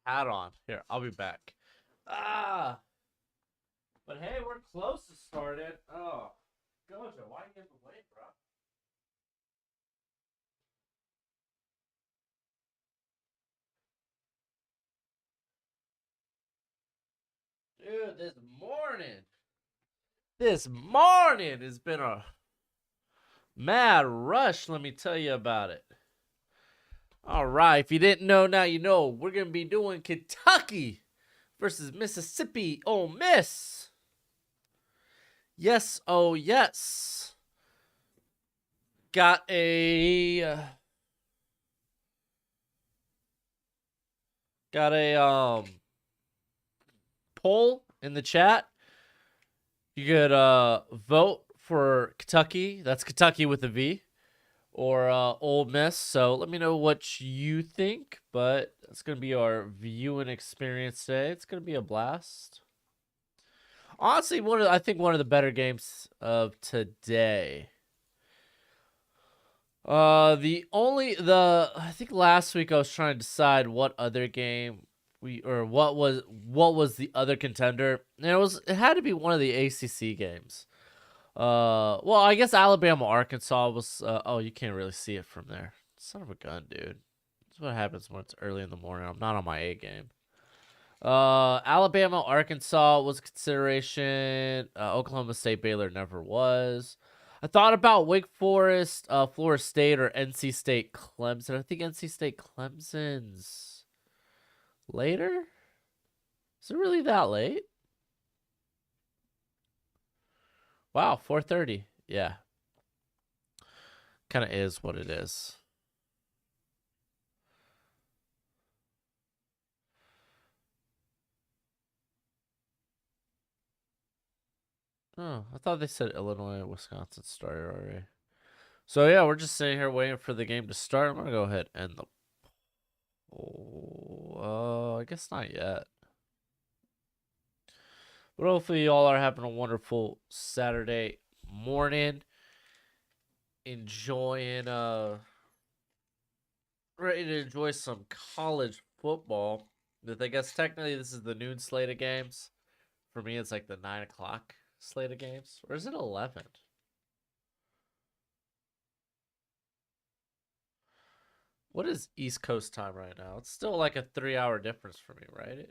hat on. Here, I'll be back. Ah, but hey, we're close to starting. Oh, Gojo, why you have to wait, bro? Dude, this morning has been a mad rush. Let me tell you about it. All right, if you didn't know, now you know. We're gonna be doing Kentucky versus Mississippi. Ole Miss. Yes, oh yes. Got a poll in the chat. You could vote for Kentucky. That's Kentucky with a V, or Ole Miss. So let me know what you think. But it's gonna be our viewing experience today. It's gonna be a blast. Honestly, I think one of the better games of today. I think last week I was trying to decide what other game what was the other contender, and it had to be one of the ACC games. Well, I guess Alabama Arkansas was. Oh, you can't really see it from there. Son of a gun, dude. That's what happens when it's early in the morning. I'm not on my A game. Alabama Arkansas was a consideration. Oklahoma State Baylor never was. I thought about Wake Forest, Florida State, or NC State Clemson. I think NC State Clemson's later. Is it really that late? Wow, 4:30. Yeah, kind of is what it is. Oh, I thought they said Illinois and Wisconsin started already. So yeah, we're just sitting here waiting for the game to start. I'm gonna go ahead and the. Oh, I guess not yet. But hopefully y'all are having a wonderful Saturday morning. Enjoying ready to enjoy some college football. But I guess technically this is the noon slate of games. For me, it's like the 9 o'clock slate of games. Or is it 11? What is East Coast time right now? It's still like a 3 hour difference for me, right?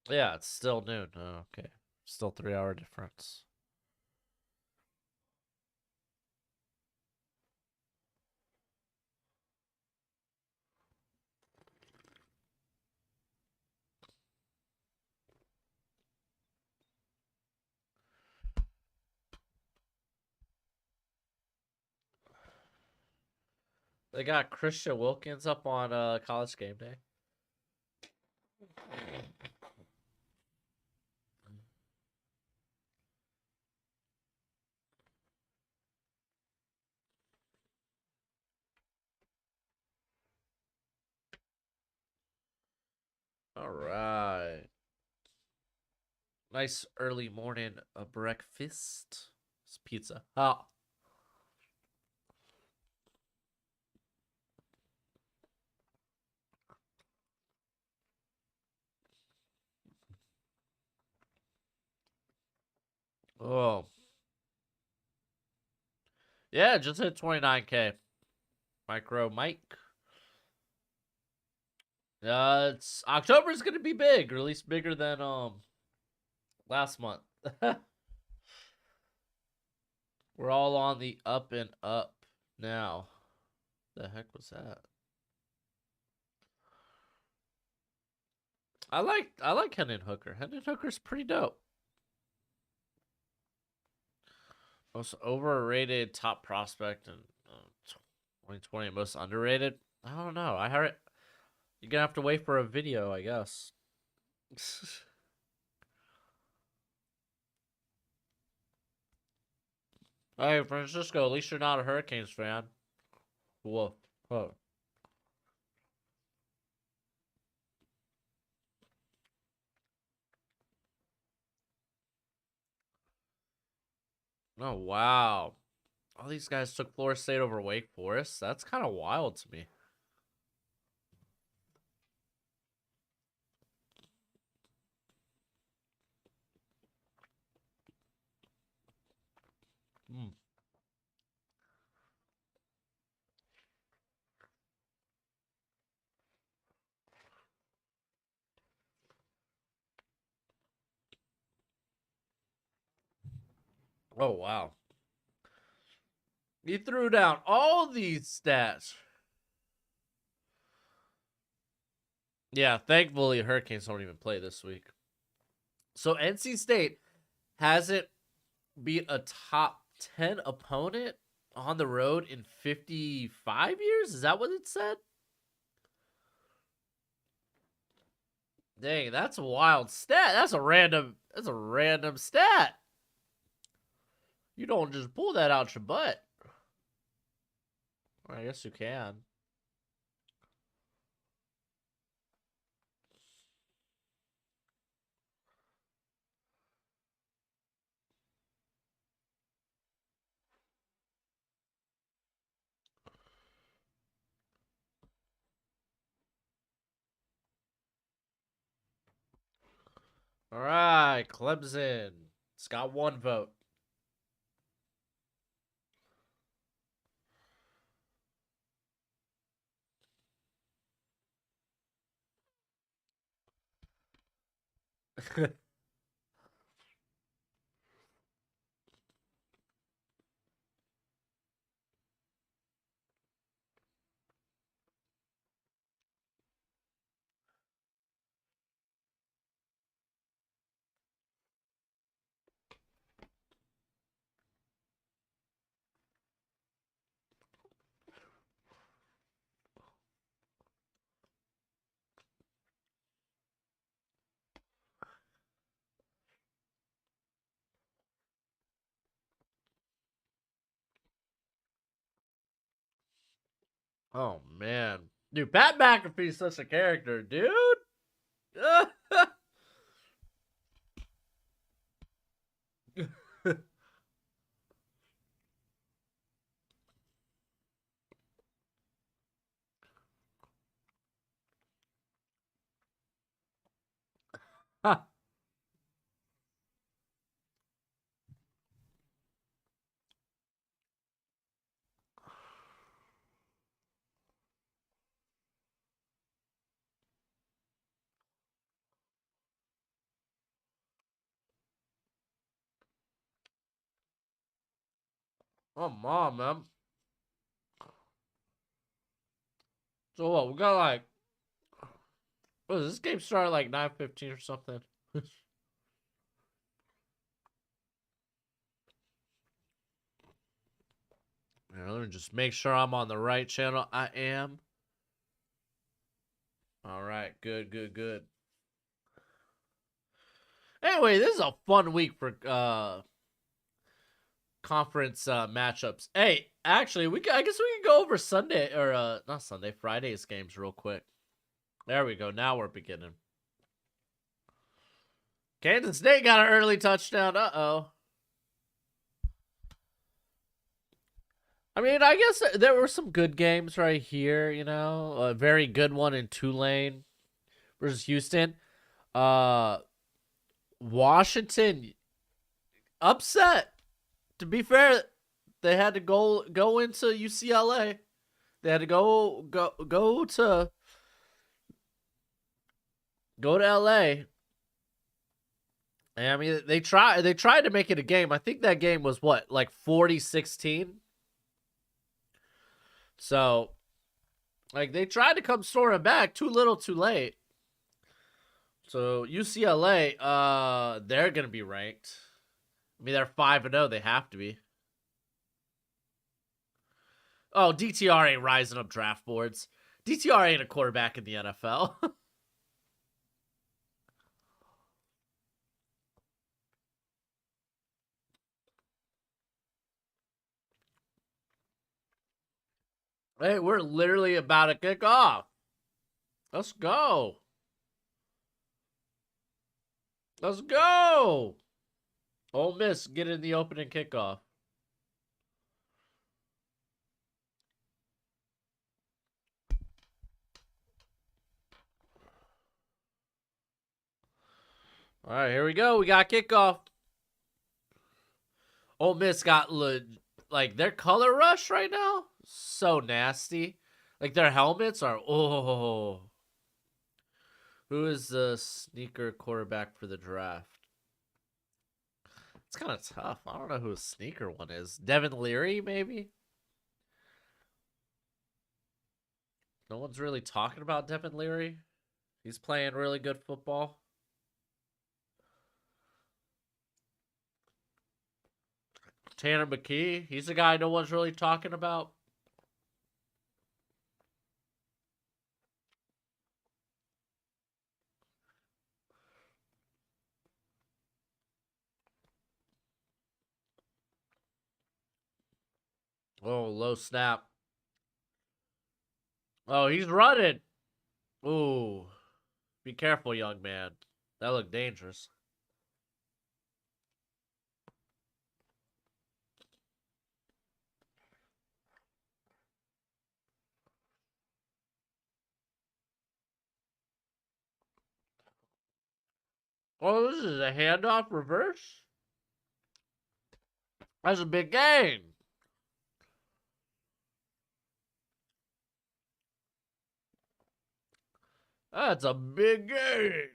Yeah, it's still noon. Oh, okay. Still 3 hour difference. They got Christian Wilkins up on College Game Day. All right. Nice early morning breakfast. It's pizza. Oh. Oh. Yeah, just hit 29K. Micro Mike. It's October's gonna be big, or at least bigger than last month. We're all on the up and up now. The heck was that? I like Hendon Hooker. Hendon Hooker's pretty dope. Most overrated top prospect in 2020. Most underrated. I don't know. I heard you're gonna have to wait for a video, I guess. Hey, Francisco, at least you're not a Hurricanes fan. Whoa. Whoa. Oh, wow. All these guys took Florida State over Wake Forest. That's kind of wild to me. Hmm. Oh, wow. He threw down all these stats. Yeah, thankfully Hurricanes don't even play this week. So NC State hasn't beat a top 10 opponent on the road in 55 years? Is that what it said? Dang, that's a wild stat. That's a random stat. You don't just pull that out your butt. I guess you can. All right, Clemson. It's got one vote. Oh man, dude, Pat McAfee's such a character, dude. Come on, man. So what? We got like, what is this game started like 9:15 or something? Yeah, let me just make sure I'm on the right channel. I am. All right, good, good, good. Anyway, this is a fun week for conference matchups. Hey, actually, I guess we can go over Sunday or not Sunday, Friday's games real quick. There we go. Now we're beginning. Kansas State got an early touchdown. Uh-oh. I mean, I guess there were some good games right here, you know. A very good one in Tulane versus Houston. Uh Washington upset. To be fair, they had to go into UCLA. They had to go to LA. And I mean, they tried to make it a game. I think that game was what, like 40-16. So, like, they tried to come storming back, too little, too late. So UCLA, they're gonna be ranked. I mean, they're 5-0. They have to be. Oh, DTR ain't rising up draft boards. DTR ain't a quarterback in the NFL. Hey, we're literally about to kick off. Let's go. Let's go. Ole Miss get in the opening kickoff. All right, here we go. We got kickoff. Ole Miss got like their color rush right now. So nasty. Like their helmets are oh. Who is the sneaker quarterback for the draft? It's kind of tough. I don't know who a sneaker one is. Devin Leary, maybe? No one's really talking about Devin Leary. He's playing really good football. Tanner McKee, he's a guy no one's really talking about. Oh, low snap. Oh, he's running. Ooh. Be careful, young man. That looked dangerous. Oh, this is a handoff reverse? That's a big gain. That's a big gain.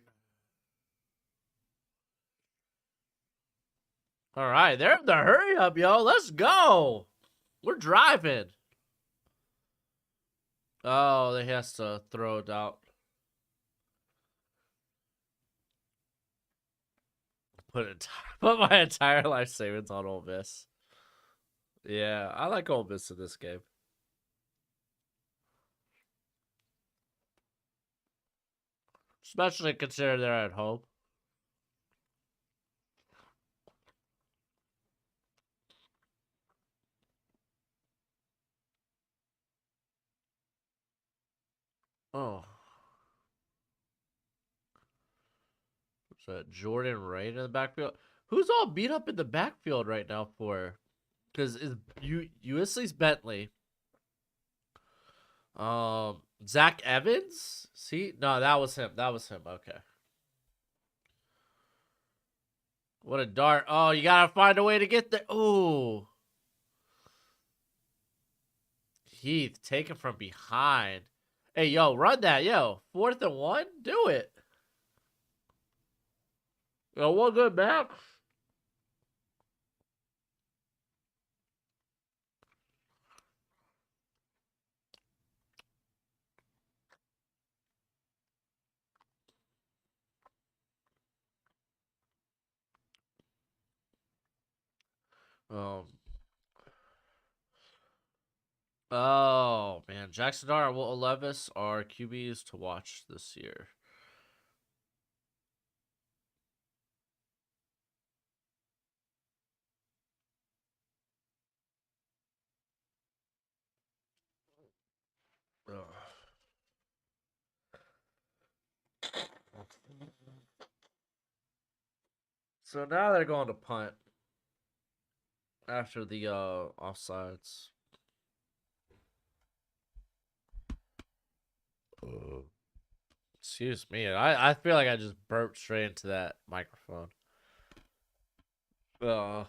All right, they're in the hurry up, yo. Let's go. We're driving. Oh, they has to throw it out. Put my entire life savings on Ole Miss. Yeah, I like Ole Miss in this game. Especially considering they're at home. Oh. What's that? Jordan Wright in the backfield? Who's all beat up in the backfield right now for? Because USC's Bentley. Zach Evans? See? No, that was him. That was him. Okay. What a dart. Oh, you gotta find a way to get there. Oh. Heath, taken from behind. Hey, yo, run that. Yo, 4th and 1? Do it. Yo, one good match. Um. Oh man, Jackson Dart and Will Levis are QBs to watch this year. Ugh. So now they're going to punt after the offsides. Excuse me. I feel like I just burped straight into that microphone. All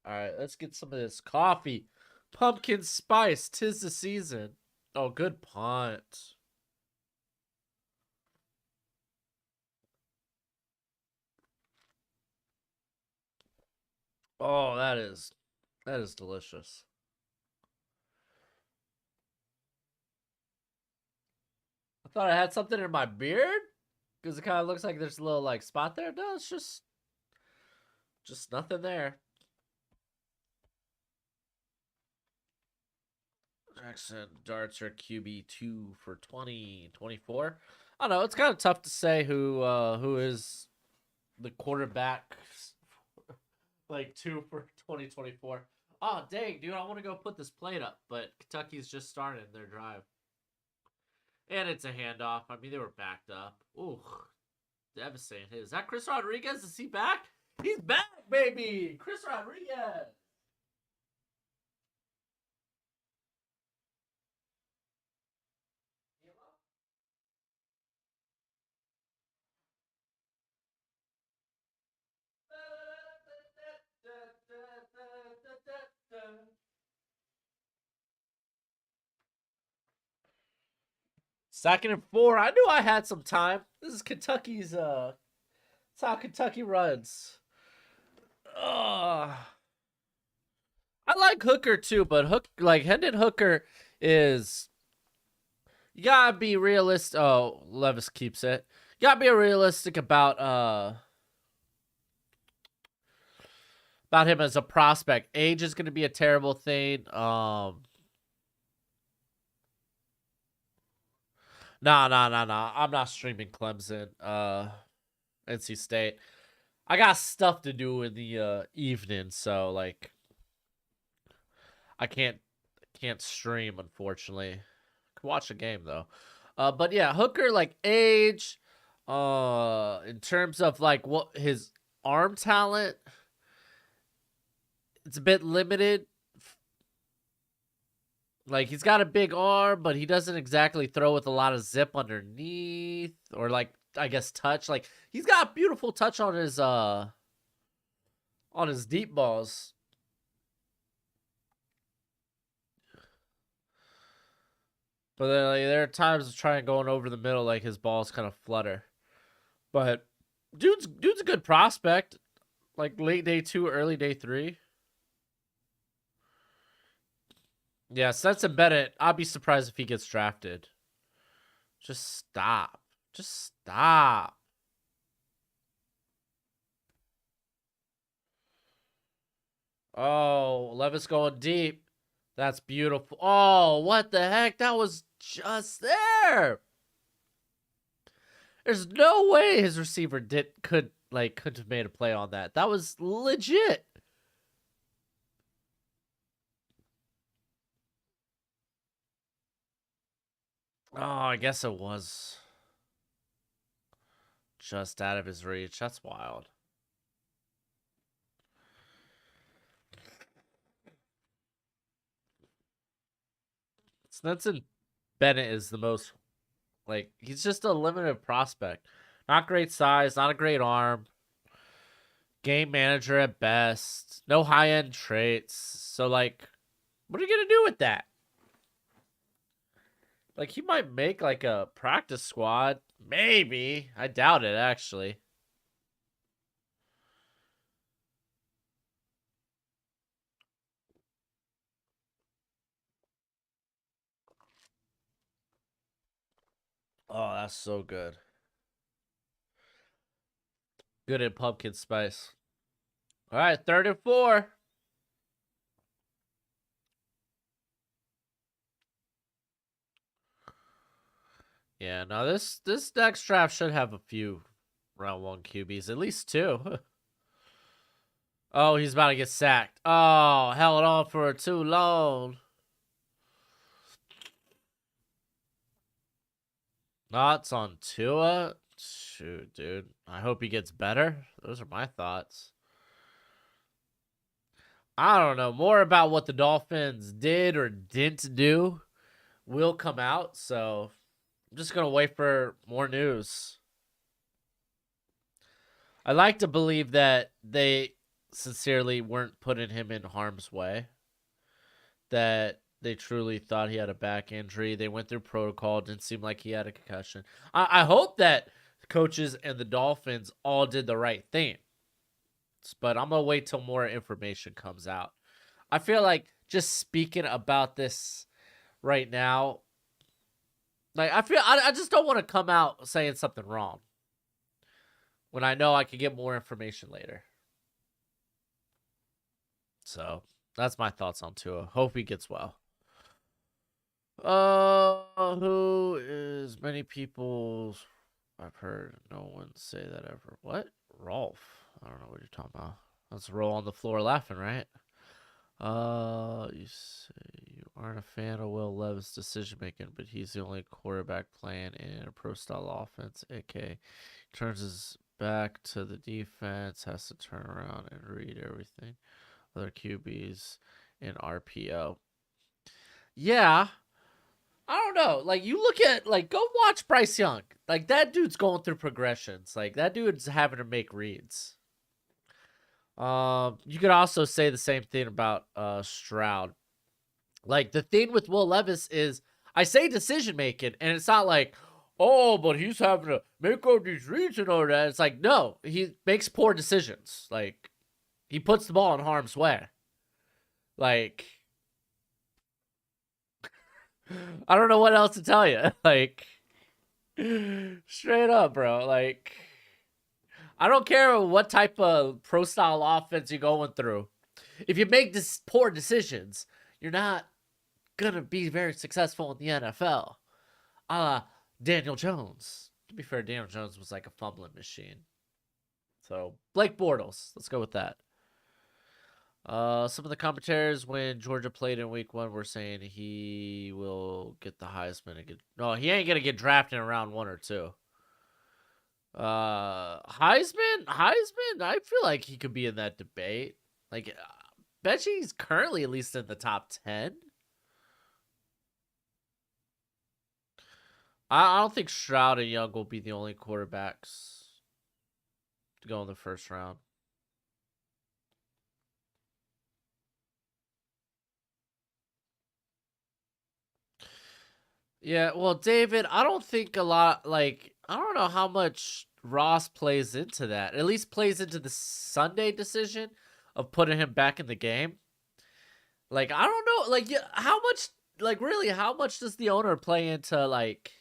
right, let's get some of this coffee. Pumpkin spice. 'Tis the season. Oh, good punt. Oh, that is delicious. I thought I had something in my beard because it kind of looks like there's a little like spot there. No, it's just nothing there. Jackson Darts are QB2 for 2024. I don't know. It's kind of tough to say who is the quarterback like 2 for 2024. Oh, dang, dude, I want to go put this plate up, but Kentucky's just started their drive. And it's a handoff. I mean, they were backed up. Ooh, devastating. Is that Chris Rodriguez? Is he back? He's back, baby! Chris Rodriguez! Second and 4. I knew I had some time. This is Kentucky's. That's how Kentucky runs. Ugh. I like Hooker too, but Hendon Hooker is. You gotta be realistic. Oh, Levis keeps it. You gotta be realistic about him as a prospect. Age is gonna be a terrible thing. Nah. I'm not streaming Clemson. NC State. I got stuff to do in the evening, so like I can't stream, unfortunately. Could watch a game though. But yeah, Hooker, like, age, in terms of like what his arm talent, it's a bit limited. Like, he's got a big arm, but he doesn't exactly throw with a lot of zip underneath, or like, I guess, touch. Like, he's got beautiful touch on his deep balls. But then, like, there are times of trying going over the middle, like his balls kind of flutter. But dude's a good prospect. Like late day 2, early day 3. Yeah, Stetson Bennett, I'd be surprised if he gets drafted. Just stop. Just stop. Oh, Levis going deep. That's beautiful. Oh, what the heck? That was just there. There's no way his couldn't have made a play on that. That was legit. Oh, I guess it was just out of his reach. That's wild. Stetson Bennett is the most, like, he's just a limited prospect. Not great size, not a great arm. Game manager at best. No high-end traits. So, like, what are you going to do with that? Like, he might make, like, a practice squad. Maybe. I doubt it, actually. Oh, that's so good. Good in pumpkin spice. All right, 3rd and 4. Yeah, now this next draft should have a few round 1 QBs, at least 2. Oh, he's about to get sacked. Oh, held on for too long. Thoughts on Tua? Shoot, dude. I hope he gets better. Those are my thoughts. I don't know. More about what the Dolphins did or didn't do will come out, so I'm just going to wait for more news. I like to believe that they sincerely weren't putting him in harm's way, that they truly thought he had a back injury. They went through protocol. Didn't seem like he had a concussion. I hope that coaches and the Dolphins all did the right thing. But I'm going to wait till more information comes out. I feel like just speaking about this right now, like, I just don't want to come out saying something wrong when I know I could get more information later. So that's my thoughts on Tua. Hope he gets well. Who is many people I've heard no one say that ever. What? Rolf? I don't know what you're talking about. Let's roll on the floor laughing, right? You say you aren't a fan of Will Levis' decision making, but he's the only quarterback playing in a pro style offense. AK turns his back to the defense, has to turn around and read everything. Other QBs in RPO. Yeah. I don't know. Like, you look at, like, go watch Bryce Young. Like, that dude's going through progressions. Like, that dude's having to make reads. You could also say the same thing about Stroud. Like, the thing with Will Levis is I say decision making, and it's not like, oh, but he's having to make all these reads and all that. It's like, no, he makes poor decisions. Like, he puts the ball in harm's way. Like, I don't know what else to tell you. Like, straight up, bro. Like, I don't care what type of pro style offense you're going through. If you make this poor decisions, you're not gonna be very successful in the NFL. Daniel Jones. To be fair, Daniel Jones was like a fumbling machine. So Blake Bortles, let's go with that. Some of the commentators when Georgia played in week 1 were saying he will get the Heisman. No, he ain't gonna get drafted in round 1 or 2. Heisman, I feel like he could be in that debate. Like, bet you he's currently at least in the top 10. I don't think Stroud and Young will be the only quarterbacks to go in the first round. Yeah, well, David, I don't think a lot, like, I don't know how much Ross plays into that. At least plays into the Sunday decision of putting him back in the game. Like, I don't know, like, yeah, how much, like, really, how much does the owner play into, like,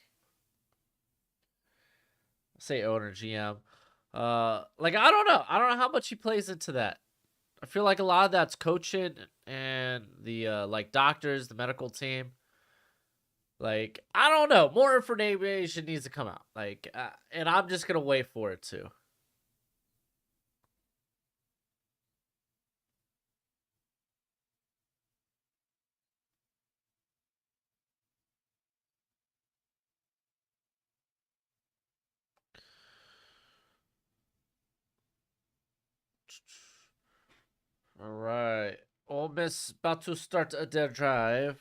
say owner, GM? Like, I don't know. I don't know how much he plays into that. I feel like a lot of that's coaching and the, like, doctors, the medical team. Like, I don't know. More information needs to come out. Like, and I'm just going to wait for it too. All right. Ole Miss about to start their drive.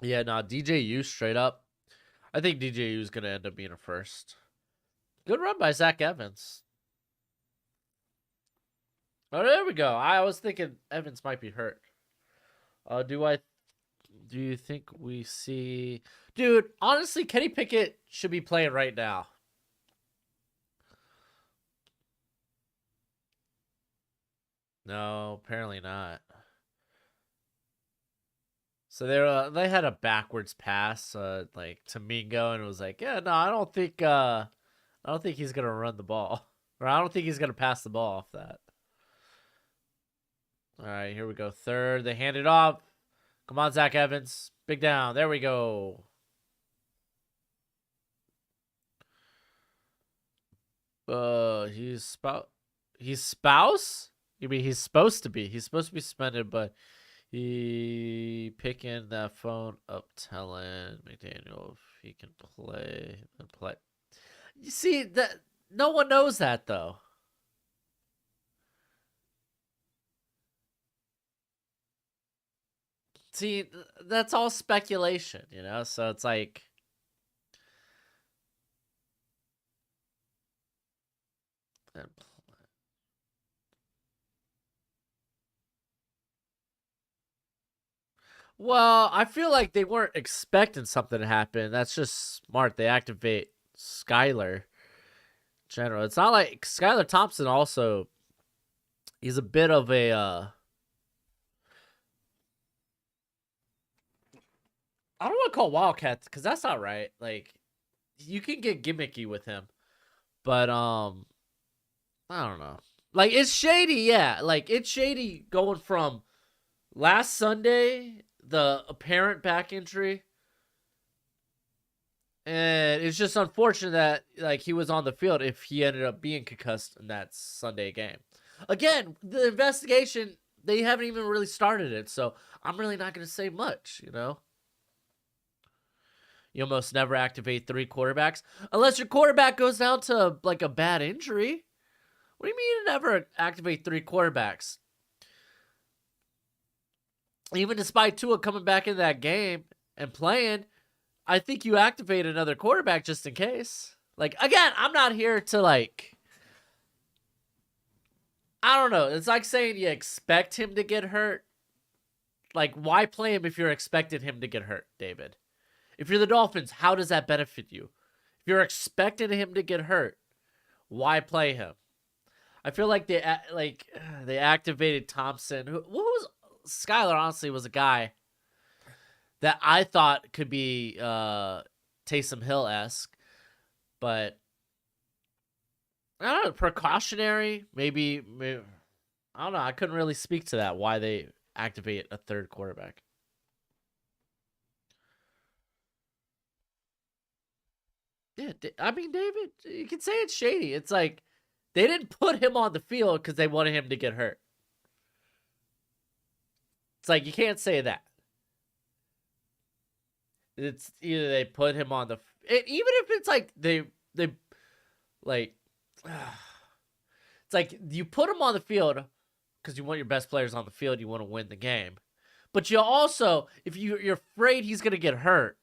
Yeah, nah, DJU straight up. I think DJU is going to end up being a first. Good run by Zach Evans. Oh, there we go. I was thinking Evans might be hurt. Do you think we see... Dude, honestly, Kenny Pickett should be playing right now. No, apparently not. So they had a backwards pass, like to Mingo, and it was like, yeah, no, I don't think he's gonna run the ball, or I don't think he's gonna pass the ball off that. All right, here we go. Third, they hand it off. Come on, Zach Evans, big down. There we go. He's spouse. You mean he's supposed to be? He's supposed to be suspended, but he picking that phone up, telling McDaniel if he can play and play. You see that no one knows that though. See, that's all speculation, you know. So it's like, well, I feel like they weren't expecting something to happen. That's just smart. They activate Skyler. General, it's not like Skylar Thompson. Also, he's a bit of a. I don't want to call Wildcat because that's not right. Like, you can get gimmicky with him, but I don't know. Like, it's shady, yeah. Like, it's shady going from last Sunday, the apparent back injury, and it's just unfortunate that like he was on the field if he ended up being concussed in that Sunday game. Again, the investigation, they haven't even really started it, so I'm really not going to say much, you know? You almost never activate 3 quarterbacks unless your quarterback goes down to like a bad injury. What do you mean you never activate 3 quarterbacks? Even despite Tua coming back in that game and playing, I think you activate another quarterback just in case. Like, again, I'm not here to like I don't know. It's like saying you expect him to get hurt. Like, why play him if you're expecting him to get hurt, David? If you're the Dolphins, how does that benefit you? If you're expecting him to get hurt, why play him? I feel like they activated Thompson. Who was Skylar? Honestly, was a guy that I thought could be Taysom Hill-esque, but I don't know, precautionary. Maybe I don't know. I couldn't really speak to that. Why they activate a third quarterback? Yeah, I mean, David, you can say it's shady. It's like they didn't put him on the field because they wanted him to get hurt. It's like you can't say that. It's either they put him on the even if it's like they like it's like you put him on the field because you want your best players on the field, you want to win the game. But you also, if you're afraid he's gonna get hurt,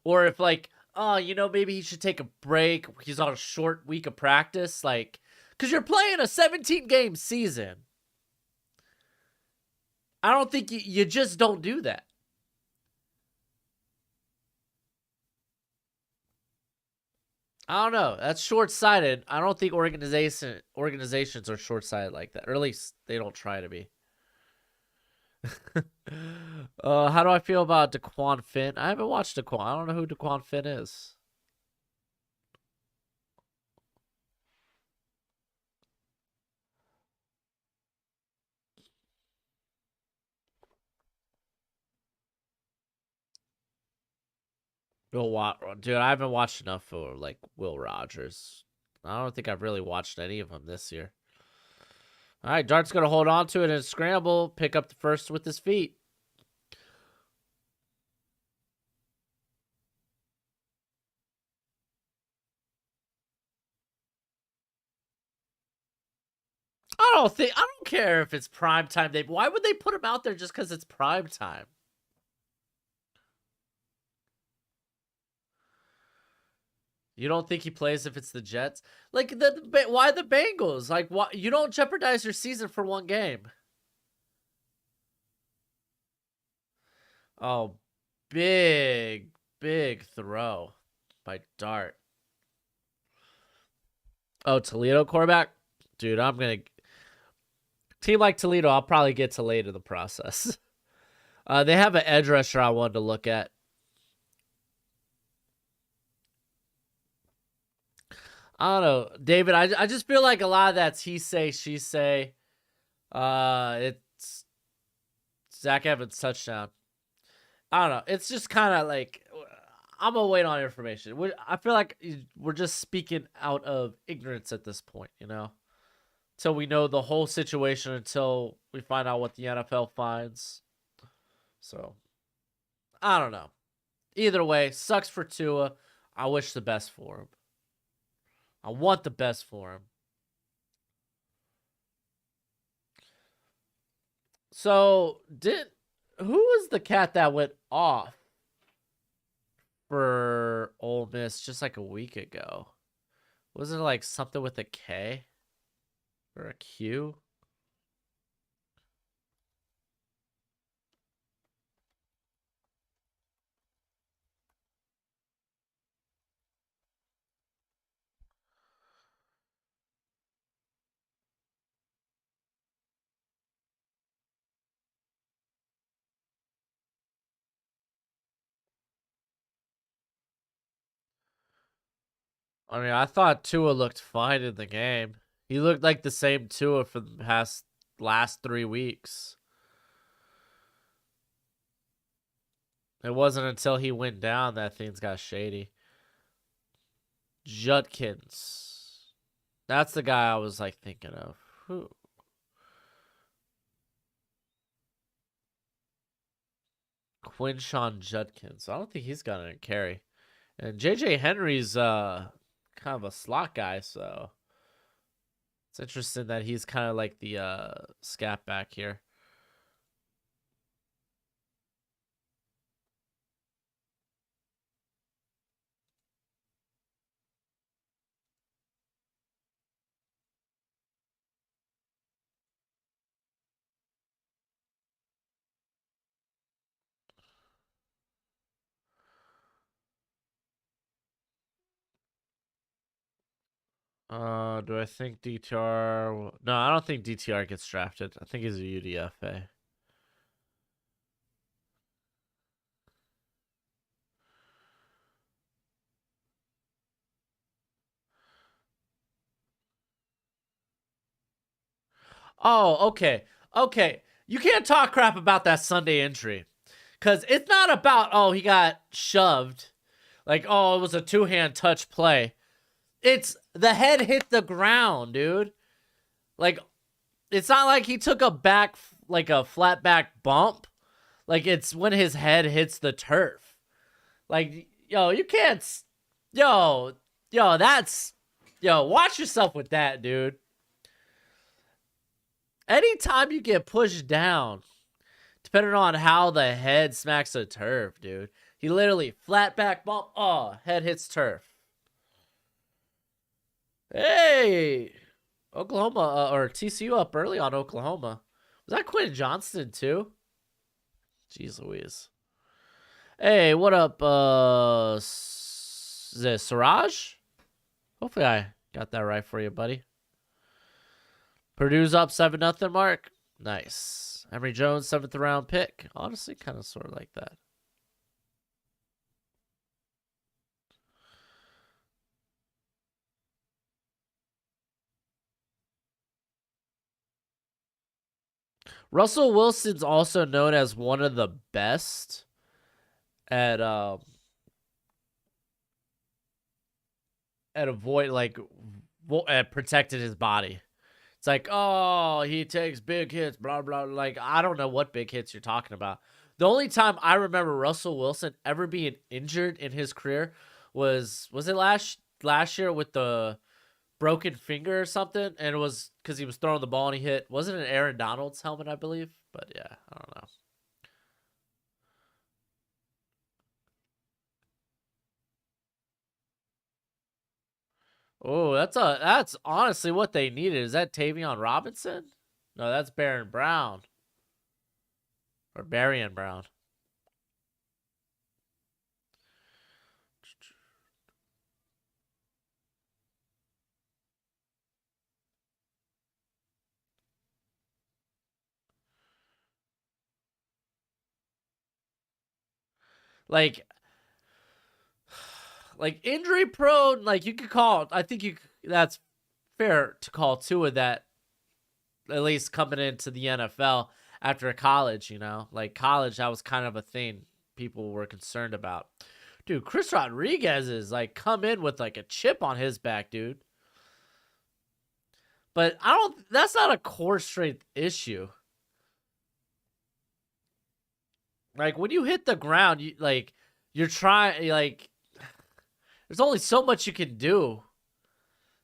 or if like, oh, maybe he should take a break. He's on a short week of practice, like, because you're playing a 17-game season. I don't think you just don't do that. I don't know. That's short-sighted. I don't think organizations are short-sighted like that, or at least they don't try to be. How do I feel about DeQuan Finn? I haven't watched DeQuan. I don't know who DeQuan Finn is. Dude, I haven't watched enough for like Will Rogers. I don't think I've really watched any of them this year. All right, Dart's gonna hold on to it and scramble, pick up the first with his feet. I don't care if it's prime time. Why would they put him out there just because it's prime time? You don't think he plays if it's the Jets? Like why the Bengals? Like, why you don't jeopardize your season for one game? Oh, big throw by Dart. Oh, Toledo quarterback, dude. I'm gonna team like Toledo. I'll probably get to late in the process. They have an edge rusher I wanted to look at. I don't know, David. I just feel like a lot of that's he say, she say. It's Zach Evans touchdown. I don't know. It's just kind of like I'm gonna wait on information. I feel like we're just speaking out of ignorance at this point, until we know the whole situation, until we find out what the NFL finds. So I don't know. Either way, sucks for Tua. I wish the best for him. I want the best for him. So who was the cat that went off for Ole Miss just like a week ago? Was it like something with a K or a Q? I mean, I thought Tua looked fine in the game. He looked like the same Tua for the last 3 weeks. It wasn't until he went down that things got shady. Judkins. That's the guy I was like thinking of. Who? Quinshawn Judkins. I don't think he's got a carry. And JJ Henry's kind of a slot guy, so it's interesting that he's kind of like the scat back here. Do I think DTR? No, I don't think DTR gets drafted. I think he's a UDFA. Oh, okay. Okay. You can't talk crap about that Sunday injury. Because it's not about, oh, he got shoved. Like, oh, it was a two-hand touch play. It's the head hit the ground, dude. Like, it's not like he took like a flat back bump. Like, it's when his head hits the turf. Like, yo, you can't. Yo, that's. Yo, watch yourself with that, dude. Anytime you get pushed down, depending on how the head smacks the turf, dude. He literally flat back bump. Oh, head hits turf. Hey, Oklahoma or TCU up early on Oklahoma. Was that Quentin Johnston too? Jeez Louise. Hey, what up? Is it Siraj? Hopefully I got that right for you, buddy. Purdue's up 7-0, Mark. Nice. Emory Jones, 7th round pick. Honestly, kind of sort of like that. Russell Wilson's also known as one of the best at at protecting his body. It's like, oh, he takes big hits, blah blah. Like, I don't know what big hits you're talking about. The only time I remember Russell Wilson ever being injured in his career was it last year with the broken finger or something, and it was because he was throwing the ball and he hit. Wasn't it Aaron Donald's helmet, I believe? But yeah, I don't know. Oh, that's honestly what they needed. Is that Tavion Robinson? No, that's Baron Brown. Or Barian Brown. Like injury prone, like you could call I think that's fair to call Tua that, at least coming into the NFL after college, you know? Like college, that was kind of a thing people were concerned about. Dude, Chris Rodriguez is like come in with like a chip on his back, dude. But that's not a core strength issue. Like when you hit the ground, you're trying there's only so much you can do.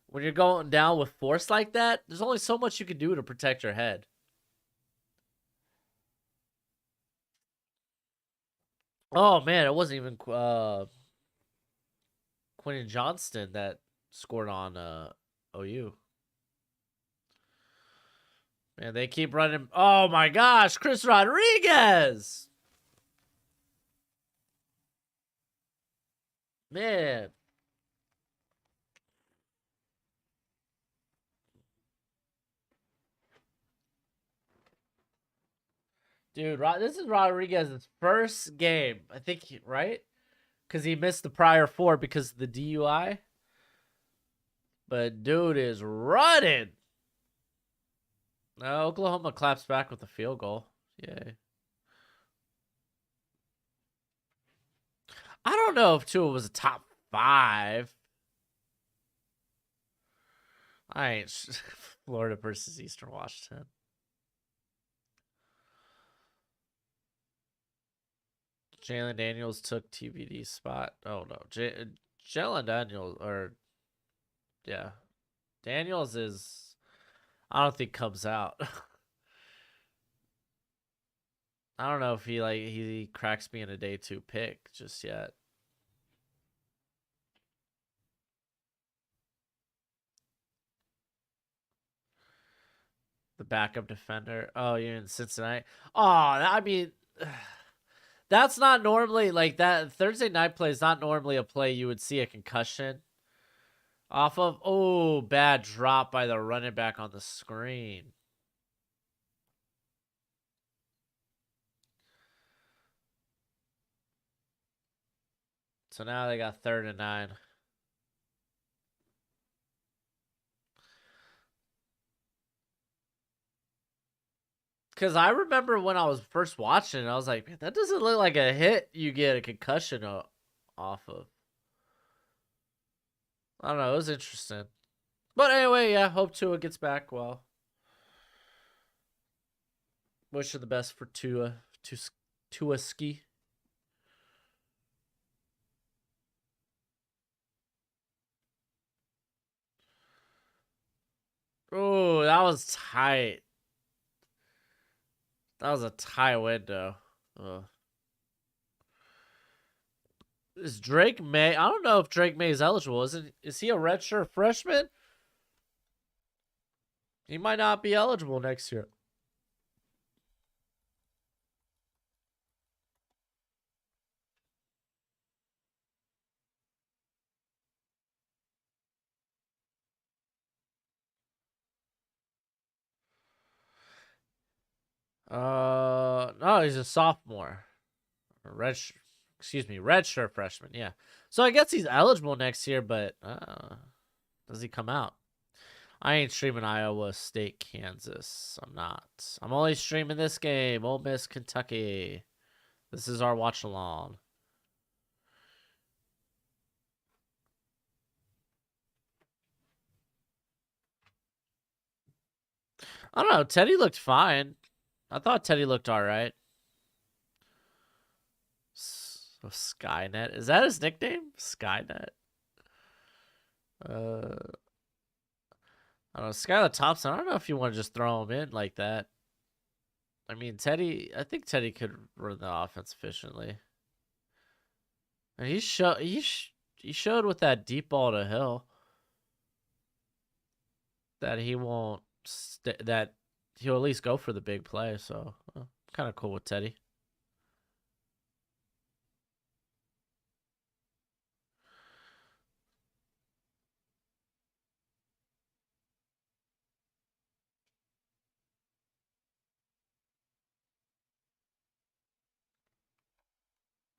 When you're going down with force like that, there's only so much you can do to protect your head. Oh man, it wasn't even Quentin Johnston that scored on OU. Man, they keep running. Oh my gosh, Chris Rodriguez. Man. Dude, this is Rodriguez's first game. I think, right? Because he missed the prior 4 because of the DUI. But dude is running. No, Oklahoma claps back with a field goal. Yay. I don't know if Tua was a top 5. I ain't Florida versus Eastern Washington. Jalen Daniels took TVD's spot. Oh no, Jalen Daniels yeah, Daniels is. I don't think comes out. I don't know if he cracks me in a day 2 pick just yet. The backup defender. Oh, you're in Cincinnati. Oh, I mean, that's not normally like that. Thursday night play is not normally a play you would see a concussion. Off of, oh, bad drop by the running back on the screen. So now they got 3rd and 9. Because I remember when I was first watching it, I was like, man, that doesn't look like a hit you get a concussion off of. I don't know. It was interesting. But anyway, yeah, hope Tua gets back well. Wish her the best for Tua ski. Oh, that was tight. That was a tight window. Ugh. Is Drake May? I don't know if Drake May is eligible. Is he a redshirt freshman? He might not be eligible next year. No, he's a sophomore. Red, excuse me, redshirt freshman. Yeah, so I guess he's eligible next year, but does he come out? I ain't streaming Iowa State, Kansas. I'm not. I'm only streaming this game, Ole Miss, Kentucky. This is our watch along. I don't know. Teddy looked fine. I thought Teddy looked all right. Skynet. Is that his nickname? Skynet. I don't know. Skylar Thompson. I don't know if you want to just throw him in like that. I mean, Teddy. I think Teddy could run the offense efficiently. And he showed with that deep ball to Hill that he won't that he'll at least go for the big play. So kind of cool with Teddy.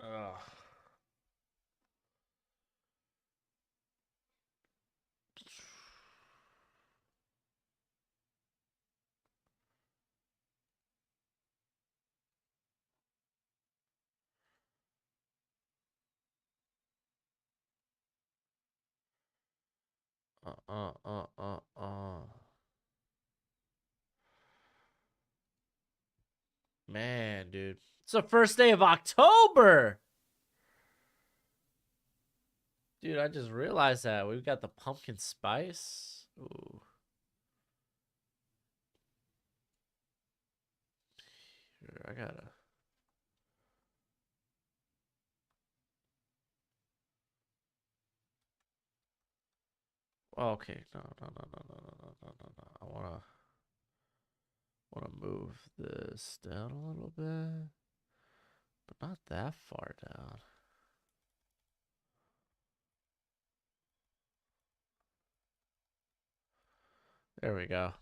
Ugh. Man, dude. It's the first day of October. Dude, I just realized that. We've got the pumpkin spice. Ooh. Here, I gotta. Oh, okay. No. I wanna move this down a little bit, but not that far down. There we go.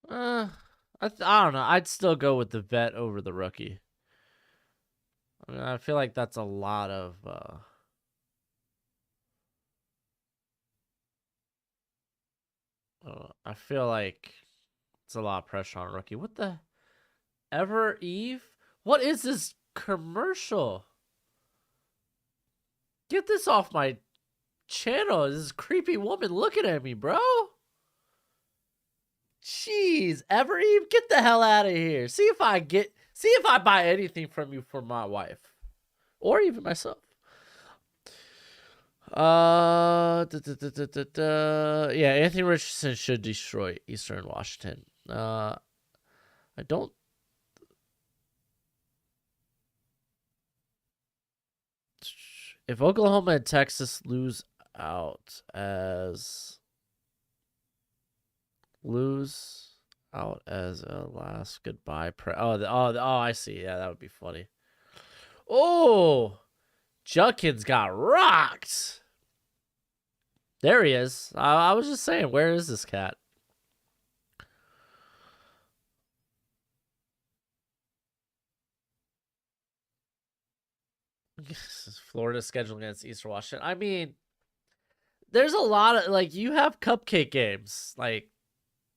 I don't know. I'd still go with the vet over the rookie. I mean, I feel like that's a lot of. I feel like it's a lot of pressure on a rookie. What the ever Eve? What is this commercial? Get this off my channel. This creepy woman looking at me, bro. Jeez, Ever Eve, get the hell out of here. See if I buy anything from you for my wife. Or even myself. Yeah, Anthony Richardson should destroy Eastern Washington. I don't. If Oklahoma and Texas lose out as a last goodbye. I see. Yeah, that would be funny. Oh, Judkins got rocked. There he is. I was just saying, where is this cat? Florida scheduled against Eastern Washington. I mean, there's a lot of, like, you have cupcake games. Like,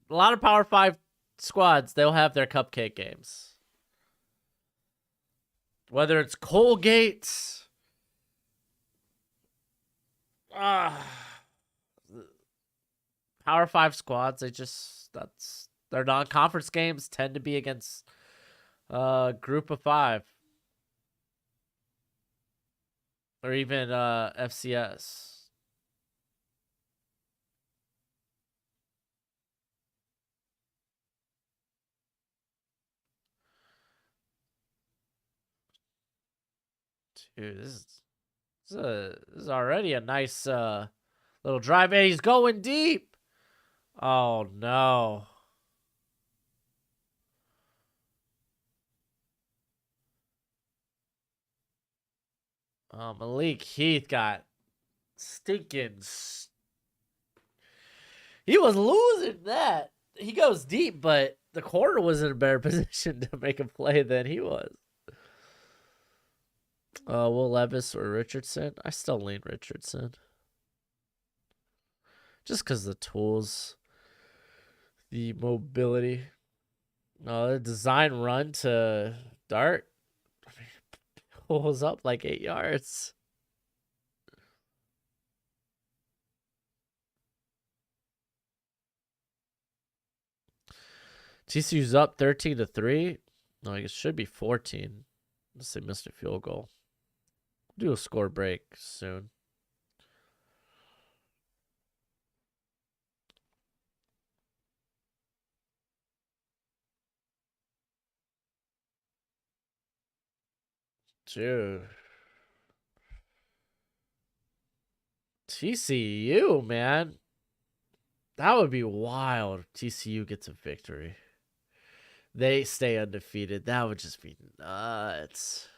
a lot of Power 5 squads, they'll have their cupcake games. Whether it's Colgate, Power 5 squads, their non-conference games tend to be against group of 5. Or even FCS. Dude, this is already a nice little drive. And he's going deep. Oh, no. Malik Heath got stinking. He was losing that. He goes deep, but the corner was in a better position to make a play than he was. Will Levis or Richardson? I still lean Richardson. Just because the tools, the mobility. The design run to Dart pulls up like 8 yards. TCU's up 13-3. No, it should be 14. Unless they missed a field goal. Do a score break soon. Dude. TCU, man. That would be wild if TCU gets a victory. They stay undefeated. That would just be nuts.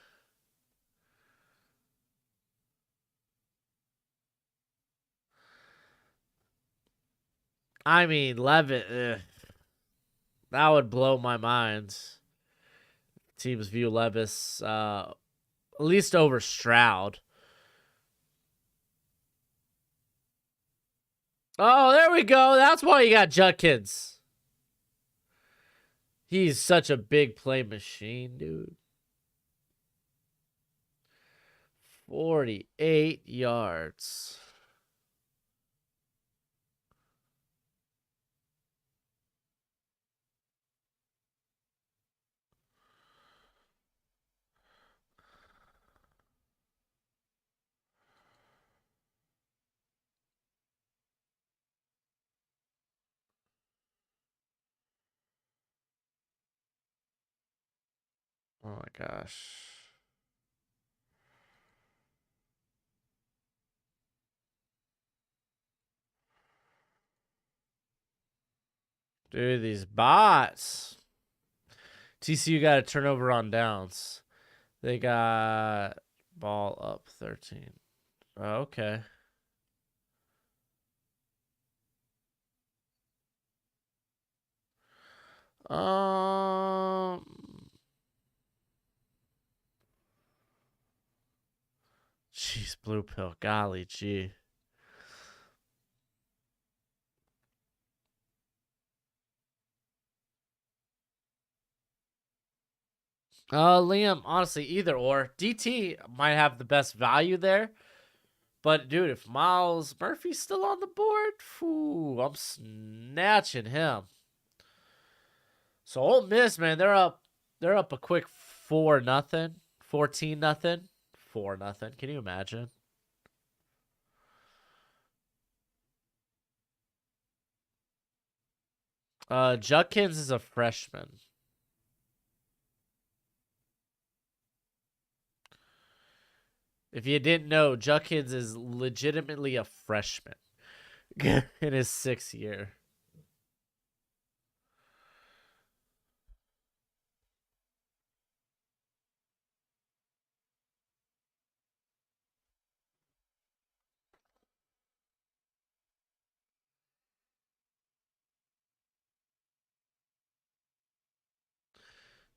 I mean, Levis, that would blow my mind. Teams view Levis at least over Stroud. Oh, there we go. That's why you got Judkins. He's such a big play machine, dude. 48 yards. Oh my gosh. Dude, these bots. TCU got a turnover on downs. They got ball up 13. Oh, okay. Jeez, blue pill. Golly gee. Liam, honestly, either or. DT might have the best value there. But, dude, if Miles Murphy's still on the board, whew, I'm snatching him. So, Ole Miss, man, they're up a quick 4-0. 14-0. 4-0. Can you imagine? Judkins is a freshman. If you didn't know, Judkins is legitimately a freshman in his 6th year.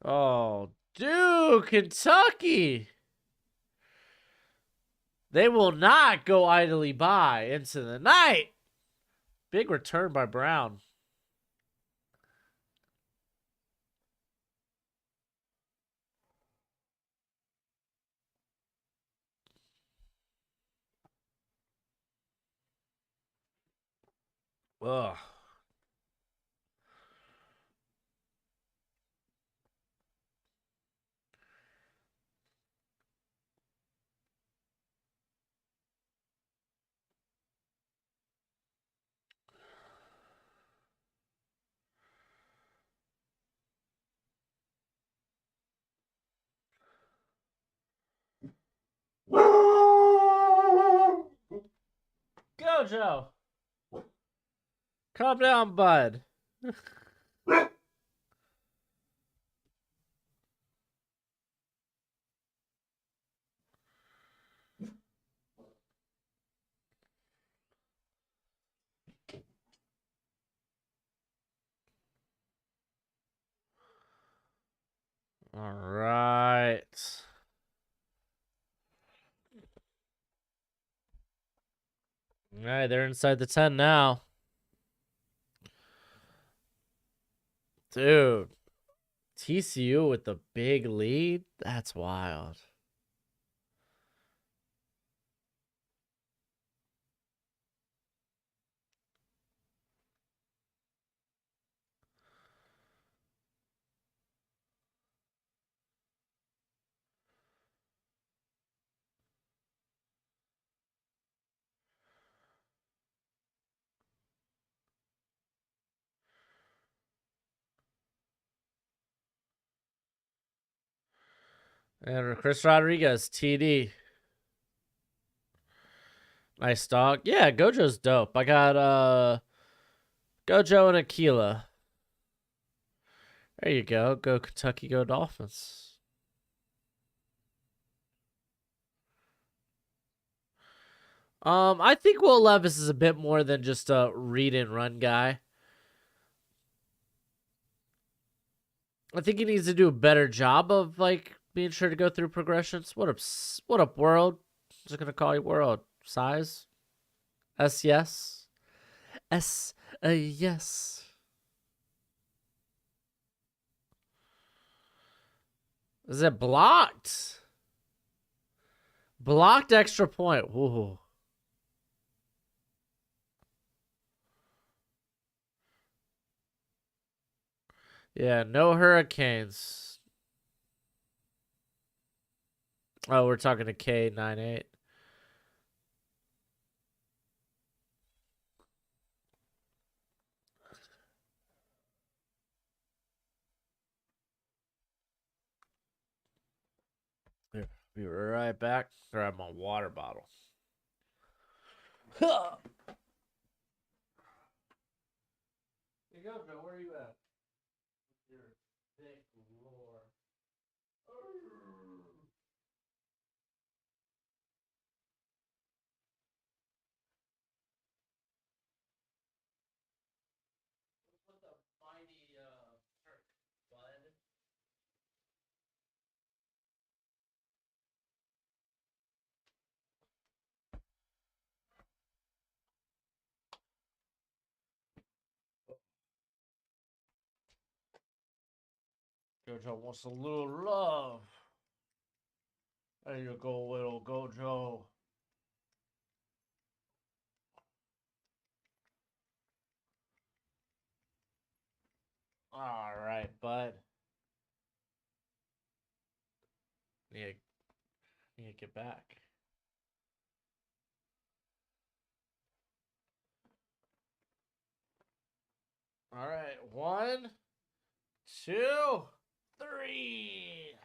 Oh, dude, Kentucky. They will not go idly by into the night. Big return by Brown. Ugh. Go, Joe. Calm down, bud. All right. All right, they're inside the 10 now. Dude, TCU with the big lead? That's wild. And Chris Rodriguez, TD. Nice dog. Yeah, Gojo's dope. I got Gojo and Aquila. There you go. Go Kentucky, go Dolphins. I think Will Levis is a bit more than just a read and run guy. I think he needs to do a better job of like being sure to go through progressions. What up, world? I'm just gonna call you world. Size? S yes. S yes. Is it blocked? Blocked extra point. Ooh. Yeah, no hurricanes. Oh, we're talking to K98. Here, be right back. Grab my water bottle. Here you go, Joe. Where are you at? Your thick lore. What the mighty Turk, bud? Jojo wants a little love. There you go, little Gojo. All right, bud. Need to get back. All right, 1, 2, 3.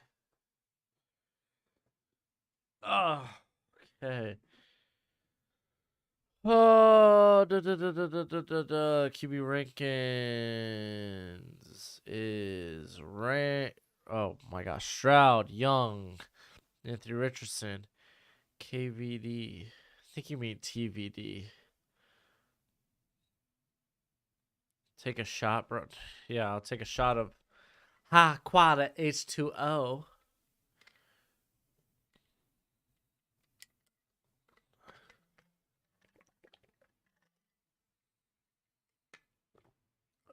Ugh. Okay. Oh, QB rankings is rank. Oh my gosh, Stroud, Young, Anthony Richardson, KVD. I think you mean TVD. Take a shot, bro. Yeah, I'll take a shot of high quality H2O.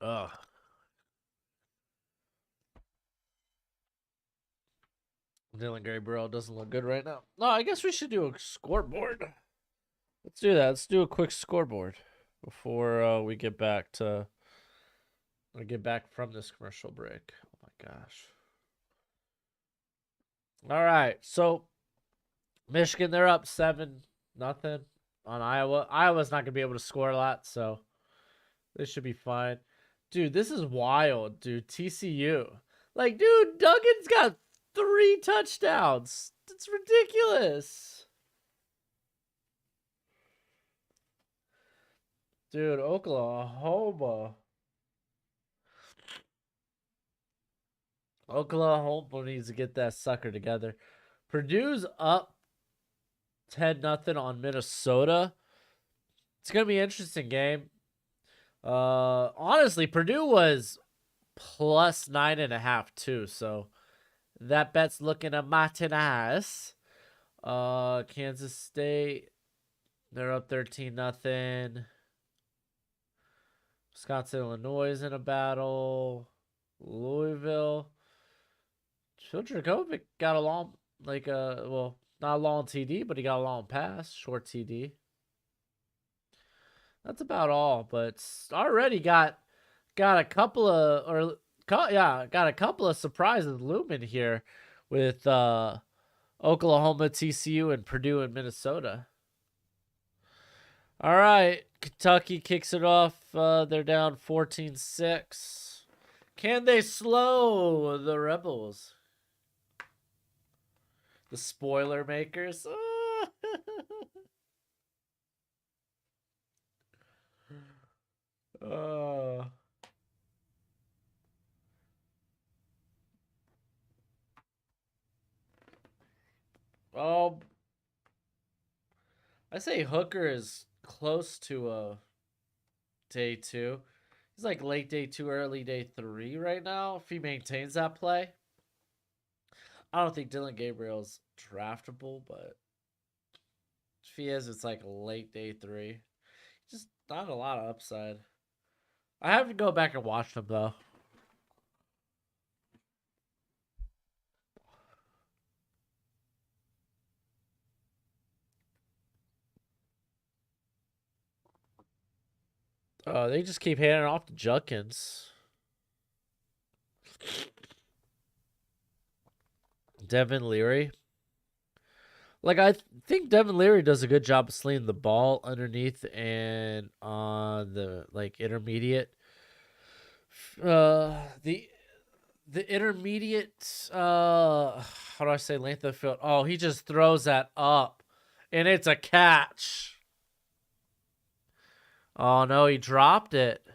Ugh. Dylan Gabriel doesn't look good right now. No, I guess we should do a scoreboard. Let's do that. Let's do a quick scoreboard before we get back to. I get back from this commercial break. Oh my gosh. All right, so Michigan, they're up 7-0 on Iowa. Iowa's not gonna be able to score a lot, so this should be fine. Dude, this is wild, dude. TCU. Like, dude, Duggan's got 3 touchdowns. It's ridiculous. Dude, Oklahoma. Oklahoma needs to get that sucker together. Purdue's up 10-0 on Minnesota. It's gonna be an interesting game. Honestly, Purdue was plus 9.5 too, so that bet's looking a mighty nice. Kansas State, they're up 13-0. Wisconsin, Illinois is in a battle. Louisville. Phil Dracovic got a long, well, not a long TD, but he got a long pass, short TD. That's about all, but already got a couple of got a couple of surprises looming here with Oklahoma, TCU, and Purdue and Minnesota. All right, Kentucky kicks it off. They're down 14-6. Can they slow the Rebels? The spoiler makers. Oh. Oh, I say Hooker is close to a day 2. He's like late day 2, early day 3 right now. If he maintains that play, I don't think Dylan Gabriel's draftable, but if he is, it's like late day 3. Just not a lot of upside. I have to go back and watch them though. They just keep handing off to Judkins. Devin Leary. Like, I think Devin Leary does a good job of slinging the ball underneath and on the like intermediate. The intermediate how do I say length of field? Oh, he just throws that up and it's a catch. Oh no, he dropped it.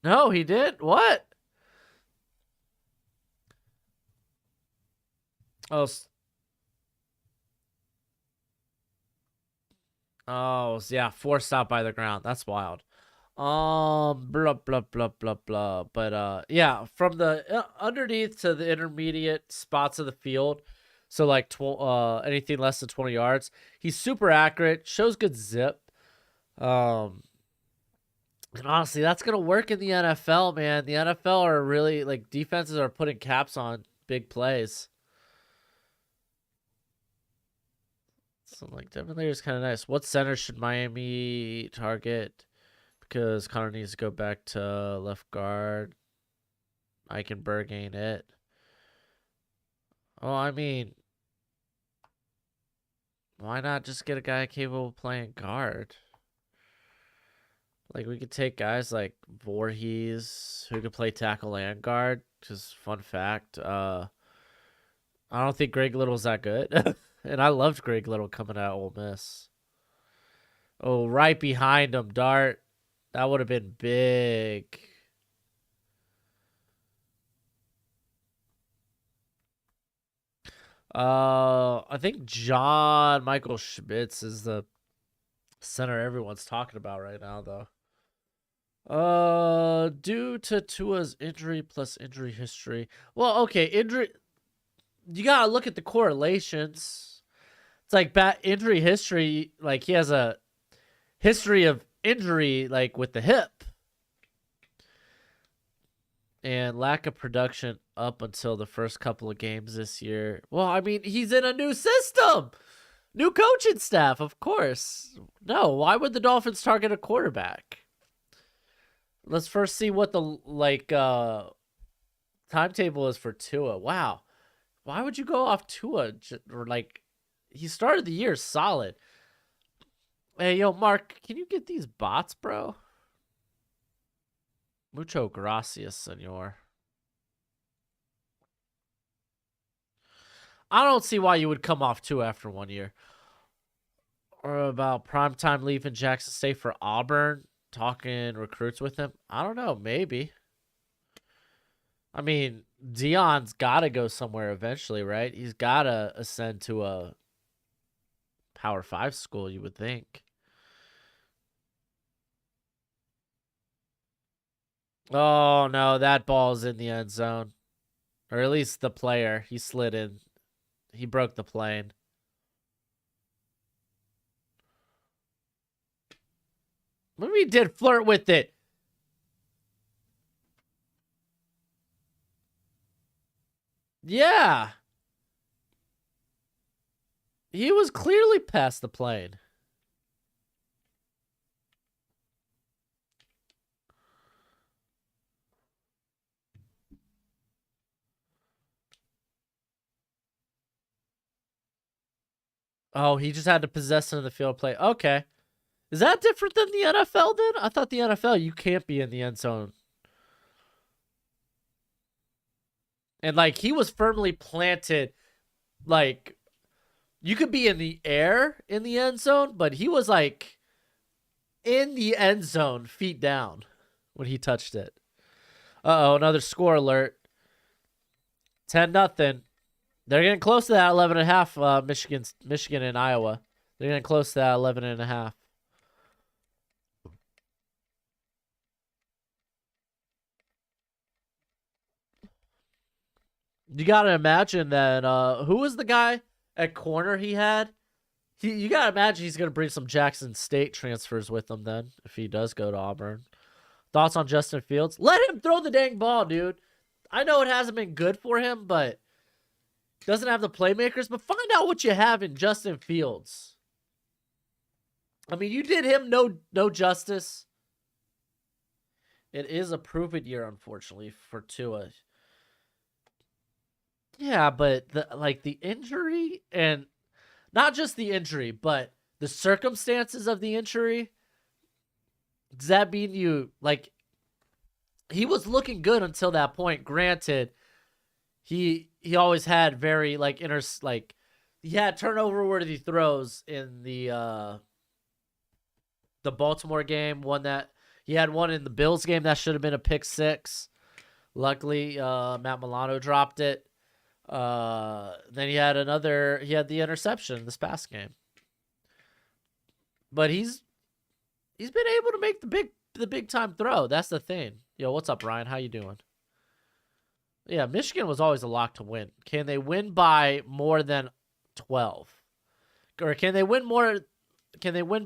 No, he did. What? Oh, oh, yeah, forced out by the ground. That's wild. Blah blah blah blah blah. But yeah, from the underneath to the intermediate spots of the field, so like anything less than 20 yards, he's super accurate. Shows good zip. And honestly, that's gonna work in the NFL, man. The NFL are really like defenses are putting caps on big plays. So like Devin Leary is kind of nice. What center should Miami target? Because Connor needs to go back to left guard. Eichenberg ain't it. Oh, I mean, why not just get a guy capable of playing guard? Like, we could take guys like Voorhees, who could play tackle and guard. Just fun fact. I don't think Greg Little's that good. And I loved Greg Little coming out of Ole Miss. Oh, right behind him, Dart. That would have been big. I think John Michael Schmitz is the center everyone's talking about right now, though. Due to Tua's injury plus injury history. Well, okay, injury. You gotta look at the correlations. It's like injury history. Like he has a history of injury, like with the hip, and lack of production up until the first couple of games this year. Well, I mean, he's in a new system, new coaching staff, of course. No, why would the Dolphins target a quarterback? Let's first see what the timetable is for Tua. Wow. Why would you go off Tua? Or like, he started the year solid. Hey, yo, Mark, can you get these bots, bro? Mucho gracias, senor. I don't see why you would come off Tua after 1 year. Or about primetime leaving Jackson State for Auburn, talking recruits with him. I don't know, maybe. I mean, Dion's got to go somewhere eventually, right? He's got to ascend to a Power 5 school, you would think. Oh, no, that ball's in the end zone. Or at least the player. He slid in. He broke the plane. Maybe he did flirt with it. Yeah. He was clearly past the plane. Oh, he just had to possess it in the field play. Okay. Is that different than the NFL then? I thought the NFL, you can't be in the end zone. And, like, he was firmly planted. Like, you could be in the air in the end zone, but he was, like, in the end zone, feet down, when he touched it. Uh-oh, another score alert. 10-0. They're getting close to that 11.5, Michigan and Iowa. They're getting close to that 11.5. You gotta imagine that. Who was the guy at corner he had? You gotta imagine he's gonna bring some Jackson State transfers with him then if he does go to Auburn. Thoughts on Justin Fields? Let him throw the dang ball, dude. I know it hasn't been good for him, but doesn't have the playmakers. But find out what you have in Justin Fields. I mean, you did him no justice. It is a prove-it year, unfortunately, for Tua. Yeah, but the injury, and not just the injury, but the circumstances of the injury. Does that mean you, like, he was looking good until that point. Granted, he always had very, like, he had turnover-worthy throws in the Baltimore game. He had one in the Bills game that should have been a pick six. Luckily, Matt Milano dropped it. Then he had the interception this past game. But he's been able to make the big time throw. That's the thing. Yo, what's up, Ryan? How you doing? Yeah, Michigan was always a lock to win. Can they win by more than 12? Or can they win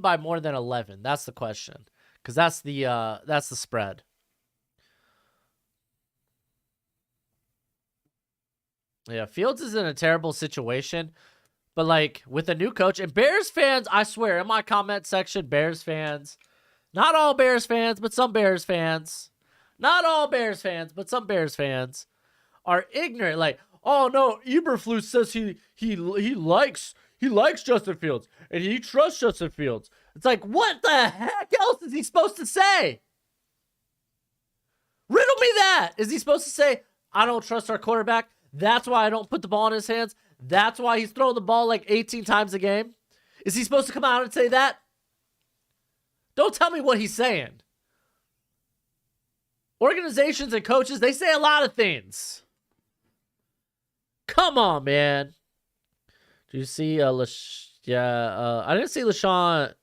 by more than 11? That's the question. Cuz that's the spread. Yeah, Fields is in a terrible situation, but like with a new coach and Bears fans, I swear, in my comment section, Bears fans, not all Bears fans, but some Bears fans, not all Bears fans, but some Bears fans are ignorant. Like, oh no, Eberflus says he likes Justin Fields and he trusts Justin Fields. It's like, what the heck else is he supposed to say? Riddle me that. Is he supposed to say, I don't trust our quarterback? That's why I don't put the ball in his hands. That's why he's throwing the ball like 18 times a game. Is he supposed to come out and say that? Don't tell me what he's saying. Organizations and coaches, they say a lot of things. Come on, man. Do you see I didn't see LaShawn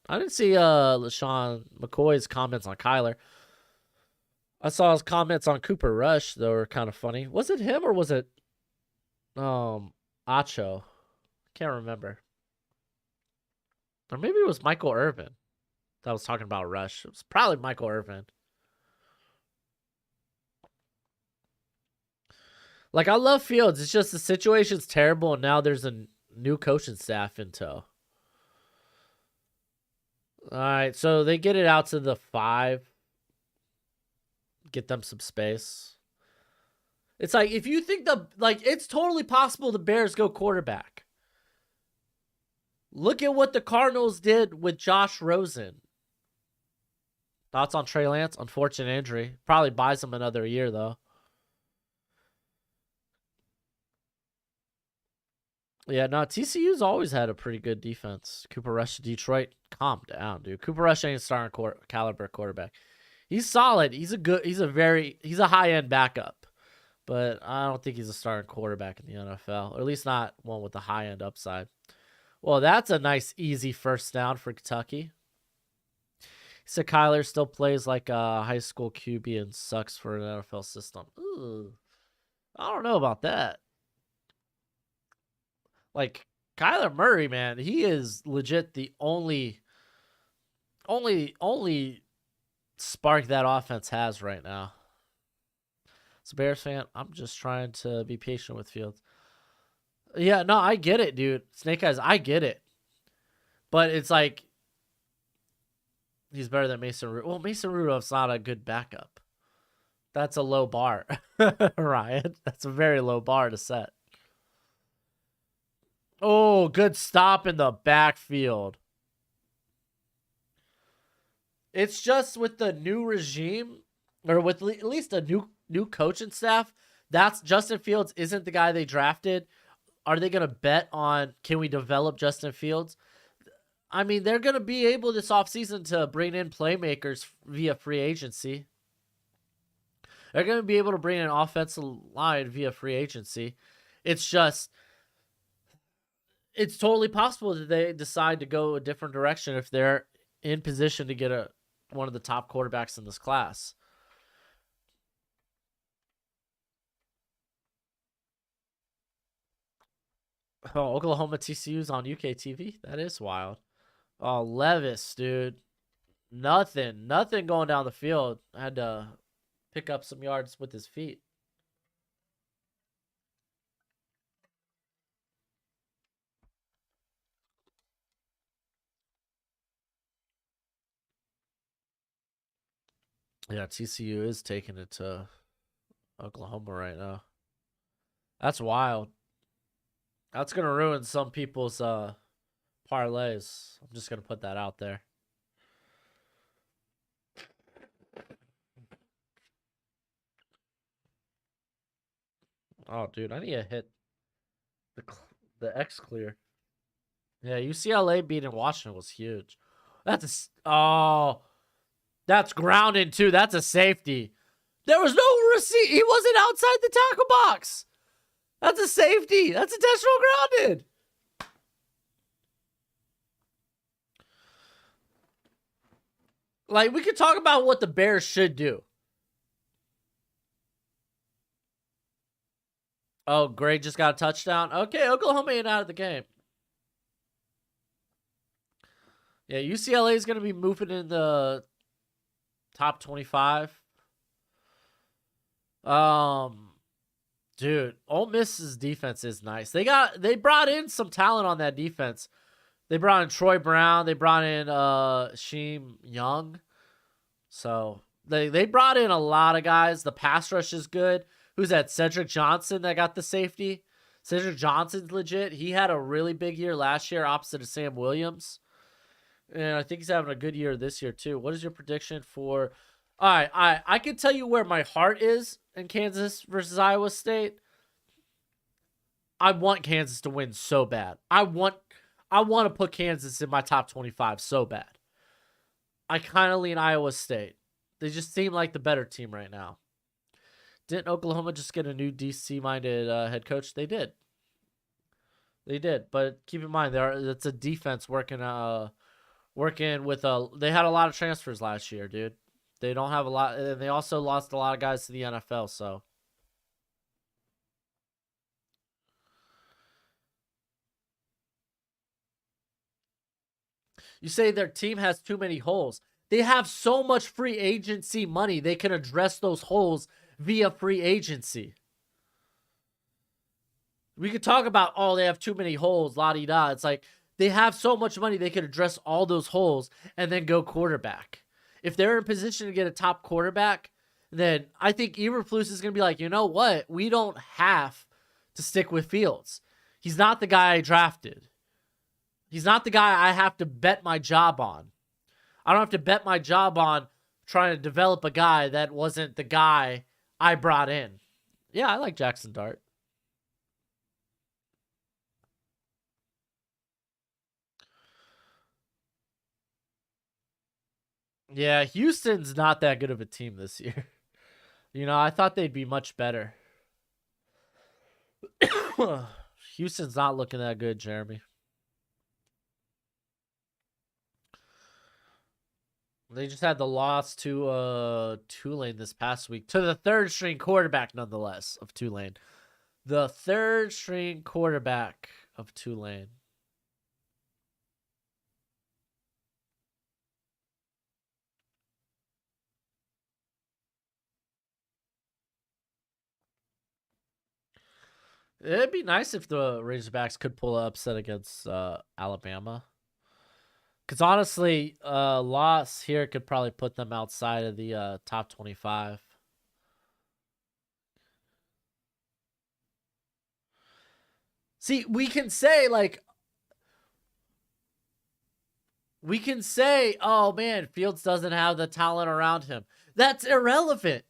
McCoy's comments on Kyler. I saw his comments on Cooper Rush, though, were kind of funny. Was it him or was it Acho? Can't remember. Or maybe it was Michael Irvin that was talking about Rush. It was probably Michael Irvin. Like, I love Fields. It's just the situation's terrible, and now there's a new coaching staff in tow. All right, so they get it out to the 5. Get them some space. It's like, if you think it's totally possible the Bears go quarterback. Look at what the Cardinals did with Josh Rosen. Thoughts on Trey Lance? Unfortunate injury. Probably buys him another year, though. Yeah, no, TCU's always had a pretty good defense. Cooper Rush to Detroit. Calm down, dude. Cooper Rush ain't a starting caliber quarterback. He's solid. He's a high-end backup. But I don't think he's a starting quarterback in the NFL. Or at least not one with a high-end upside. Well, that's a nice, easy first down for Kentucky. He said Kyler still plays like a high school QB and sucks for an NFL system. Ooh, I don't know about that. Like, Kyler Murray, man, he is legit the only spark that offense has right now. As a Bears fan, I'm just trying to be patient with Fields. Yeah, no, I get it, dude. Snake Eyes, I get it. But it's like, he's better than Mason Rudolph. Well, Mason Rudolph's not a good backup. That's a low bar, Ryan. That's a very low bar to set. Oh, good stop in the backfield. It's just with the new regime, or with at least a new coaching staff, that's Justin Fields isn't the guy they drafted. Are they going to bet on, can we develop Justin Fields? I mean, they're going to be able this offseason to bring in playmakers via free agency. They're going to be able to bring in an offensive line via free agency. It's just, it's totally possible that they decide to go a different direction if they're in position to get one of the top quarterbacks in this class. Oh, Oklahoma TCU's on UK TV? That is wild. Oh, Levis, dude. Nothing going down the field. I had to pick up some yards with his feet. Yeah, TCU is taking it to Oklahoma right now. That's wild. That's going to ruin some people's parlays. I'm just going to put that out there. Oh, dude, I need to hit the X clear. Yeah, UCLA beating Washington was huge. That's grounded too. That's a safety. There was no receipt. He wasn't outside the tackle box. That's a safety. That's intentional grounded. Like, we could talk about what the Bears should do. Oh, Gray just got a touchdown. Okay, Oklahoma ain't out of the game. Yeah, UCLA is going to be moving in the top 25. Dude, Ole Miss's defense is nice. They brought in some talent on that defense. They brought in Troy Brown. They brought in Sheem Young. So they brought in a lot of guys. The pass rush is good. Who's that? Cedric Johnson that got the safety. Cedric Johnson's legit. He had a really big year last year opposite of Sam Williams. And I think he's having a good year this year too. What is your prediction for... All right, I can tell you where my heart is in Kansas versus Iowa State. I want Kansas to win so bad. I want to put Kansas in my top 25 so bad. I kind of lean Iowa State. They just seem like the better team right now. Didn't Oklahoma just get a new DC-minded head coach? They did. They did, but keep in mind it's a defense working with they had a lot of transfers last year, dude. They don't have a lot, and they also lost a lot of guys to the NFL, so you say their team has too many holes. They have so much free agency money, they can address those holes via free agency. We could talk about, oh, they have too many holes, la-di-da. It's like they have so much money, they could address all those holes and then go quarterback. If they're in position to get a top quarterback, then I think Eberflus is going to be like, you know what? We don't have to stick with Fields. He's not the guy I drafted. He's not the guy I have to bet my job on. I don't have to bet my job on trying to develop a guy that wasn't the guy I brought in. Yeah, I like Jackson Dart. Yeah, Houston's not that good of a team this year. I thought they'd be much better. Houston's not looking that good, Jeremy. They just had the loss to Tulane this past week. To the third string quarterback, nonetheless, of Tulane. The third string quarterback of Tulane. It'd be nice if the Razorbacks could pull an upset against Alabama. Because honestly, loss here could probably put them outside of the top 25. See, we can say, oh man, Fields doesn't have the talent around him. That's irrelevant.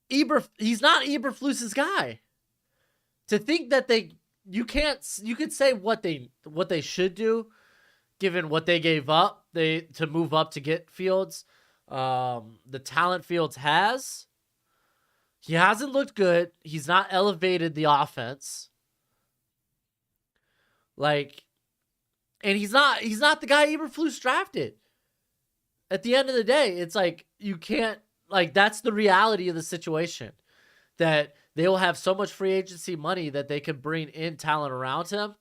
He's not Eberflus's guy. To think that you could say what they should do, given what they gave up to move up to get Fields, the talent Fields has. He hasn't looked good. He's not elevated the offense. And he's not the guy Eberflus drafted. At the end of the day, it's like you can't that's the reality of the situation. That they will have so much free agency money that they can bring in talent around him.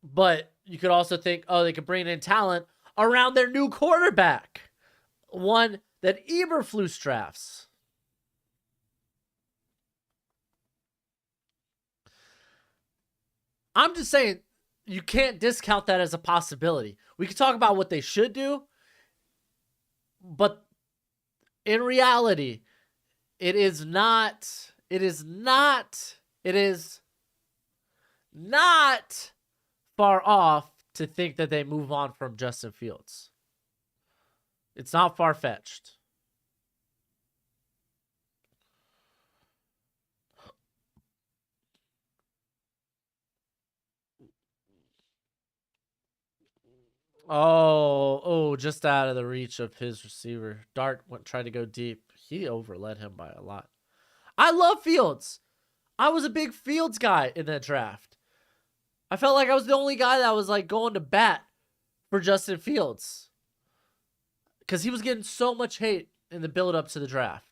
But you could also think, oh, they could bring in talent around their new quarterback. One that Eberflus drafts. I'm just saying, you can't discount that as a possibility. We could talk about what they should do, but in reality, it is not far off to think that they move on from Justin Fields. It's not far-fetched. Oh, just out of the reach of his receiver. Dart tried to go deep. He overled him by a lot. I love Fields. I was a big Fields guy in that draft. I felt like I was the only guy that was going to bat for Justin Fields. Because he was getting so much hate in the build-up to the draft.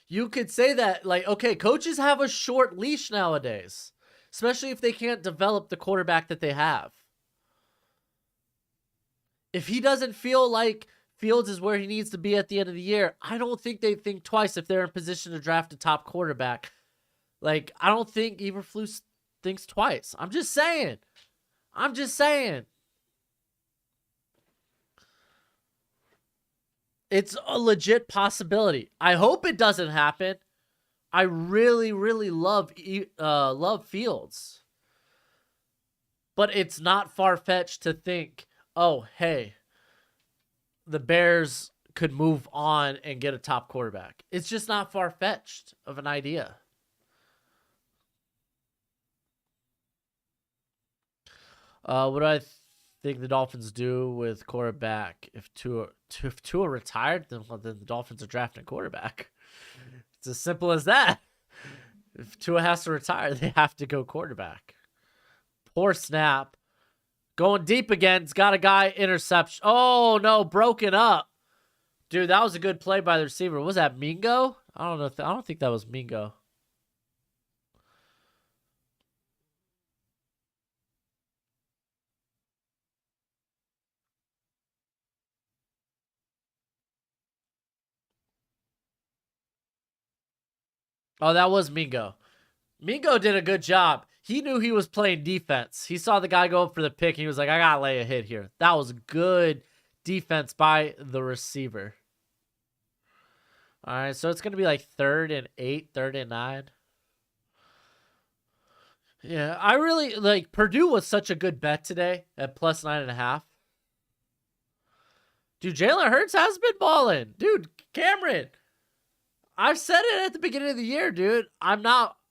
You could say that, okay, coaches have a short leash nowadays. Especially if they can't develop the quarterback that they have. If he doesn't feel like Fields is where he needs to be at the end of the year, I don't think they think twice if they're in position to draft a top quarterback. I don't think Eberflus thinks twice. I'm just saying. It's a legit possibility. I hope it doesn't happen. I really, really love Fields. But it's not far-fetched to think, oh, hey, the Bears could move on and get a top quarterback. It's just not far-fetched of an idea. What do I think the Dolphins do with quarterback? If Tua retired, then the Dolphins are drafting a quarterback. It's as simple as that. If Tua has to retire, they have to go quarterback. Poor snap. Going deep again. It's got a guy interception. Oh, no. Broken up. Dude, that was a good play by the receiver. Was that Mingo? I don't know. I don't think that was Mingo. Oh, that was Mingo. Mingo did a good job. He knew he was playing defense. He saw the guy go up for the pick, and he was like, I got to lay a hit here. That was good defense by the receiver. All right, so it's going to be like 3rd and 8, 3rd and 9. Yeah, I really like Purdue was such a good bet today at plus 9.5. Dude, Jalen Hurts has been balling. Dude, Cameron, I've said it at the beginning of the year, dude.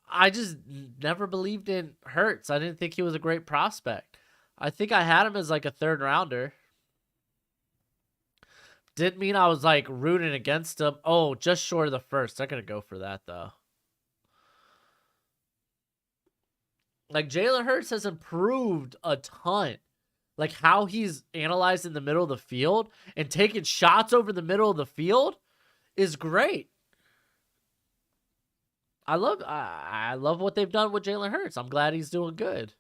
I just never believed in Hurts. I didn't think he was a great prospect. I think I had him as like a 3rd rounder. Didn't mean I was like rooting against him. Oh, just short of the 1st. They're going to go for that though. Like Jalen Hurts has improved a ton. Like how he's analyzed in the middle of the field and taking shots over the middle of the field is great. I love what they've done with Jalen Hurts. I'm glad he's doing good.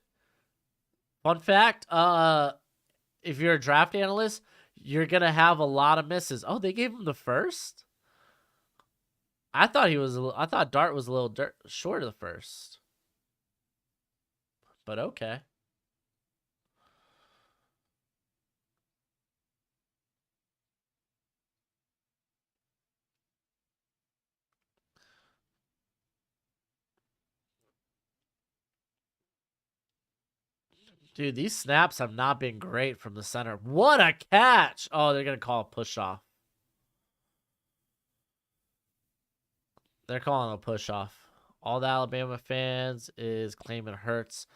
Fun fact, if you're a draft analyst, you're gonna have a lot of misses. Oh, they gave him the 1st? I thought Dart was a little short of the 1st. But okay. Dude, these snaps have not been great from the center. What a catch! Oh, they're going to call a push off. They're calling a push off. All the Alabama fans is claiming Hurts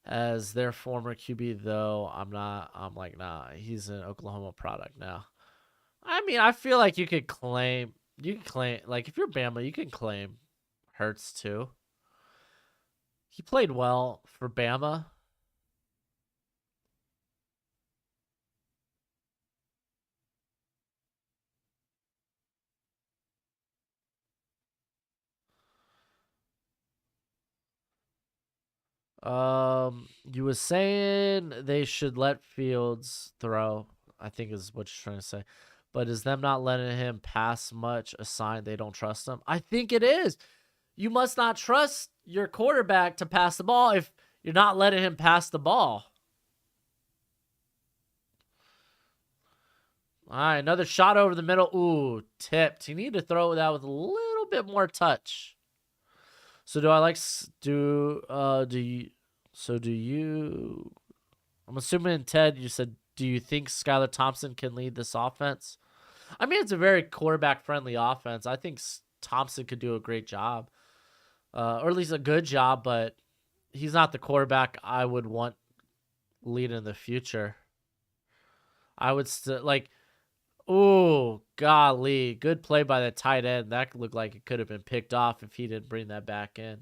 as their former QB, though. I'm not. I'm like, nah, he's an Oklahoma product now. I mean, I feel like you could claim, like, if you're Bama, you can claim Hurts too. He played well for Bama. You was saying they should let Fields throw, I think is what you're trying to say. But is them not letting him pass much a sign they don't trust him? I think it is. You must not trust your quarterback to pass the ball if you're not letting him pass the ball. All right, another shot over the middle. Ooh, tipped. You need to throw that with a little bit more touch. So do I like do you? I'm assuming Ted, you said, do you think Skylar Thompson can lead this offense? I mean, it's a very quarterback friendly offense. I think Thompson could do a great job, or at least a good job. But he's not the quarterback I would want lead in the future. I would still like. Ooh, golly. Good play by the tight end. That looked like it could have been picked off if he didn't bring that back in.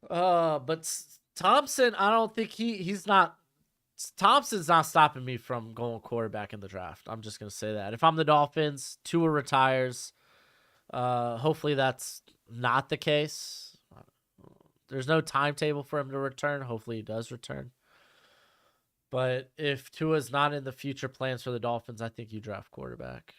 But Thompson, I don't think he's not. Thompson's not stopping me from going quarterback in the draft. I'm just gonna say that. If I'm the Dolphins, Tua retires. Hopefully that's not the case. There's no timetable for him to return. Hopefully he does return. But if Tua's not in the future plans for the Dolphins, I think you draft quarterback.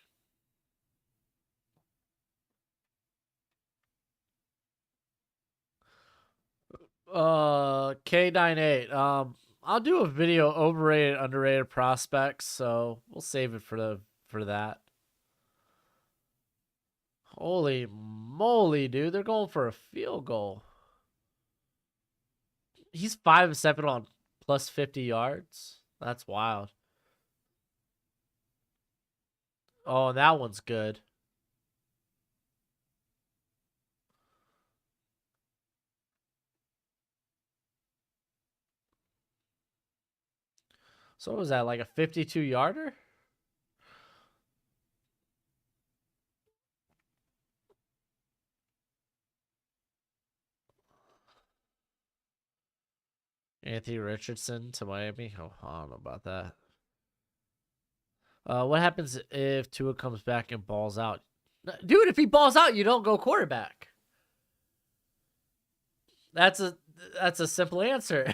K98. I'll do a video overrated, underrated prospects, so we'll save it for that. Holy moly, dude! They're going for a field goal. He's 5-7 on plus 50 yards. That's wild. Oh, that one's good. So what was that, like a 52-yarder? Anthony Richardson to Miami? Oh, I don't know about that. What happens if Tua comes back and balls out? Dude, if he balls out, you don't go quarterback. That's a simple answer.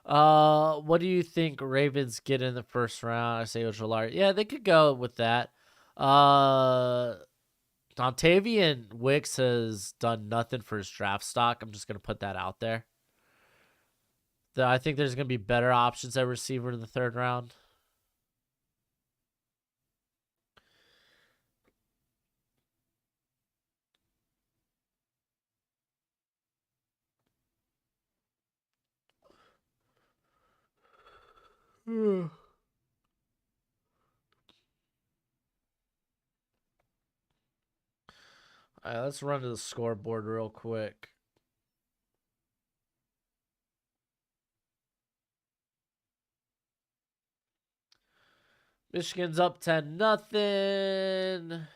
What do you think Ravens get in the first round? I say Ojolari. Yeah, they could go with that. Dontavian Wicks has done nothing for his draft stock. I'm just gonna put that out there. I think there's gonna be better options at receiver in the third round. All right, let's run to the scoreboard real quick. Michigan's up 10-0.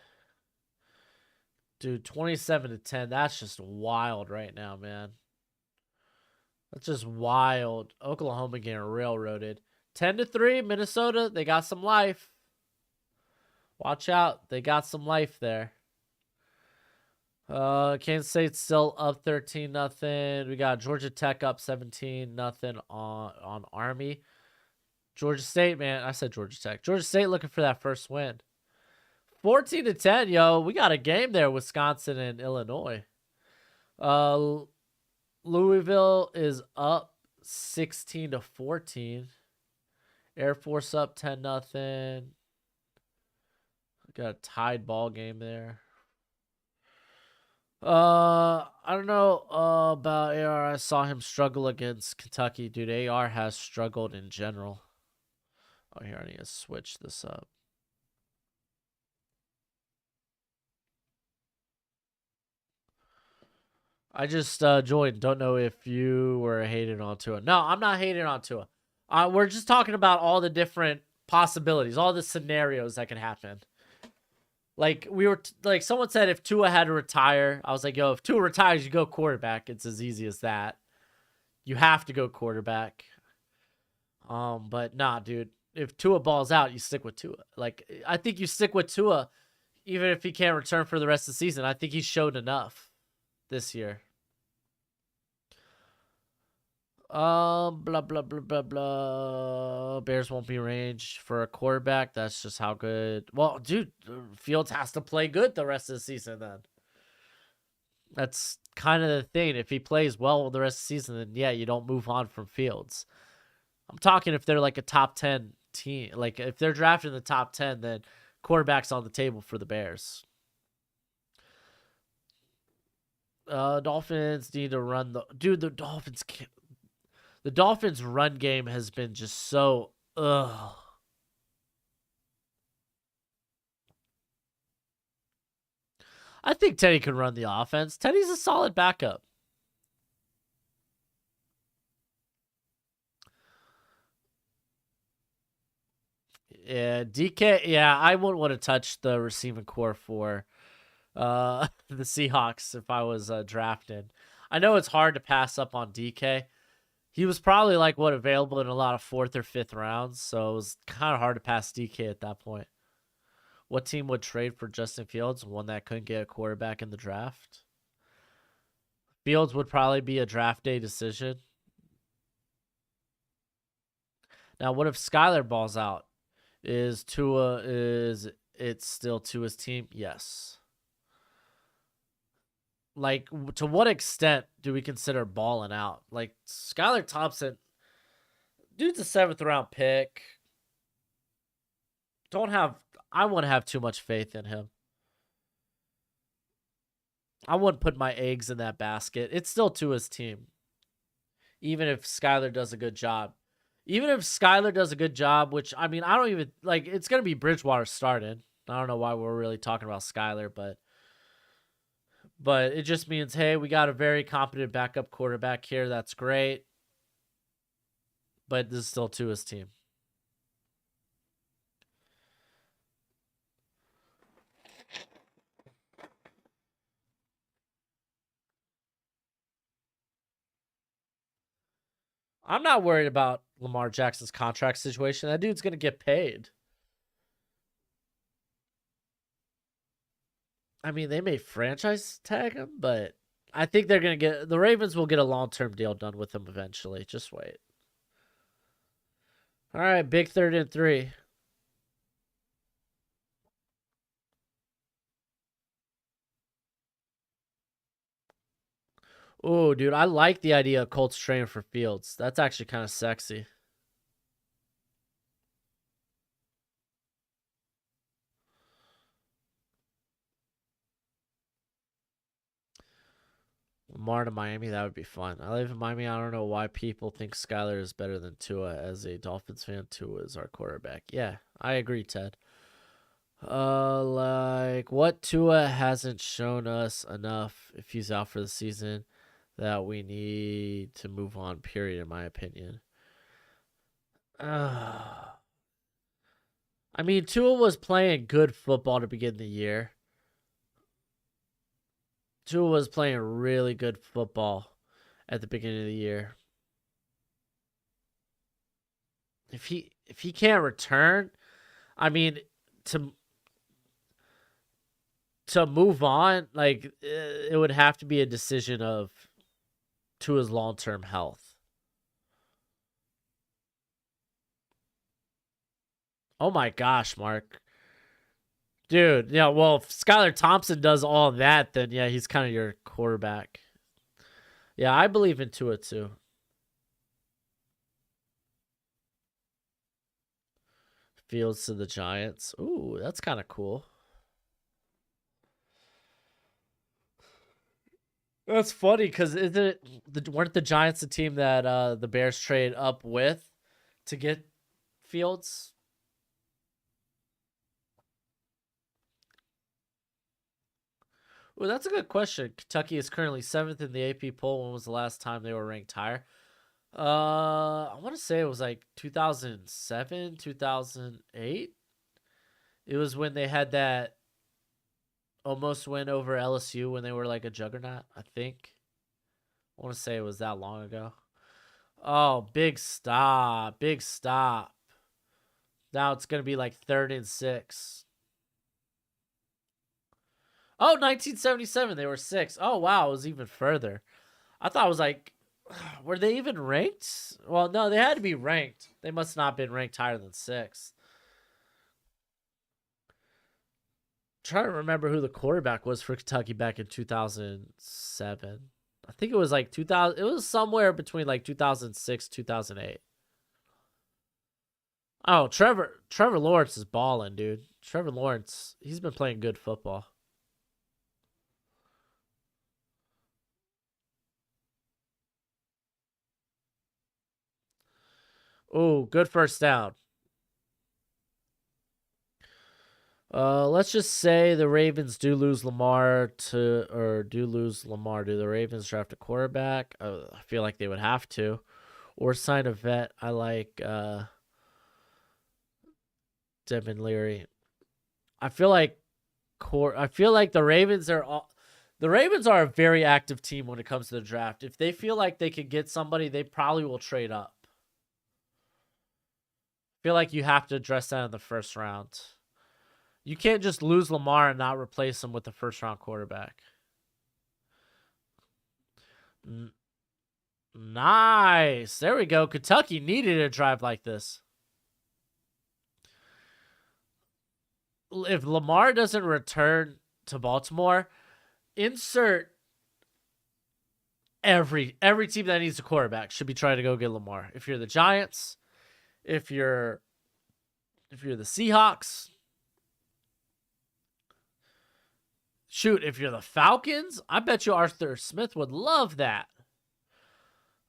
Dude, 27-10. That's just wild right now, man. That's just wild. Oklahoma getting railroaded. 10-3, Minnesota. They got some life. Watch out. They got some life there. Kansas State's still up 13-0. We got Georgia Tech up 17-0 on Army. Georgia State, man. I said Georgia Tech. Georgia State looking for that first win. 14-10, yo. We got a game there, Wisconsin and Illinois. Louisville is up 16-14. Air Force up 10-0. Got a tied ball game there. I don't know about AR. I saw him struggle against Kentucky. Dude, AR has struggled in general. Oh, here, I need to switch this up. I just joined. Don't know if you were hating on Tua. No, I'm not hating on Tua. We're just talking about all the different possibilities, all the scenarios that can happen. Like like someone said, if Tua had to retire, I was like, yo, if Tua retires, you go quarterback. It's as easy as that. You have to go quarterback. But nah, dude. If Tua balls out, you stick with Tua. Like, I think you stick with Tua, even if he can't return for the rest of the season. I think he's showed enough this year. Blah blah blah blah blah. Bears won't be range for a quarterback. That's just how good. Well, dude, Fields has to play good the rest of the season. Then that's kind of the thing. If he plays well the rest of the season, then yeah, you don't move on from Fields. I'm talking if they're like a top 10 team. Like if they're drafted in the top 10, then quarterback's on the table for the Bears. Dolphins need to run the dude. The Dolphins can't. The Dolphins' run game has been just so ugh. I think Teddy can run the offense. Teddy's a solid backup. Yeah, DK. Yeah, I wouldn't want to touch the receiving core for the Seahawks if I was drafted. I know it's hard to pass up on DK. He was probably like what available in a lot of 4th or 5th rounds, so it was kind of hard to pass DK at that point. What team would trade for Justin Fields? One that couldn't get a quarterback in the draft. Fields would probably be a draft day decision. Now, what if Skylar balls out? Is it still Tua's team? Yes. Like, to what extent do we consider balling out? Like, Skylar Thompson, dude's a 7th-round pick. I wouldn't have too much faith in him. I wouldn't put my eggs in that basket. It's still Tua's team. Even if Skylar does a good job. Which, I mean, I don't even, like, it's going to be Bridgewater starting. I don't know why we're really talking about Skylar, but it just means, hey, we got a very competent backup quarterback here. That's great. But this is still Tua's team. I'm not worried about Lamar Jackson's contract situation. That dude's going to get paid. I mean, they may franchise tag him, but I think they're going to get... The Ravens will get a long-term deal done with him eventually. Just wait. All right, big 3rd and 3. Oh, dude, I like the idea of Colts trading for Fields. That's actually kind of sexy. Lamar to Miami, that would be fun. I live in Miami. I don't know why people think Skylar is better than Tua. As a Dolphins fan, Tua is our quarterback. Yeah, I agree, Ted. Like, what Tua hasn't shown us enough if he's out for the season that we need to move on, period, in my opinion. I mean, Tua was playing good football to begin the year. Tua was playing really good football at the beginning of the year. If he can't return, I mean, to move on, like, it would have to be a decision of Tua's long-term health. Oh my gosh, Mark. Dude, yeah, well, if Skylar Thompson does all that, then yeah, he's kind of your quarterback. Yeah, I believe in Tua too. Fields to the Giants. Ooh, that's kind of cool. That's funny because weren't the Giants the team that the Bears trade up with to get Fields? Well, that's a good question. Kentucky is currently 7th in the AP poll. When was the last time they were ranked higher? I want to say it was like 2007, 2008. It was when they had that almost win over LSU when they were like a juggernaut, I think. I want to say it was that long ago. Oh, big stop. Big stop. Now it's going to be like 3rd and 6. Oh, 1977. They were 6. Oh, wow. It was even further. I thought it was like, were they even ranked? Well, no, they had to be ranked. They must not have been ranked higher than 6. Trying to remember who the quarterback was for Kentucky back in 2007. I think it was like 2000. It was somewhere between like 2006, 2008. Oh, Trevor Lawrence is balling, dude. Trevor Lawrence, he's been playing good football. Oh, good first down. Let's just say the Ravens do lose Lamar. Do the Ravens draft a quarterback? I feel like they would have to, or sign a vet. I like Devin Leary. I feel like the Ravens are a very active team when it comes to the draft. If they feel like they could get somebody, they probably will trade up. I feel like you have to address that in the first round. You can't just lose Lamar and not replace him with the first-round quarterback. Nice. There we go. Kentucky needed a drive like this. If Lamar doesn't return to Baltimore, insert every team that needs a quarterback should be trying to go get Lamar. If you're the Giants, if you're the Seahawks, shoot, if you're the Falcons, I bet you Arthur Smith would love that.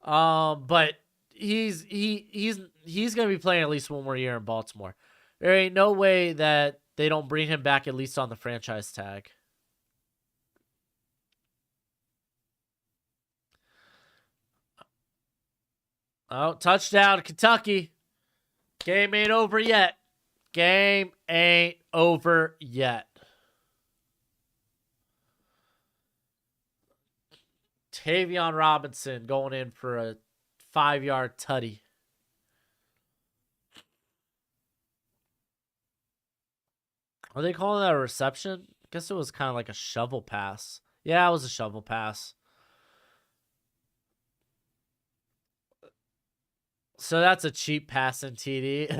But he's gonna be playing at least one more year in Baltimore. There ain't no way that they don't bring him back at least on the franchise tag. Oh, touchdown, Kentucky. Game ain't over yet. Game ain't over yet. Tavion Robinson going in for a 5-yard tutty. Are they calling that a reception? I guess it was kind of like a shovel pass. Yeah, it was a shovel pass. So that's a cheap passing TD.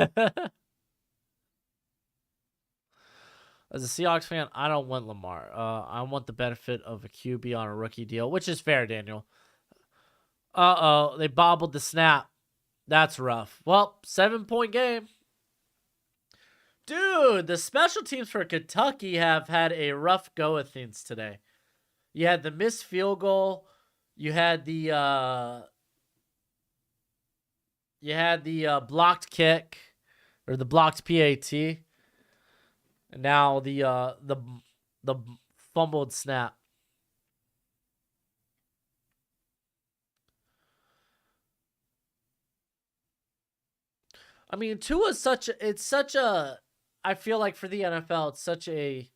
As a Seahawks fan, I don't want Lamar. I want the benefit of a QB on a rookie deal, which is fair, Daniel. Uh-oh, they bobbled the snap. That's rough. Well, 7-point game. Dude, the special teams for Kentucky have had a rough go of things today. You had the missed field goal. You had the blocked kick or the blocked PAT. And now the fumbled snap. I mean, Tua's I feel like for the NFL, it's such a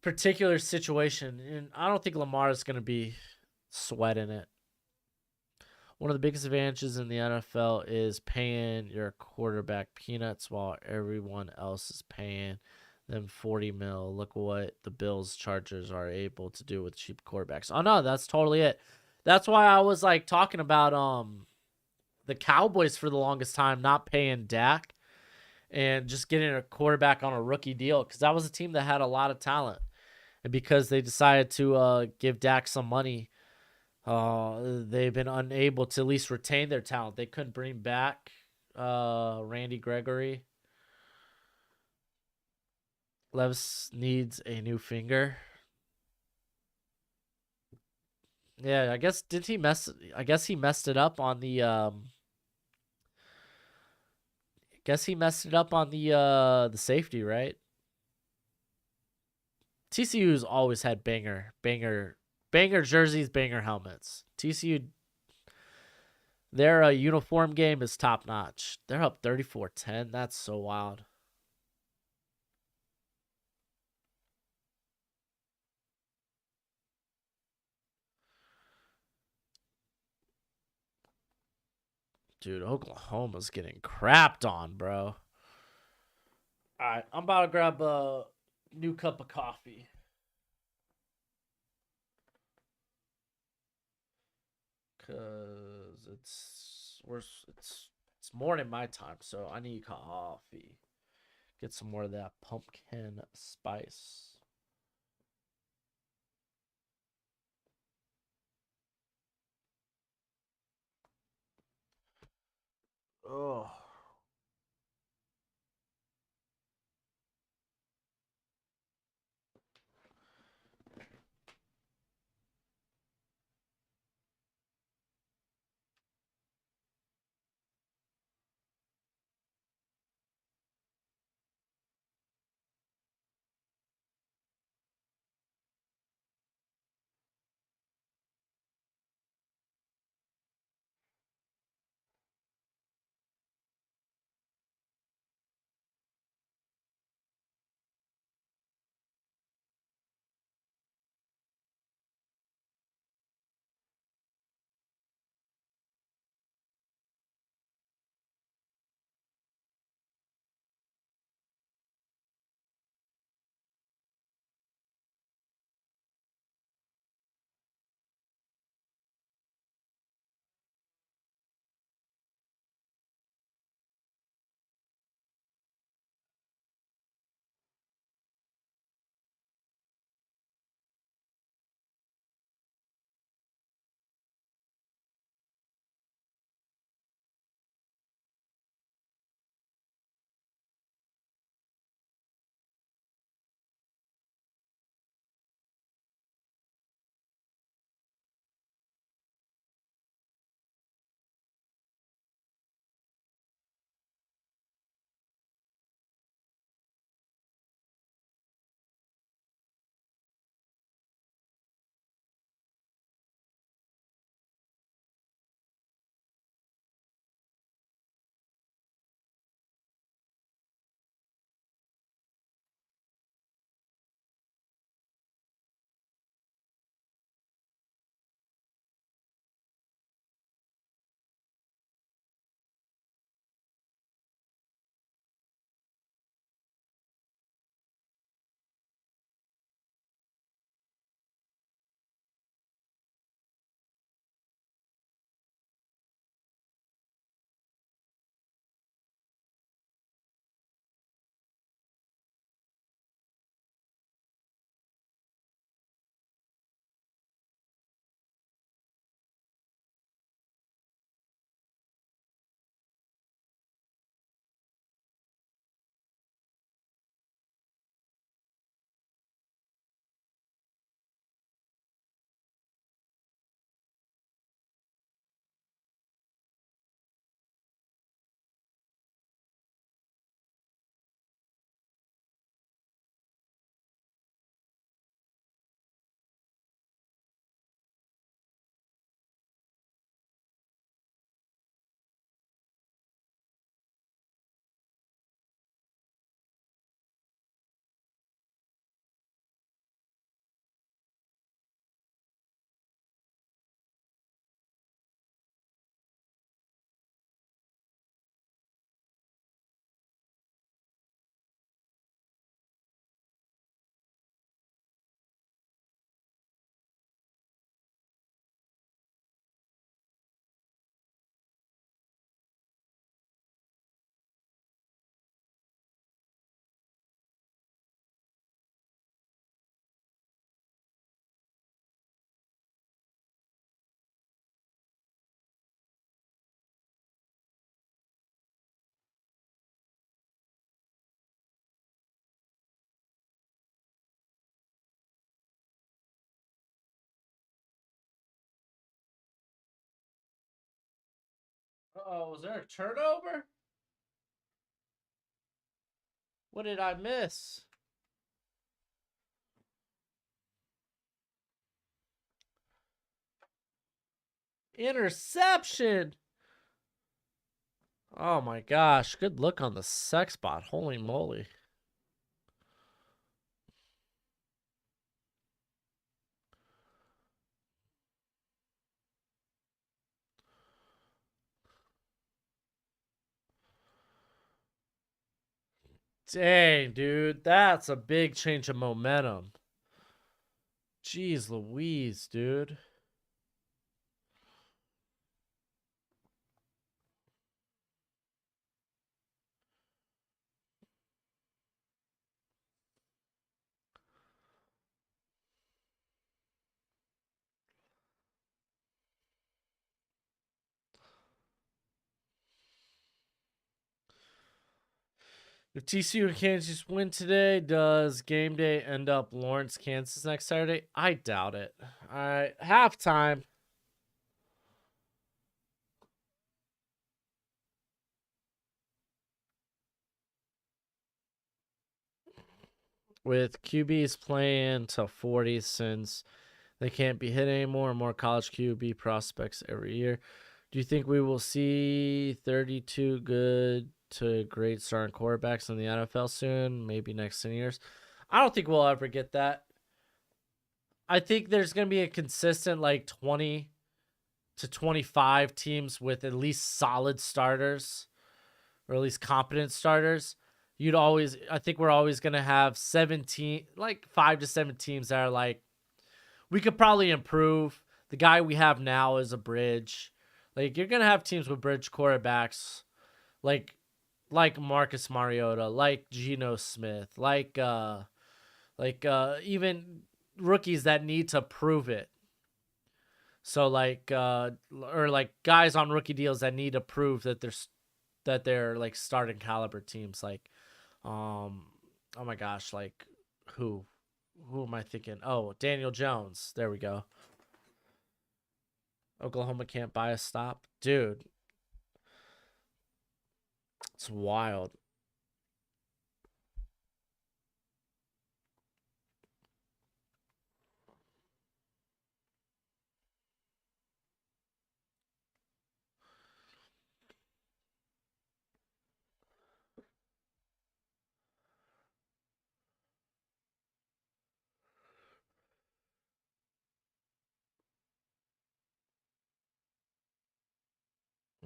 particular situation, and I don't think Lamar is going to be sweating it. One of the biggest advantages in the NFL is paying your quarterback peanuts while everyone else is paying them 40 mil. Look what the Bills Chargers are able to do with cheap quarterbacks. Oh no, that's totally it. That's why I was like talking about the Cowboys for the longest time not paying Dak and just getting a quarterback on a rookie deal, because that was a team that had a lot of talent. And because they decided to give Dak some money, they've been unable to at least retain their talent. They couldn't bring back Randy Gregory. Levis needs a new finger. Yeah, I guess he messed it up on the the safety, right? TCU's always had banger jerseys, banger helmets. TCU, their uniform game is top notch. They're up 34-10. That's so wild. Dude, Oklahoma's getting crapped on, bro. All right, I'm about to grab a new cup of coffee. Cause it's morning my time, so I need coffee. Get some more of that pumpkin spice. Oh. Oh, was there a turnover? What did I miss? Interception. Oh my gosh. Good look on the sex bot. Holy moly. Dang, dude. That's a big change of momentum. Jeez Louise, dude. If TCU and Kansas win today, does game day end up Lawrence, Kansas next Saturday? I doubt it. All right, halftime. With QBs playing to 40 since they can't be hit anymore, and more college QB prospects every year. Do you think we will see 32 good to great starting quarterbacks in the NFL soon? Maybe next 10 years? I don't think we'll ever get that. I think there's going to be a consistent like 20 to 25 teams with at least solid starters or at least competent starters. I think we're always going to have 17, like 5 to 7 teams that are like, we could probably improve. The guy we have now is a bridge. Like, you're going to have teams with bridge quarterbacks like Marcus Mariota, like Geno Smith, even rookies that need to prove it. So or like guys on rookie deals that need to prove that they're like starting caliber teams. Like, oh my gosh, like who am I thinking? Oh, Daniel Jones. There we go. Oklahoma can't buy a stop, dude. It's wild.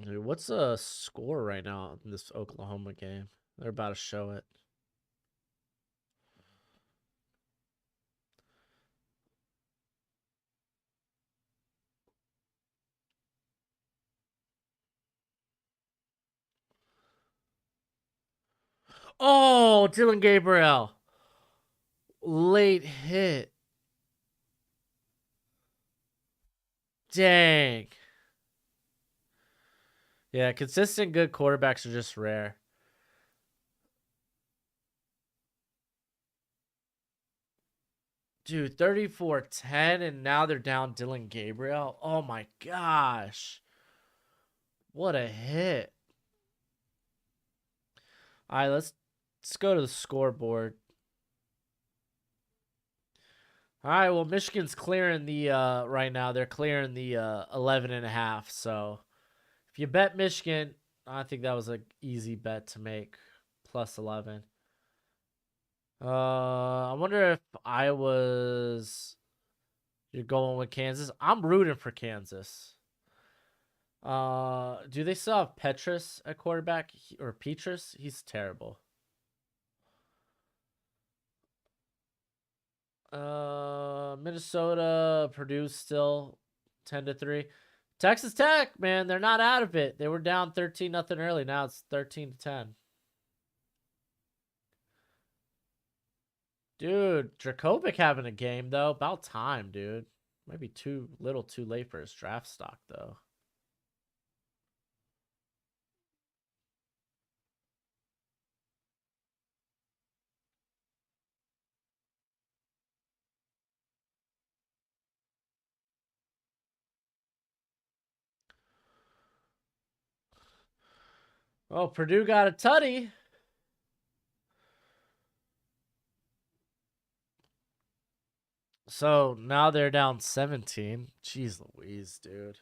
Dude, what's the score right now in this Oklahoma game? They're about to show it. Oh, Dylan Gabriel. Late hit. Dang. Yeah, consistent good quarterbacks are just rare. Dude, 34-10, and now they're down Dylan Gabriel. Oh my gosh. What a hit. All right, let's go to the scoreboard. All right, well, Michigan's clearing the right now. They're clearing the 11.5. So if you bet Michigan, I think that was an easy bet to make. Plus 11. I wonder if you're going with Kansas. I'm rooting for Kansas. Do they still have Petrus at quarterback or Petrus? He's terrible. Minnesota, Purdue still 10-3. Texas Tech, man, they're not out of it. They were down 13-0 early. Now it's 13-10. Dude, Dracovic having a game though. About time, dude. Might be too little too late for his draft stock though. Oh, Purdue got a tutty. So now they're down 17. Jeez Louise, dude.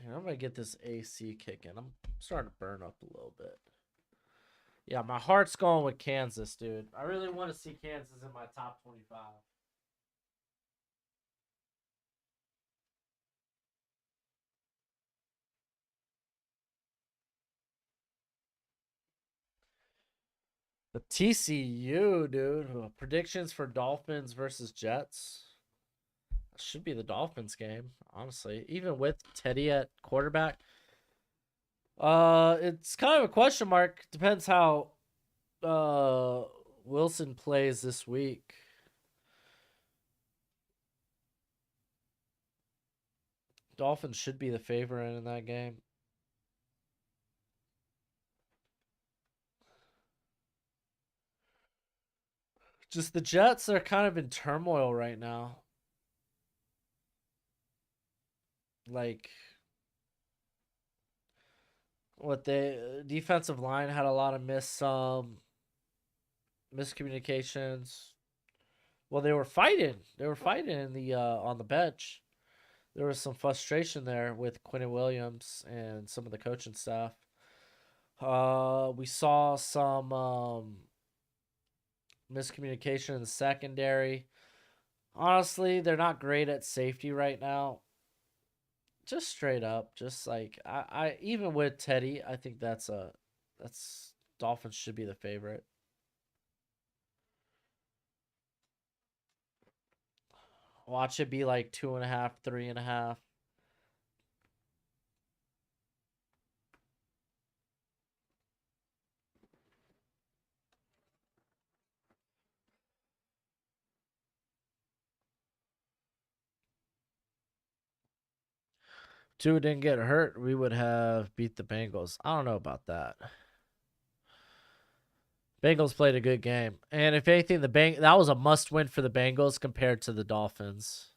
Here, I'm going to get this AC kicking. I'm starting to burn up a little bit. Yeah, my heart's going with Kansas, dude. I really want to see Kansas in my top 25. The TCU, dude. Predictions for Dolphins versus Jets. Should be the Dolphins game, honestly. Even with Teddy at quarterback. It's kind of a question mark. Depends how Wilson plays this week. Dolphins should be the favorite in that game. Just the Jets are kind of in turmoil right now. Like what the defensive line had a lot of miscommunications. Well, they were fighting. They were fighting in the on the bench. There was some frustration there with Quentin Williams and some of the coaching staff. We saw some miscommunication in the secondary. Honestly, they're not great at safety right now. Just straight up, just like I even with Teddy, I think that's Dolphins should be the favorite. Watch it be like 2.5, 3.5. Tua didn't get hurt, we would have beat the Bengals. I don't know about that. Bengals played a good game, and if anything, that was a must-win for the Bengals compared to the Dolphins.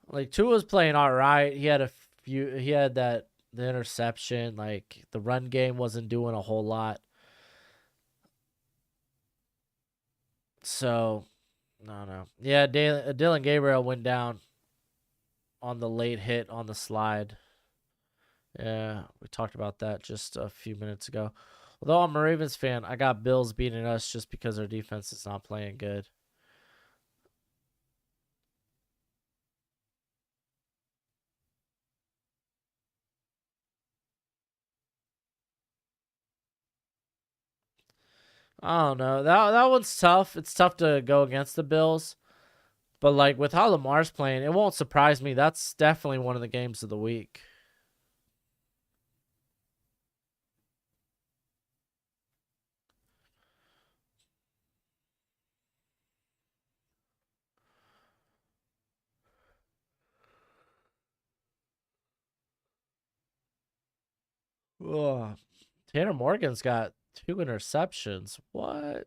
Like Tua was playing all right. He had the interception. Like the run game wasn't doing a whole lot. So, no. Yeah, Dylan Gabriel went down on the late hit on the slide. Yeah, we talked about that just a few minutes ago. Although I'm a Ravens fan, I got Bills beating us just because our defense is not playing good. I don't know. That one's tough. It's tough to go against the Bills. But like with how Lamar's playing, it won't surprise me. That's definitely one of the games of the week. Ugh. Tanner Morgan's got 2 interceptions. What?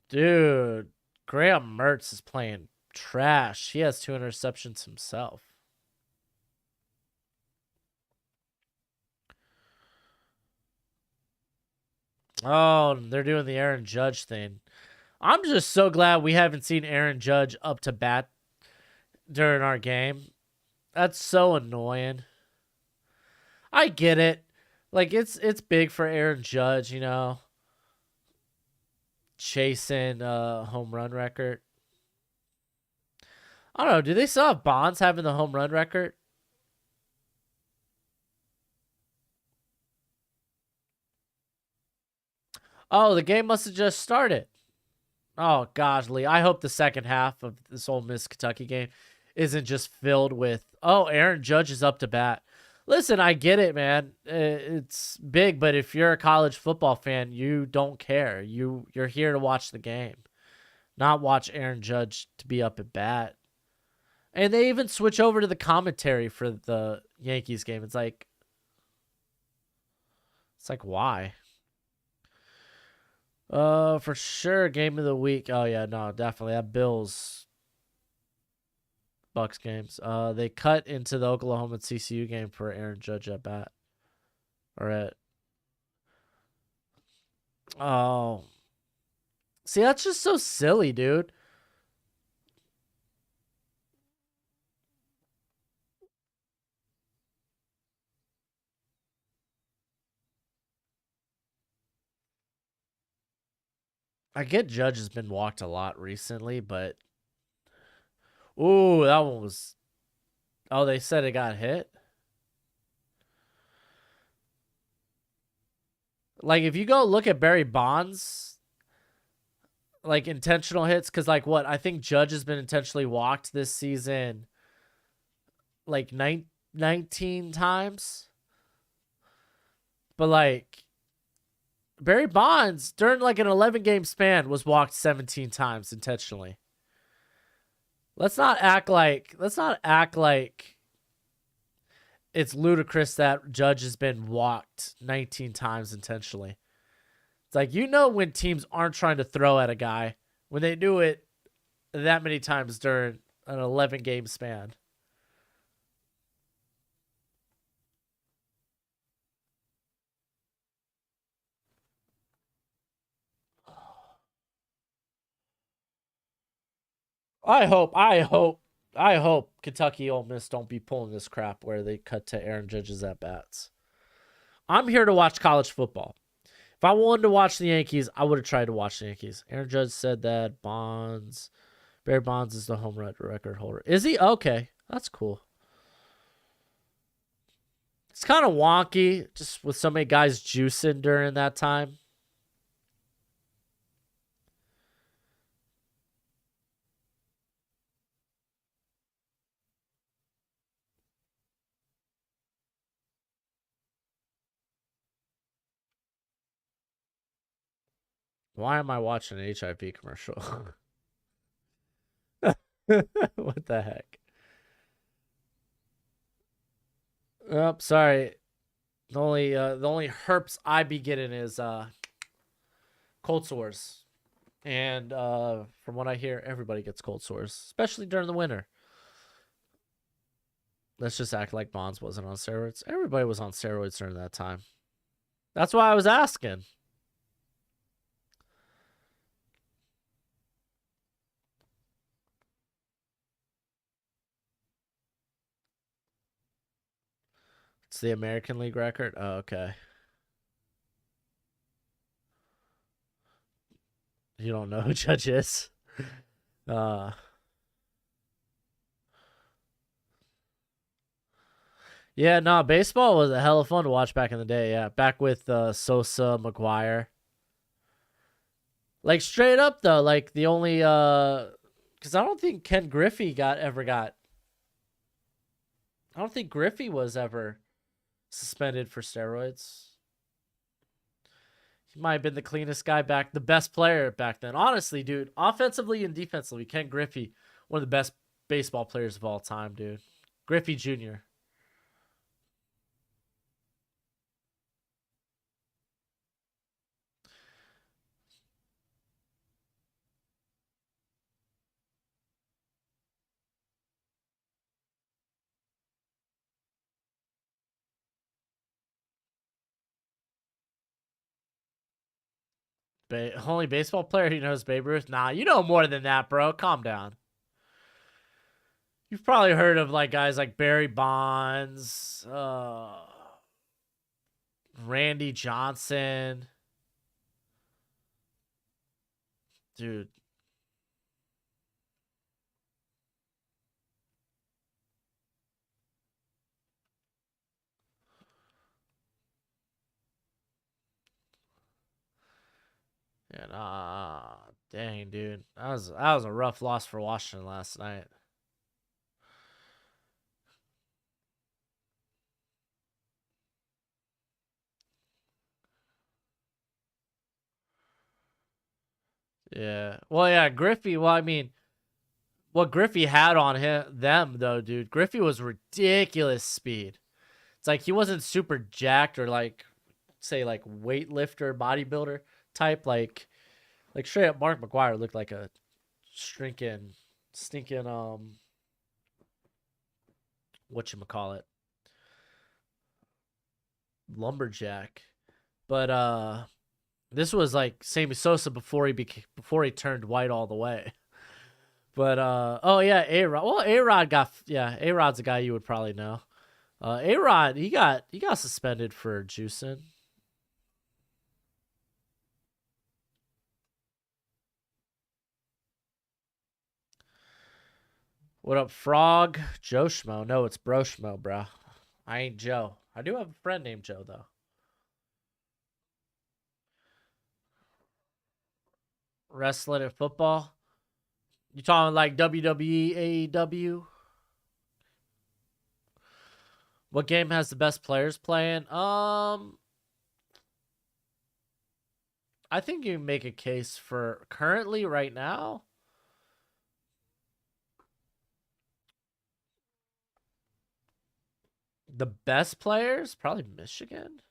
Dude, Graham Mertz is playing trash. He has 2 interceptions himself. Oh, they're doing the Aaron Judge thing. I'm just so glad we haven't seen Aaron Judge up to bat during our game. That's so annoying. I get it. Like it's big for Aaron Judge, chasing a home run record. I don't know. Do they still have Bonds having the home run record? Oh, the game must have just started. Oh gosh, Lee. I hope the second half of this Ole Miss Kentucky game isn't just filled with, oh, Aaron Judge is up to bat. Listen, I get it, man. It's big, but if you're a college football fan, you don't care. You're here to watch the game, not watch Aaron Judge to be up at bat. And they even switch over to the commentary for the Yankees game. It's like why? For sure, game of the week. Oh yeah, no, definitely that Bills Bucks games. They cut into the Oklahoma and CCU game for Aaron Judge at bat. Or at oh, see that's just so silly, dude. I get Judge has been walked a lot recently, but ooh, that one was. Oh, they said it got hit. Like if you go look at Barry Bonds, like intentional hits, because like what I think Judge has been intentionally walked this season, like 19 times. But like Barry Bonds during like an 11-game span was walked 17 times intentionally. Let's not act like it's ludicrous that Judge has been walked 19 times intentionally. It's like, you know, when teams aren't trying to throw at a guy, when they do it that many times during an 11-game span. I hope Kentucky Ole Miss don't be pulling this crap where they cut to Aaron Judge's at bats. I'm here to watch college football. If I wanted to watch the Yankees, I would have tried to watch the Yankees. Aaron Judge said that Barry Bonds is the home run record holder. Is he? Okay, that's cool. It's kind of wonky, just with so many guys juicing during that time. Why am I watching an HIV commercial? What the heck? Oh, sorry. The only herps I be getting is cold sores. And from what I hear, everybody gets cold sores, especially during the winter. Let's just act like Bonds wasn't on steroids. Everybody was on steroids during that time. That's why I was asking. It's the American League record. Oh, okay. You don't know who Judge is. Uh, yeah, no, baseball was a hell of fun to watch back in the day. Yeah, back with Sosa, McGuire. Like straight up though, like the only because I don't think Ken Griffey ever got. I don't think Griffey was ever suspended for steroids. He might have been the cleanest guy back, the best player back then. Honestly, dude, offensively and defensively, Ken Griffey, one of the best baseball players of all time, dude. Griffey Jr. Only baseball player who knows Babe Ruth? Nah, you know more than that, bro. Calm down. You've probably heard of like guys like Barry Bonds, Randy Johnson. Dude. Yeah, dang, dude. That was a rough loss for Washington last night. Yeah. Well, yeah, Griffey. Well, I mean, what Griffey had on them though, dude. Griffey was ridiculous speed. It's like he wasn't super jacked or like say like weightlifter, bodybuilder type. Like Like straight up, Mark McGuire looked like a stinking whatchamacallit, lumberjack. But this was like Sammy Sosa before he turned white all the way. But oh yeah, A-Rod. Well, A-Rod's a guy you would probably know. A-Rod, he got suspended for juicing. What up, Frog? Joe Schmo. No, it's Broshmo, bro. I ain't Joe. I do have a friend named Joe, though. Wrestling and football. You talking like WWE, AEW? What game has the best players playing? I think you can make a case for currently right now. The best players, probably Michigan.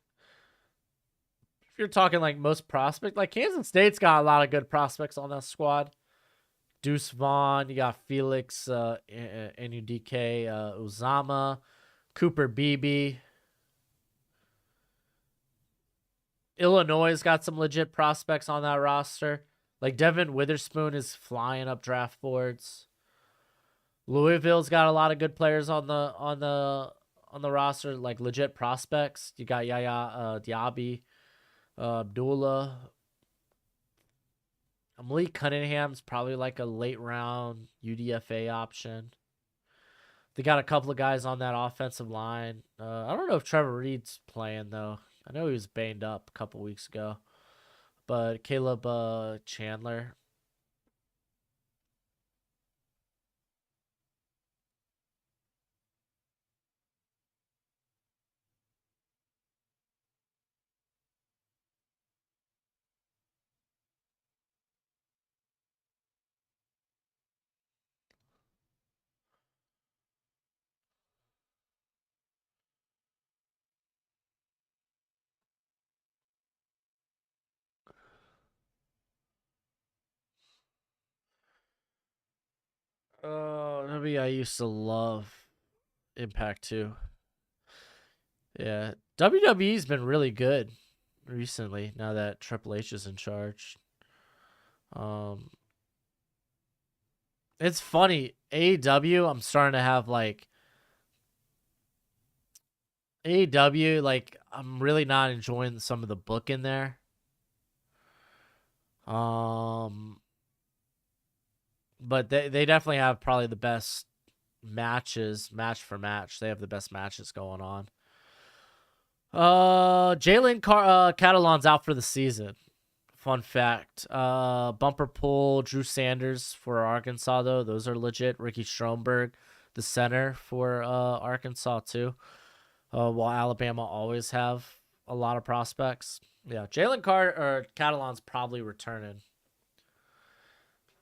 If you're talking like most prospect, like Kansas State's got a lot of good prospects on that squad. Deuce Vaughn, you got Felix, NUDK, Uzama, Cooper Beebe. Illinois has got some legit prospects on that roster. Like Devin Witherspoon is flying up draft boards. Louisville's got a lot of good players on the roster, like legit prospects. You got Yaya Diaby, Abdullah. Malik Cunningham's probably like a late round UDFA option. They got a couple of guys on that offensive line. I don't know if Trevor Reed's playing though. I know he was banged up a couple weeks ago. But Caleb Chandler. Oh, maybe I used to love Impact too. Yeah, WWE's been really good recently. Now that Triple H is in charge, um, it's funny. AEW, I'm starting to have like AEW. Like, I'm really not enjoying some of the book in there. But they definitely have probably the best matches, match for match. They have the best matches going on. Catalan's out for the season. Fun fact. Bumper Pool, Drew Sanders for Arkansas though. Those are legit. Ricky Stromberg, the center for Arkansas too. While Alabama always have a lot of prospects. Yeah, Catalan's probably returning.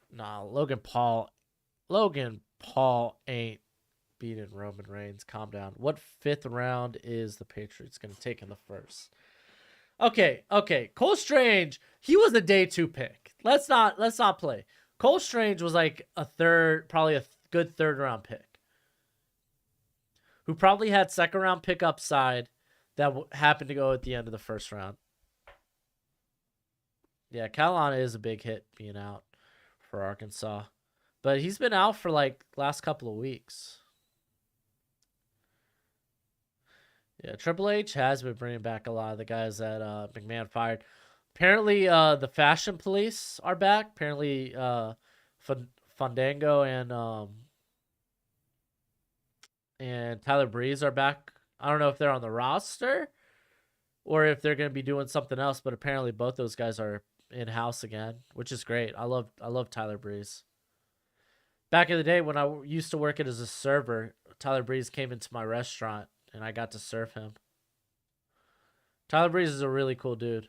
Nah, Logan Paul ain't beating Roman Reigns. Calm down. What 5th round is the Patriots going to take in the first? Okay. Cole Strange, he was a day 2 pick. Let's not play. Cole Strange was like probably a good 3rd round pick, who probably had 2nd round pick upside that happened to go at the end of the 1st round. Yeah, Catalan is a big hit being out for Arkansas, but he's been out for like last couple of weeks. Yeah, Triple H has been bringing back a lot of the guys that McMahon fired. Apparently, the Fashion Police are back. Apparently, Fandango and Tyler Breeze are back. I don't know if they're on the roster or if they're going to be doing something else, but apparently both those guys are in-house again, which is great. I love Tyler Breeze. Back in the day when I used to work it as a server, Tyler Breeze came into my restaurant and I got to serve him. Tyler Breeze is a really cool dude.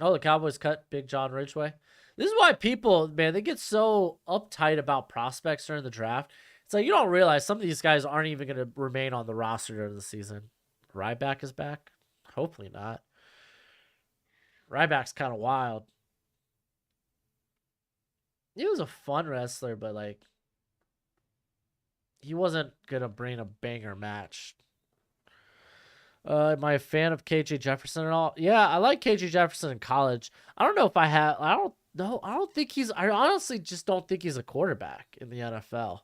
Oh, the Cowboys cut Big John Ridgeway. This is why people, man, they get so uptight about prospects during the draft. It's like you don't realize some of these guys aren't even going to remain on the roster during the season. Ryback is back. Hopefully not. Ryback's kind of wild. He was a fun wrestler, but like he wasn't gonna bring a banger match. Am I a fan of KJ Jefferson at all? Yeah, I like KJ Jefferson in college. I don't know if I have. I don't know. I don't think he's. I honestly just don't think he's a quarterback in the NFL.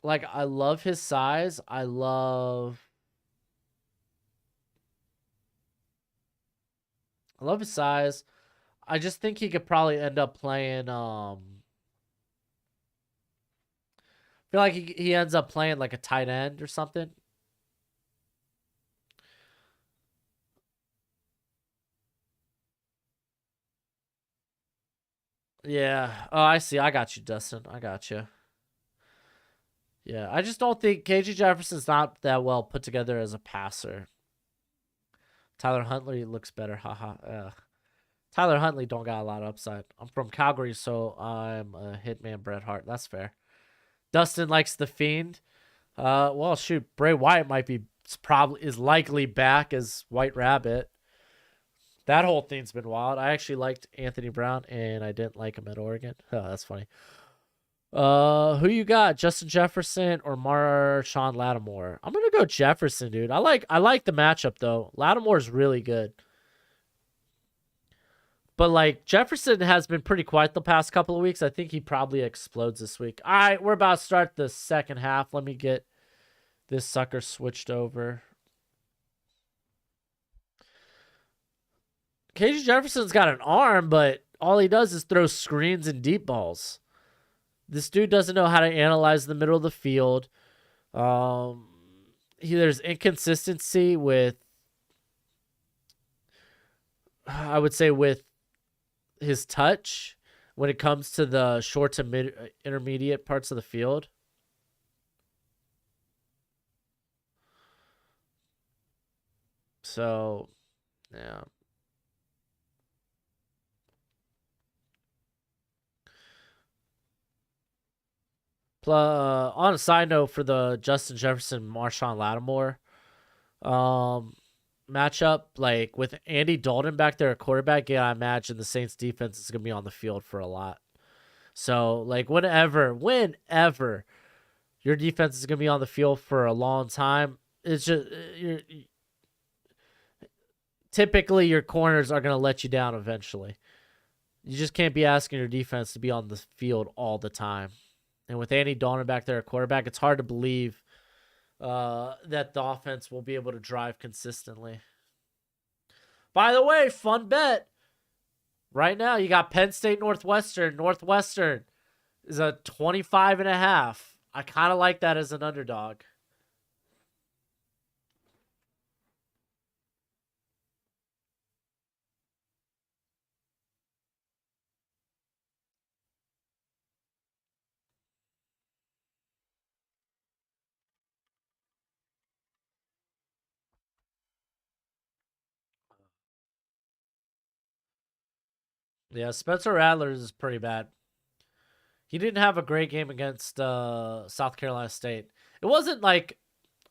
Like I love his size. I love his size. I just think he could probably end up playing. I feel like he ends up playing like a tight end or something. Yeah. Oh, I see. I got you, Dustin. I got you. Yeah, I just don't think KJ Jefferson's not that well put together as a passer. Tyler Huntley looks better. Haha. Tyler Huntley don't got a lot of upside. I'm from Calgary, so I'm a hitman Bret Hart. That's fair. Dustin likes the Fiend. Well, shoot, Bray Wyatt might be probably is likely back as White Rabbit. That whole thing's been wild. I actually liked Anthony Brown, and I didn't like him at Oregon. Oh, that's funny. Who you got? Justin Jefferson or Marshawn Lattimore? I'm gonna go Jefferson, dude. I like the matchup though. Lattimore's really good. But like Jefferson has been pretty quiet the past couple of weeks. I think he probably explodes this week. All right, we're about to start the second half. Let me get this sucker switched over. KJ Jefferson's got an arm, but all he does is throw screens and deep balls. This dude doesn't know how to analyze the middle of the field. There's inconsistency with, I would say, with his touch when it comes to the short to mid intermediate parts of the field. So, yeah. On a side note for the Justin Jefferson Marshawn Lattimore matchup, like with Andy Dalton back there at quarterback, yeah, I imagine the Saints defense is gonna be on the field for a lot. So like whenever your defense is gonna be on the field for a long time, it's just typically your corners are gonna let you down eventually. You just can't be asking your defense to be on the field all the time. And with Andy Dalton back there at quarterback, it's hard to believe that the offense will be able to drive consistently. By the way, fun bet. Right now, you got Penn State Northwestern. Northwestern is a 25.5. I kind of like that as an underdog. Yeah, Spencer Rattler is pretty bad. He didn't have a great game against South Carolina State. It wasn't like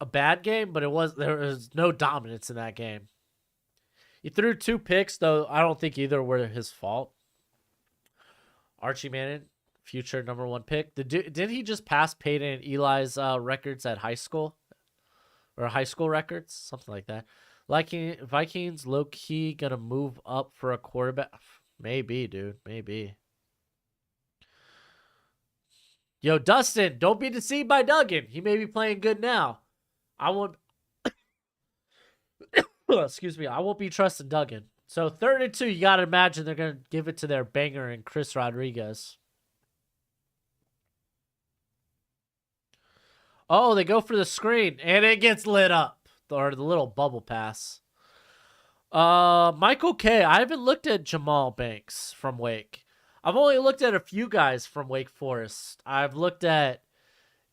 a bad game, but there was no dominance in that game. He threw 2 picks, though I don't think either were his fault. Archie Manning, future #1 pick. Didn't he just pass Peyton and Eli's records at high school? Or high school records? Something like that. Like Vikings low-key gonna move up for a quarterback. Maybe, dude. Maybe. Yo, Dustin, don't be deceived by Duggan. He may be playing good now. I won't. Excuse me. I won't be trusting Duggan. So 3rd and 2, you gotta imagine they're gonna give it to their banger and Chris Rodriguez. Oh, they go for the screen and it gets lit up, or the little bubble pass. Michael K. I haven't looked at Jamal Banks from Wake. I've only looked at a few guys from Wake Forest. I've looked at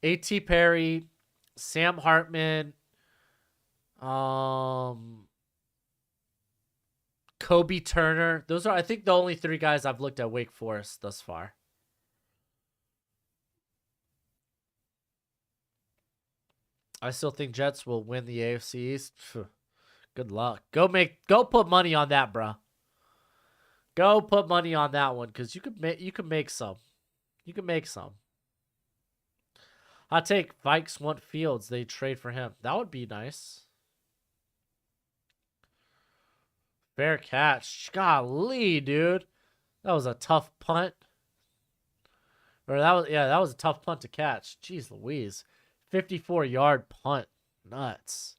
A.T. Perry, Sam Hartman, Kobe Turner. Those are, I think, the only 3 guys I've looked at Wake Forest thus far. I still think Jets will win the AFC East. Good luck. Go put money on that, bro. Go put money on that one because you could make some. You can make some. I'll take Vikes want Fields. They trade for him. That would be nice. Fair catch. Golly, dude. That was a tough punt. Or that was a tough punt to catch. Jeez Louise. 54-yard punt. Nuts.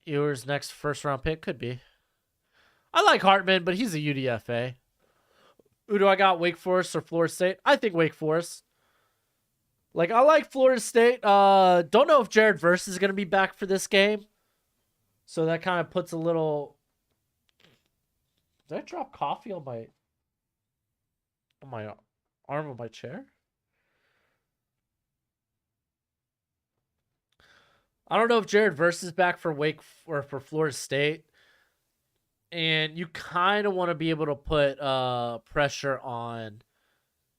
Ewers next first round pick could be. I like Hartman, but he's a UDFA. Who do I got? Wake Forest or Florida State? I think Wake Forest. Like, I like Florida State. Don't know if Jared Verse is going to be back for this game. So that kind of puts a little... Did I drop coffee on my arm of my chair? I don't know if Jared Verse is back for Wake or for Florida State. And you kind of want to be able to put pressure on...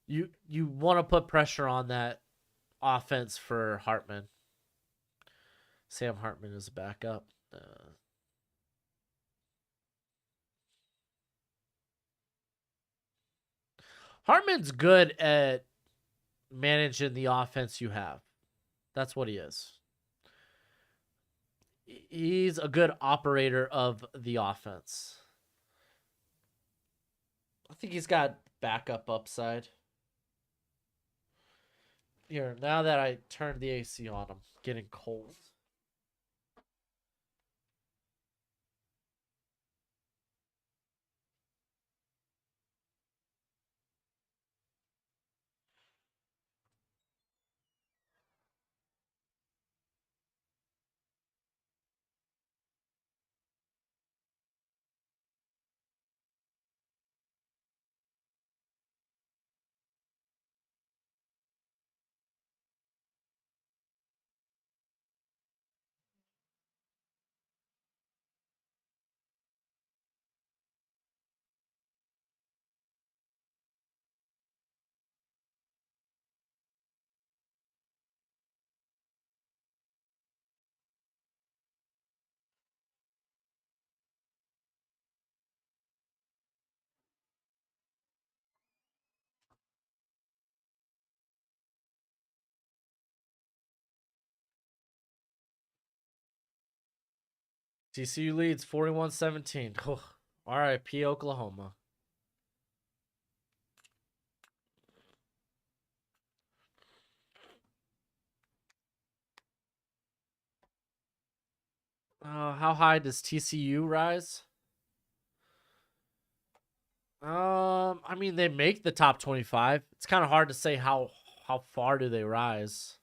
You want to put pressure on that offense for Hartman. Sam Hartman is a backup. Hartman's good at managing the offense you have. That's what he is. He's a good operator of the offense. I think he's got backup upside. Here, now that I turned the AC on, I'm getting cold. TCU leads 41-17. RIP Oklahoma. How high does TCU rise? I mean, they make the top 25. It's kind of hard to say how far do they rise.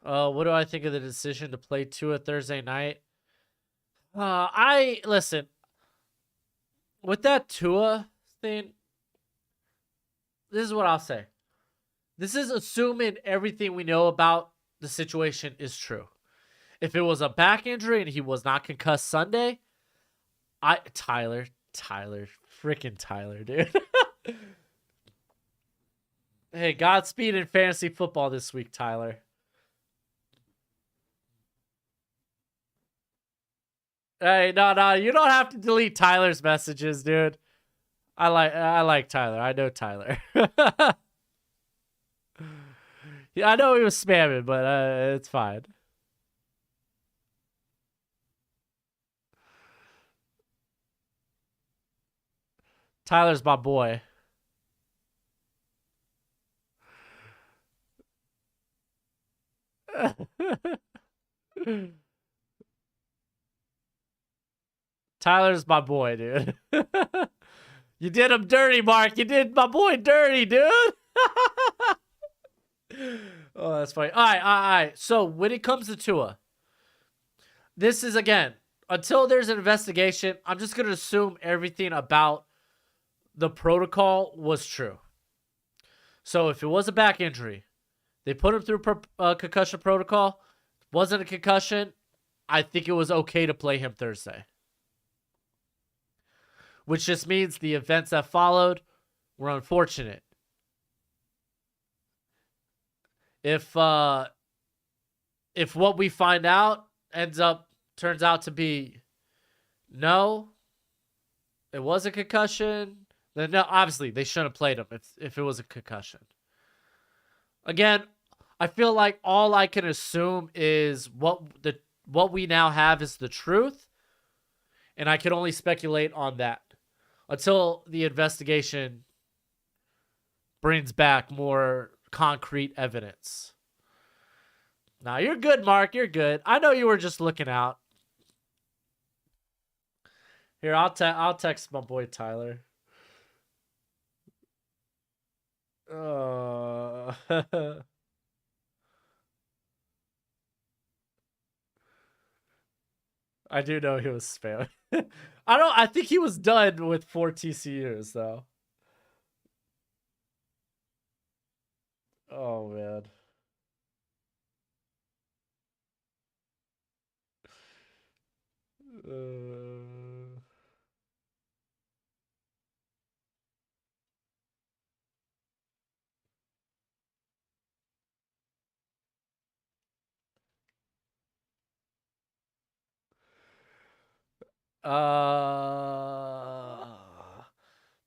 What do I think of the decision to play Tua Thursday night? Listen, with that Tua thing, this is what I'll say. This is assuming everything we know about the situation is true. If it was a back injury and he was not concussed Sunday, Tyler, freaking Tyler, dude. Hey, Godspeed in fantasy football this week, Tyler. Hey, no, you don't have to delete Tyler's messages, dude. I like Tyler. I know Tyler. Yeah, I know he was spamming, but it's fine. Tyler's my boy. Tyler's my boy, dude. You did him dirty, Mark. You did my boy dirty, dude. Oh, that's funny. All right. So when it comes to Tua, this is, again, until there's an investigation, I'm just going to assume everything about the protocol was true. So if it was a back injury, they put him through concussion protocol. Wasn't a concussion. I think it was okay to play him Thursday. Which just means the events that followed were unfortunate. If what we find out turns out to be no, it was a concussion, then no, obviously they shouldn't have played him if it was a concussion. Again, I feel like all I can assume is what we now have is the truth, and I can only speculate on that until the investigation brings back more concrete evidence. Now, you're good, Mark. You're good. I know you were just looking out. Here, I'll text my boy Tyler. I do know he was spamming. I think he was done with 4 TCUs though. Oh man.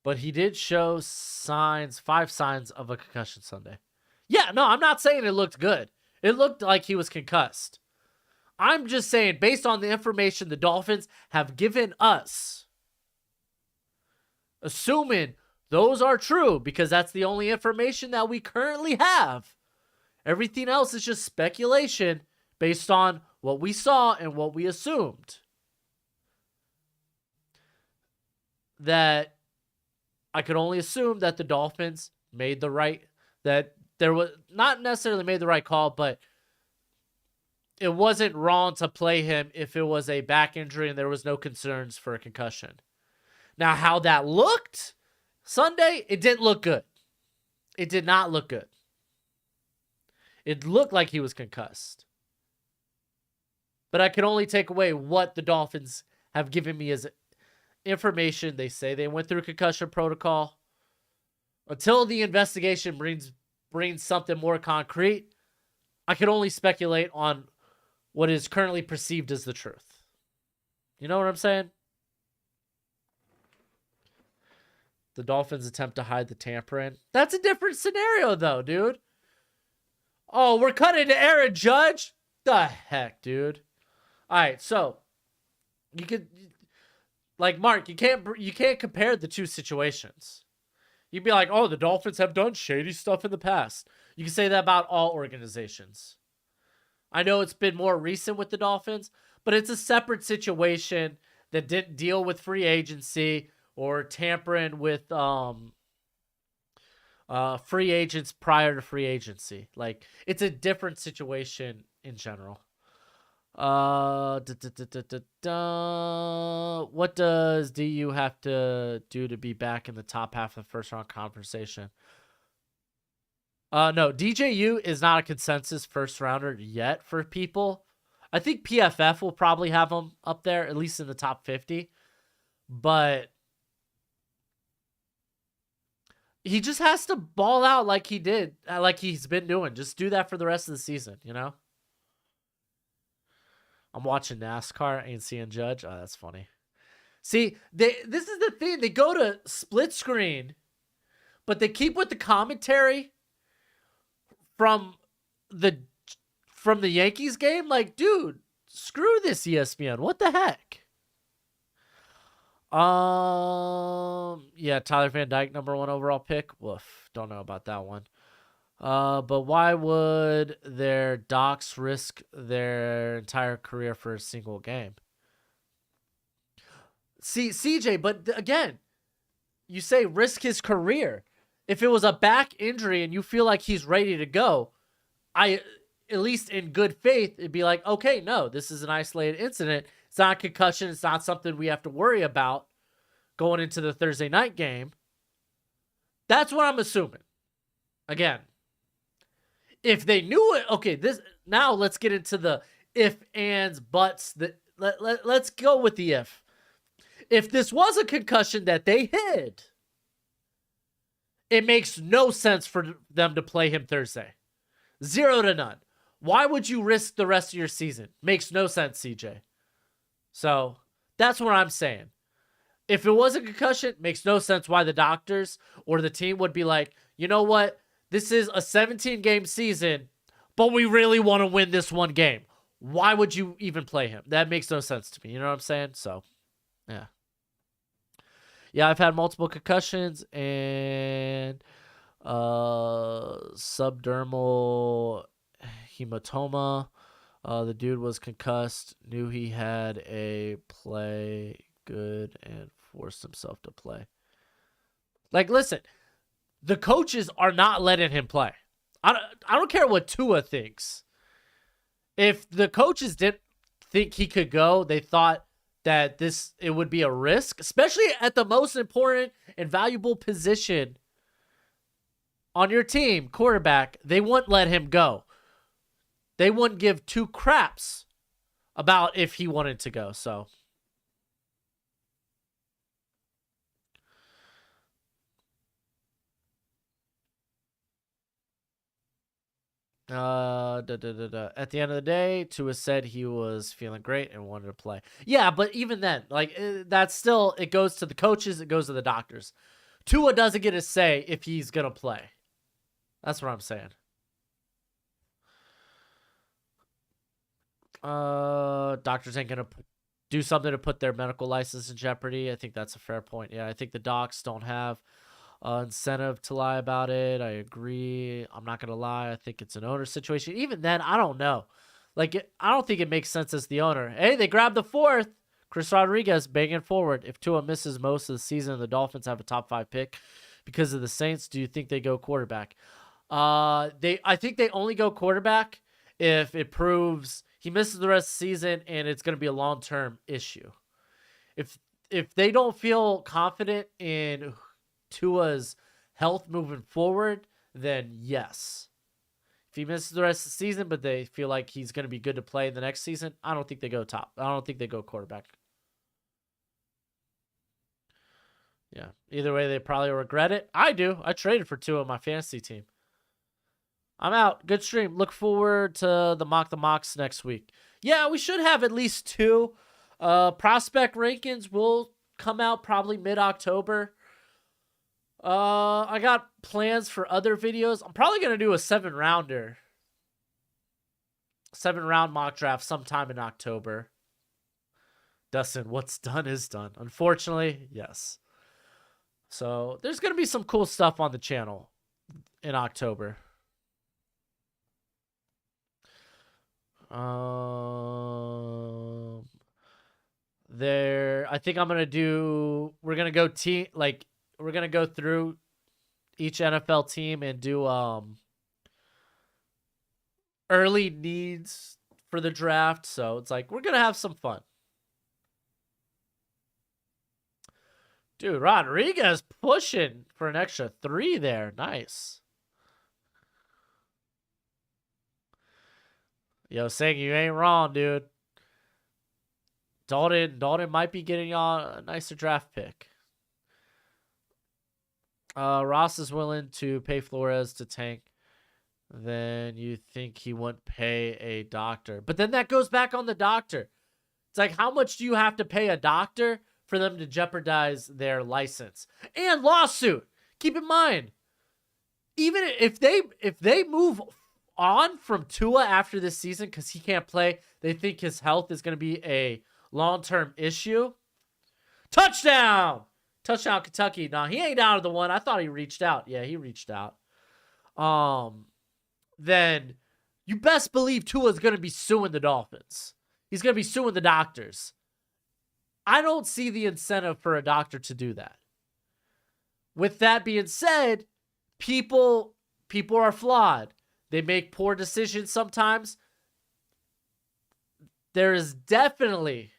But he did show 5 signs of a concussion Sunday. Yeah, no, I'm not saying it looked good. It looked like he was concussed. I'm just saying, based on the information the Dolphins have given us, assuming those are true, because that's the only information that we currently have. Everything else is just speculation based on what we saw and what we assumed. That I could only assume that the Dolphins made the right, that there was not necessarily made the right call, but it wasn't wrong to play him if it was a back injury and there was no concerns for a concussion. Now, how that looked Sunday, it didn't look good. It did not look good. It looked like he was concussed. But I can only take away what the Dolphins have given me as information. They say they went through concussion protocol. Until the investigation brings something more concrete, I can only speculate on what is currently perceived as the truth. You know what I'm saying? The Dolphins attempt to hide the tampering. That's a different scenario, though, dude. Oh, we're cutting to Aaron Judge? The heck, dude. All right, so you could, like, Mark, you can't compare the two situations. You'd be like, oh, the Dolphins have done shady stuff in the past. You can say that about all organizations. I know it's been more recent with the Dolphins, but it's a separate situation that didn't deal with free agency or tampering with free agents prior to free agency. Like, it's a different situation in general. What does DU have to do to be back in the top half of the first round conversation? No, DJU is not a consensus first rounder yet for people. I think PFF will probably have him up there, at least in the top 50. But he just has to ball out like he did, like he's been doing. Just do that for the rest of the season, you know? I'm watching NASCAR. I ain't seeing Judge. Oh, that's funny. See, this is the thing. They go to split screen, but they keep with the commentary from the Yankees game. Like, dude, screw this ESPN. What the heck? Yeah, Tyler Van Dyke, #1 overall pick. Woof. Don't know about that one. But why would their docs risk their entire career for a single game? See, CJ, but again, you say risk his career. If it was a back injury and you feel like he's ready to go, at least in good faith, it'd be like, okay, no, this is an isolated incident. It's not a concussion. It's not something we have to worry about going into the Thursday night game. That's what I'm assuming. Again, if they knew it, okay, now let's get into the if, ands, buts. Let's go with the if. If this was a concussion that they hid, it makes no sense for them to play him Thursday. 0 to none. Why would you risk the rest of your season? Makes no sense, CJ. So that's what I'm saying. If it was a concussion, makes no sense why the doctors or the team would be like, you know what? This is a 17-game season, but we really want to win this one game. Why would you even play him? That makes no sense to me. You know what I'm saying? So, yeah. Yeah, I've had multiple concussions and subdermal hematoma. The dude was concussed, knew he had a play good, and forced himself to play. Like, listen, the coaches are not letting him play. I don't care what Tua thinks. If the coaches didn't think he could go, they thought that it would be a risk, especially at the most important and valuable position on your team, quarterback, they wouldn't let him go. They wouldn't give two craps about if he wanted to go. So, at the end of the day, Tua said he was feeling great and wanted to play. Yeah, but even then, like, that's still, it goes to the coaches, it goes to the doctors. Tua doesn't get a say if he's gonna play. That's what I'm saying. Doctors ain't gonna do something to put their medical license in jeopardy. I think that's a fair point. Yeah, I think the docs don't have incentive to lie about it. I agree. I'm not gonna lie. I think it's an owner situation. Even then, I don't know. Like, I don't think it makes sense as the owner. Hey, they grabbed the fourth. Chris Rodriguez banging forward. If Tua misses most of the season and the Dolphins have a top 5 pick because of the Saints, do you think they go quarterback? I think they only go quarterback if it proves he misses the rest of the season and it's going to be a long-term issue. If they don't feel confident in Tua's health moving forward, then yes. If he misses the rest of the season, but they feel like he's going to be good to play in the next season, I don't think they go top. I don't think they go quarterback. Yeah. Either way, they probably regret it. I do. I traded for Tua on my fantasy team. I'm out. Good stream. Look forward to the mocks next week. Yeah, we should have at least 2. Prospect rankings will come out probably mid-October. I got plans for other videos. I'm probably going to do a 7-rounder. 7-round mock draft sometime in October. Dustin, what's done is done. Unfortunately, yes. So there's going to be some cool stuff on the channel in October. I think I'm gonna do. We're gonna go we're gonna go through each NFL team and do early needs for the draft. So it's like we're gonna have some fun. Dude, Rodriguez pushing for an extra 3 there. Nice. Yo, saying you ain't wrong, dude. Dalton might be getting y'all a nicer draft pick. Ross is willing to pay Flores to tank. Then you think he wouldn't pay a doctor. But then that goes back on the doctor. It's like, how much do you have to pay a doctor for them to jeopardize their license? And lawsuit. Keep in mind, even if they move on from Tua after this season because he can't play, they think his health is going to be a long-term issue. Touchdown, Kentucky. No, he ain't out of the one. I thought he reached out. Yeah, he reached out. Then you best believe Tua's going to be suing the Dolphins. He's going to be suing the doctors. I don't see the incentive for a doctor to do that. With that being said, people are flawed. They make poor decisions sometimes. There is definitely,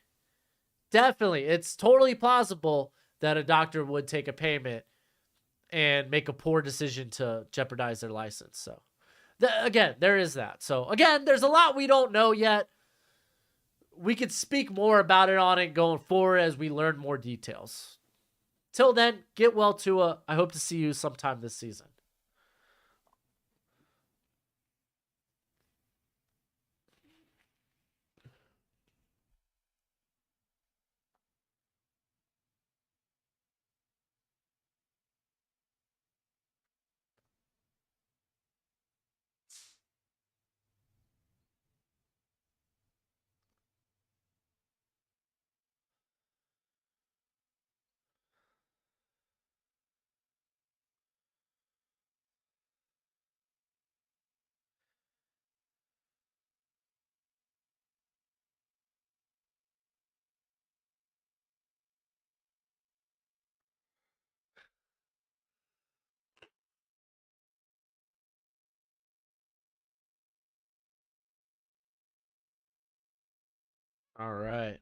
it's totally plausible that a doctor would take a payment and make a poor decision to jeopardize their license. So, again, there is that. So, again, there's a lot we don't know yet. We could speak more about it going forward as we learn more details. Till then, get well, Tua. I hope to see you sometime this season. All right.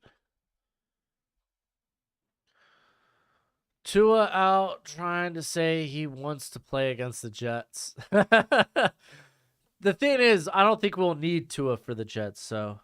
Tua out trying to say he wants to play against the Jets. The thing is, I don't think we'll need Tua for the Jets, so.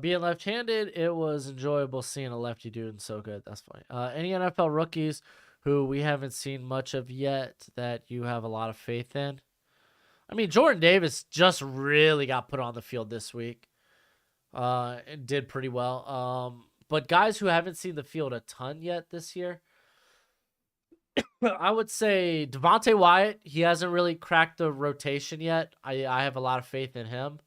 Being left-handed, it was enjoyable seeing a lefty doing so good. That's funny. Any NFL rookies who we haven't seen much of yet that you have a lot of faith in? I mean, Jordan Davis just really got put on the field this week. And did pretty well. But guys who haven't seen the field a ton yet this year, I would say Devontae Wyatt. He hasn't really cracked the rotation yet. I have a lot of faith in him.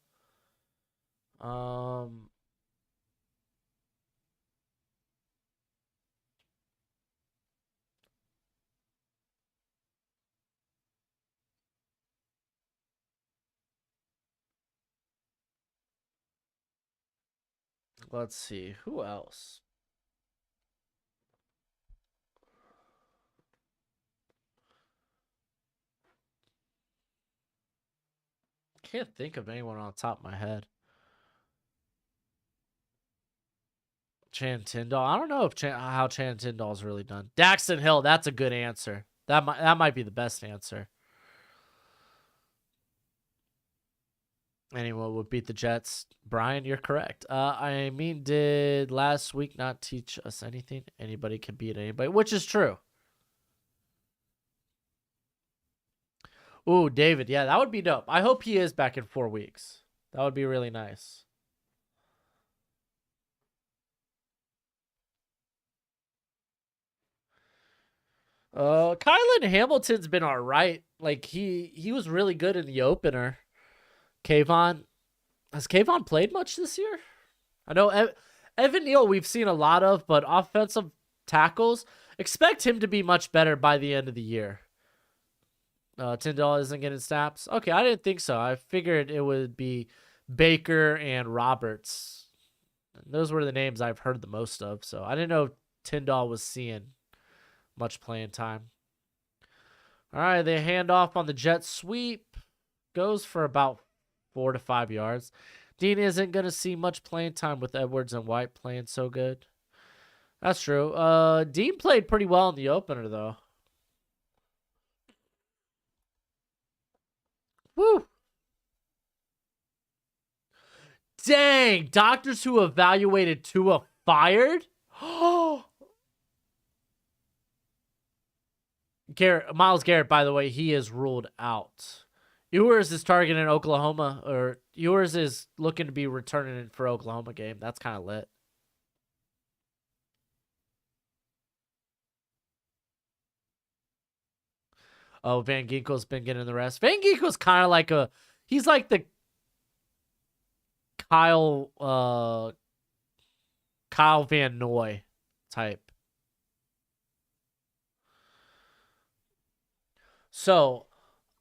Let's see. Who else? Can't think of anyone on the top of my head. Chan Tyndall. I don't know if how Chan Tyndall's really done. Daxton Hill. That's a good answer. That might be the best answer. Anyone would beat the Jets. Brian, you're correct. I mean, did last week not teach us anything? Anybody can beat anybody, which is true. Ooh, David. Yeah, that would be dope. I hope he is back in 4 weeks. That would be really nice. Kylan Hamilton's been all right. Like he was really good in the opener. Kayvon, has Kayvon played much this year? I know Evan Neal we've seen a lot of, but offensive tackles, expect him to be much better by the end of the year. Tyndall isn't getting snaps. Okay, I didn't think so. I figured it would be Baker and Roberts. Those were the names I've heard the most of, so I didn't know Tyndall was seeing much playing time. All right, they hand off on the jet sweep. Goes for about 4 to 5 yards. Dean isn't going to see much playing time with Edwards and White playing so good. That's true. Dean played pretty well in the opener, though. Woo! Dang! Doctors who evaluated Tua fired? Myles Garrett, by the way, he is ruled out. Ewers is targeting Oklahoma, or Ewers is looking to be returning for Oklahoma game. That's kind of lit. Oh, Van Ginkel's been getting the rest. Van Ginkel's kind of like he's like the Kyle Van Noy type. So,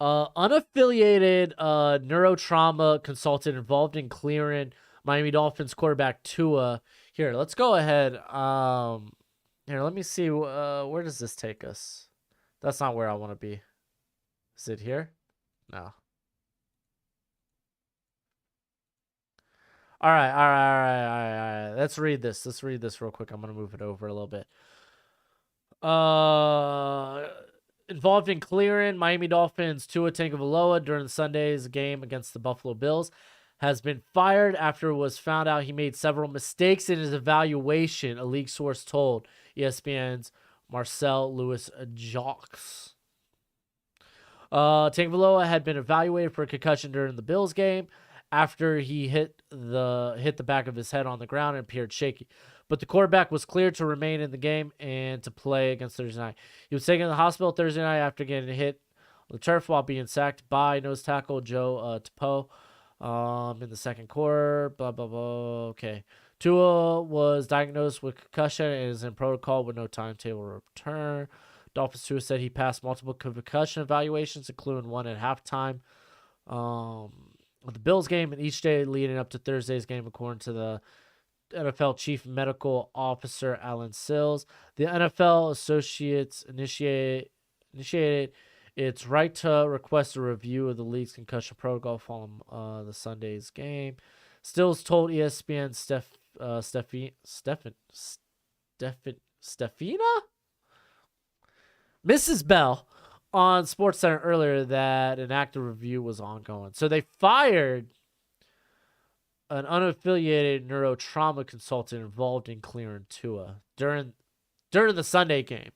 unaffiliated neurotrauma consultant involved in clearing Miami Dolphins quarterback Tua. Here, let's go ahead. Here, let me see. Where does this take us? That's not where I want to be. Is it here? No. All right. Let's read this. Let's read this real quick. I'm gonna move it over a little bit. Involved in clearing Miami Dolphins Tua Tagovailoa during Sunday's game against the Buffalo Bills has been fired after it was found out he made several mistakes in his evaluation, a league source told ESPN's Marcel Louis-Jacques. Tagovailoa had been evaluated for a concussion during the Bills game after he hit the back of his head on the ground and appeared shaky. But the quarterback was cleared to remain in the game and to play against Thursday night. He was taken to the hospital Thursday night after getting hit on the turf while being sacked by nose tackle Joe Tupou. In the second quarter. Blah blah blah. Okay. Tua was diagnosed with concussion and is in protocol with no timetable to return. Dolphins Tua said he passed multiple concussion evaluations, including one at halftime. With the Bills game and each day leading up to Thursday's game, according to the NFL Chief Medical Officer Alan Sills. The NFL Associates initiated its right to request a review of the league's concussion protocol following the Sunday's game. Stills told ESPN Stefina Mrs. Bell on SportsCenter earlier that an active review was ongoing. So they fired an unaffiliated neurotrauma consultant involved in clearing Tua during the Sunday game.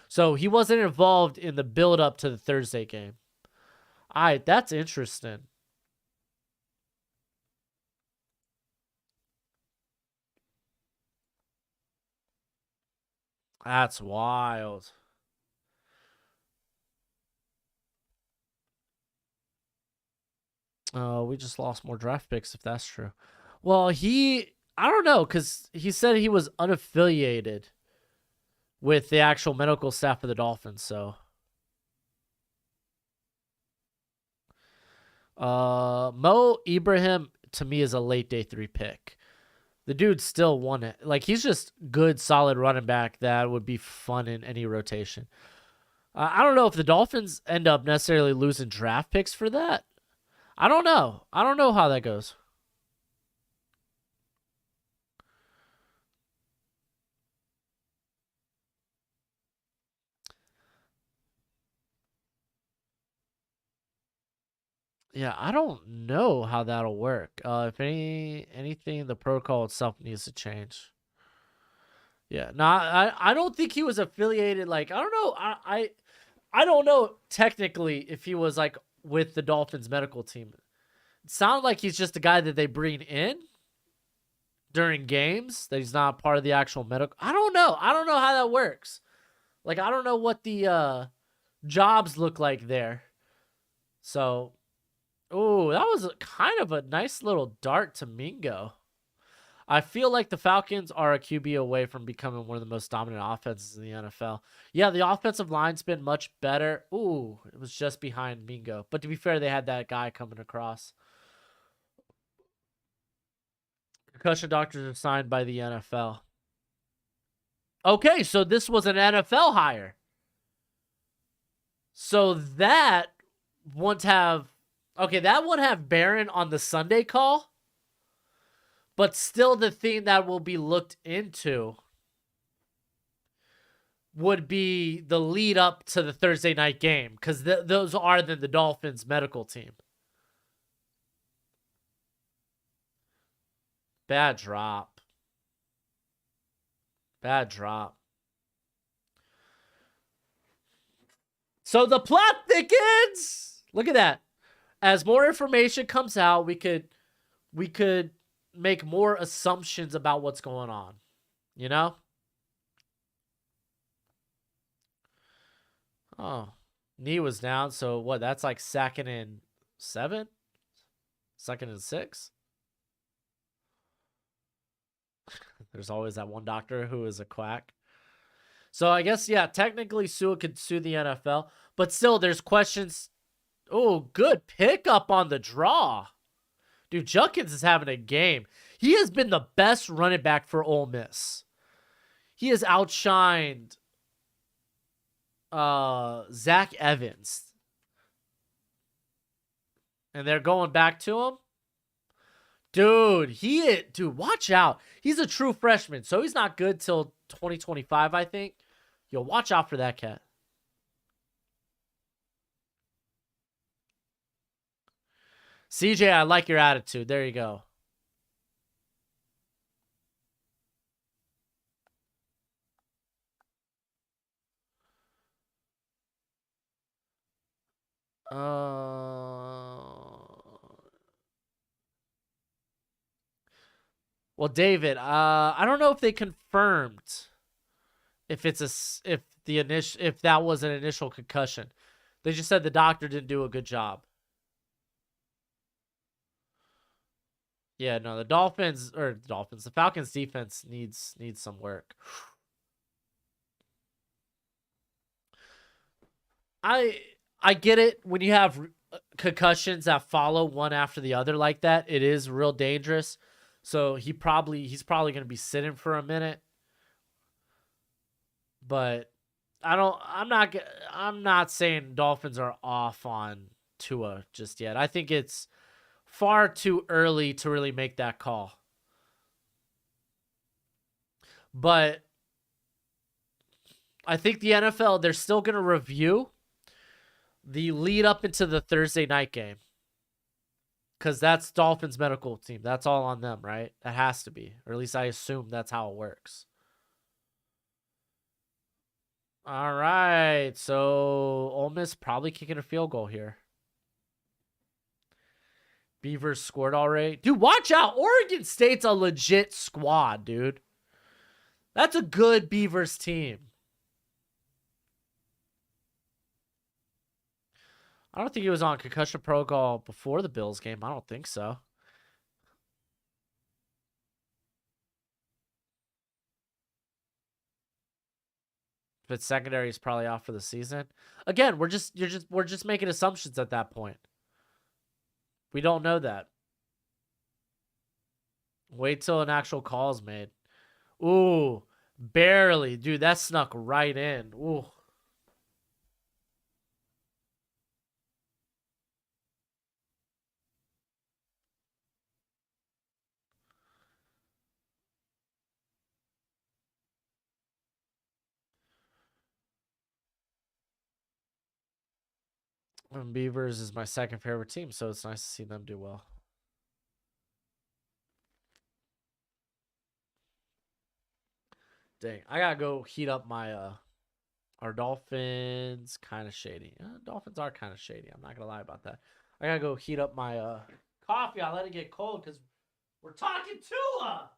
So he wasn't involved in the build-up to the Thursday game. All right, that's interesting. That's wild. We just lost more draft picks if that's true. Well, I don't know, because he said he was unaffiliated with the actual medical staff of the Dolphins, so. Mo Ibrahim, to me, is a late day 3 pick. The dude still won it. Like, he's just good, solid running back that would be fun in any rotation. I don't know if the Dolphins end up necessarily losing draft picks for that. I don't know. I don't know how that goes. Yeah, I don't know how that'll work. If anything, the protocol itself needs to change. Yeah, no, I don't think he was affiliated. Like, I don't know. I don't know technically if he was like with the Dolphins medical team. It sounds like he's just a guy that they bring in during games. That he's not part of the actual medical. I don't know. I don't know how that works. Like, I don't know what the jobs look like there. So, oh, that was kind of a nice little dart to Mingo. I feel like the Falcons are a QB away from becoming one of the most dominant offenses in the NFL. Yeah, the offensive line's been much better. Ooh, it was just behind Mingo. But to be fair, they had that guy coming across. Concussion doctors are signed by the NFL. Okay, so this was an NFL hire. So that won't have... Okay, that won't have Barron on the Sunday call. But still, the thing that will be looked into would be the lead up to the Thursday night game, because those are the Dolphins medical team. Bad drop. Bad drop. So the plot thickens. Look at that. As more information comes out, we could make more assumptions about what's going on, you know? Oh, knee was down. So what? That's like 2nd and 7, 2nd and 6. There's always that one doctor who is a quack. So I guess, yeah, technically Sua could sue the NFL, but still there's questions. Oh, good pickup on the draw. Dude, Judkins is having a game. He has been the best running back for Ole Miss. He has outshined Zach Evans. And they're going back to him. Dude, watch out. He's a true freshman, so he's not good till 2025, I think. Yo, watch out for that cat. CJ, I like your attitude. There you go. Well, David, I don't know if they confirmed if that was an initial concussion. They just said the doctor didn't do a good job. Yeah, no, the Falcons defense needs some work. I I get it when you have concussions that follow one after the other like that. It is real dangerous. So he's probably going to be sitting for a minute. But I'm not saying Dolphins are off on Tua just yet. I think it's far too early to really make that call. But I think the NFL, they're still going to review the lead up into the Thursday night game. Because that's Dolphins medical team. That's all on them, right? That has to be. Or at least I assume that's how it works. All right. So Ole Miss probably kicking a field goal here. Beavers scored already. Dude, watch out. Oregon State's a legit squad, dude. That's a good Beavers team. I don't think he was on concussion protocol before the Bills game. I don't think so. But secondary is probably off for the season. Again, we're just making assumptions at that point. We don't know that. Wait till an actual call is made. Ooh, barely. Dude, that snuck right in. Ooh. And Beavers is my second favorite team, so it's nice to see them do well. Dang, I gotta go heat up my our Dolphins kind of shady. Dolphins are kind of shady. I'm not gonna lie about that. I gotta go heat up my coffee. I let it get cold because we're talking Tua.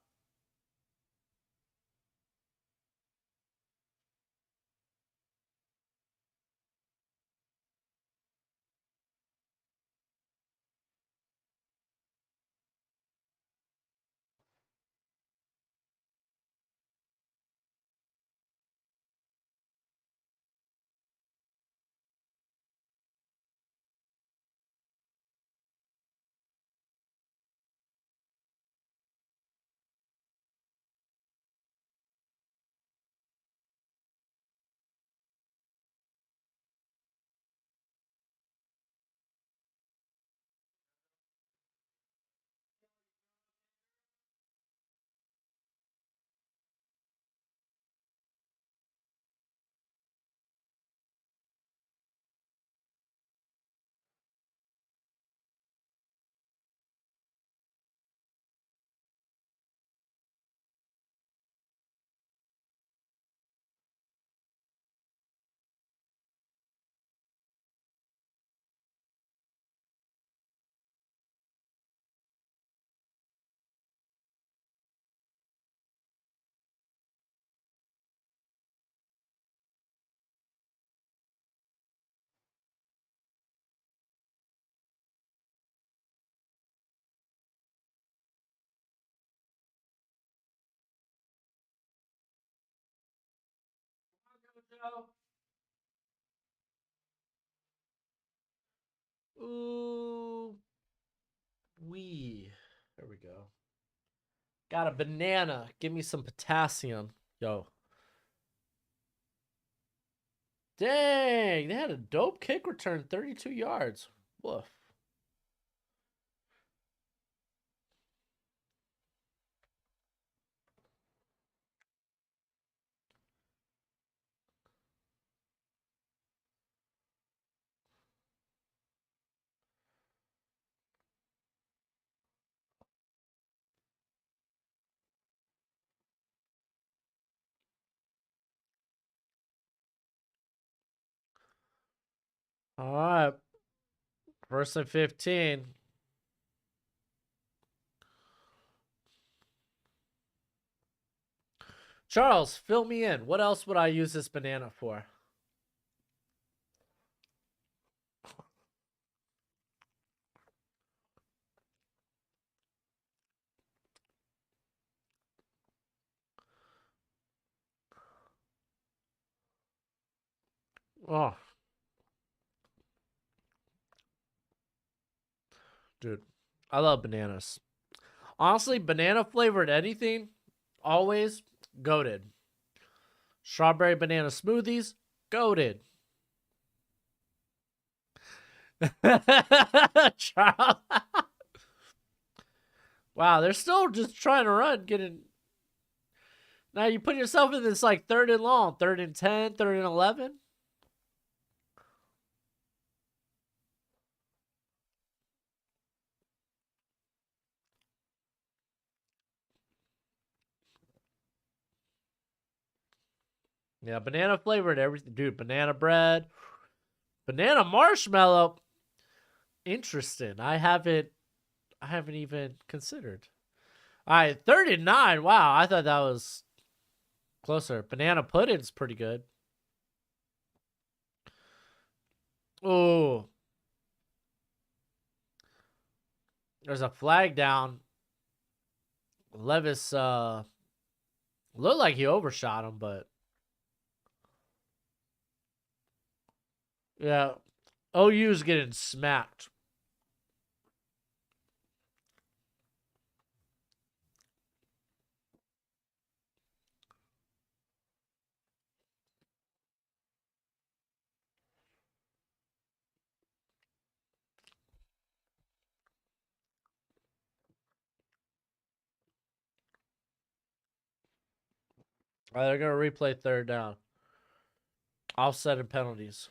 Ooh, there we go. Got a banana. Give me some potassium, yo. Dang, they had a dope kick return, 32 yards. Woof. All right, first and 15. Charles, fill me in. What else would I use this banana for? Oh, dude, I love bananas. Honestly, banana flavored anything, always goated. Strawberry banana smoothies, goated. Charles. Wow, they're still just trying to run, getting. Now you put yourself in this like 3rd and long, 3rd and 10, 3rd and 11. Yeah, banana flavored everything, dude. Banana bread, banana marshmallow. Interesting. I haven't even considered. All right, 39. Wow, I thought that was closer. Banana pudding's pretty good. Oh, there's a flag down. Levis looked like he overshot him, but yeah, OU's getting smacked. All right, they're gonna replay 3rd down. Offset and penalties.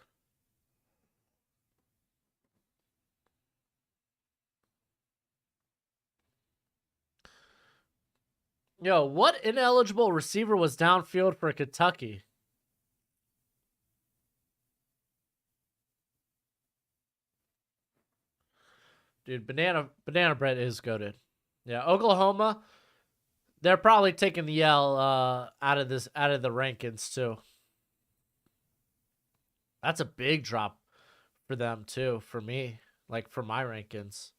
Yo, what ineligible receiver was downfield for Kentucky? Dude, banana bread is goated. Yeah, Oklahoma, they're probably taking the L out of the rankings too. That's a big drop for them too, for me. Like for my rankings.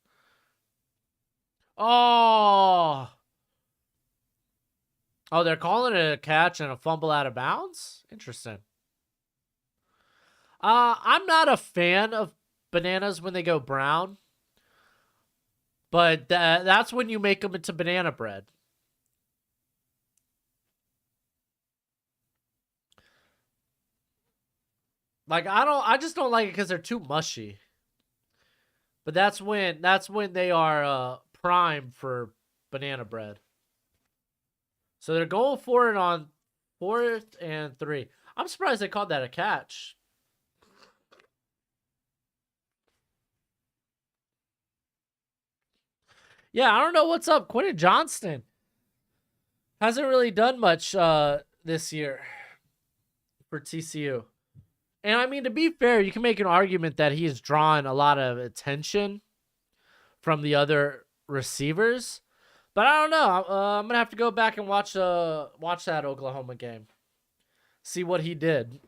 Oh. Oh, they're calling it a catch and a fumble out of bounds? Interesting. I'm not a fan of bananas when they go brown. But that's when you make them into banana bread. Like I just don't like it because they're too mushy. But that's when they are prime for banana bread. So they're going for it on 4th and 3. I'm surprised they called that a catch. Yeah, I don't know what's up. Quentin Johnston hasn't really done much this year for TCU. And I mean, to be fair, you can make an argument that he's drawn a lot of attention from the other receivers. But I don't know. I'm gonna have to go back and watch that Oklahoma game, see what he did.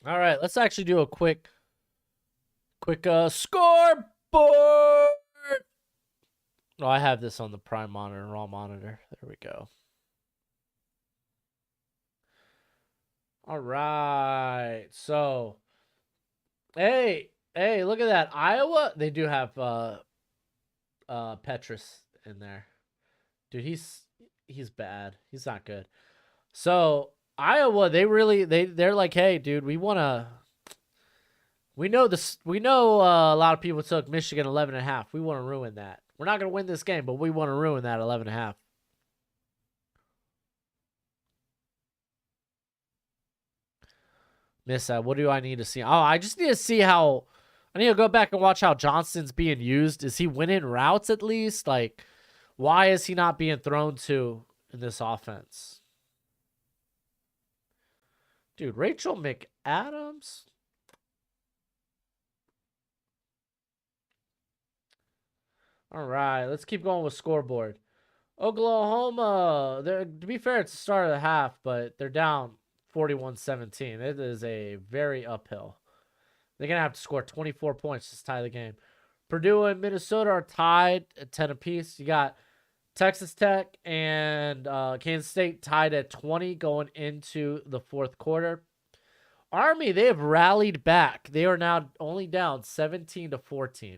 All right, let's actually do a quick scoreboard. Oh, I have this on the Prime monitor, raw monitor. There we go. All right, so hey, look at that. Iowa, they do have Petrus in there. Dude, he's bad. He's not good. So Iowa, they're like, hey, dude, we know this. We know a lot of people took Michigan 11.5. We want to ruin that. We're not gonna win this game, but we want to ruin that 11.5. Miss that. What do I need to see? Oh, I just need to see how. I need to go back and watch how Johnston's being used. Is he winning routes at least? Like, why is he not being thrown to in this offense? Dude, Rachel McAdams? All right, let's keep going with scoreboard. Oklahoma, to be fair, it's the start of the half, but they're down 41-17. It is a very uphill. They're going to have to score 24 points to tie the game. Purdue and Minnesota are tied at 10 apiece. You got Texas Tech and Kansas State tied at 20 going into the fourth quarter. Army, they have rallied back. They are now only down 17-14.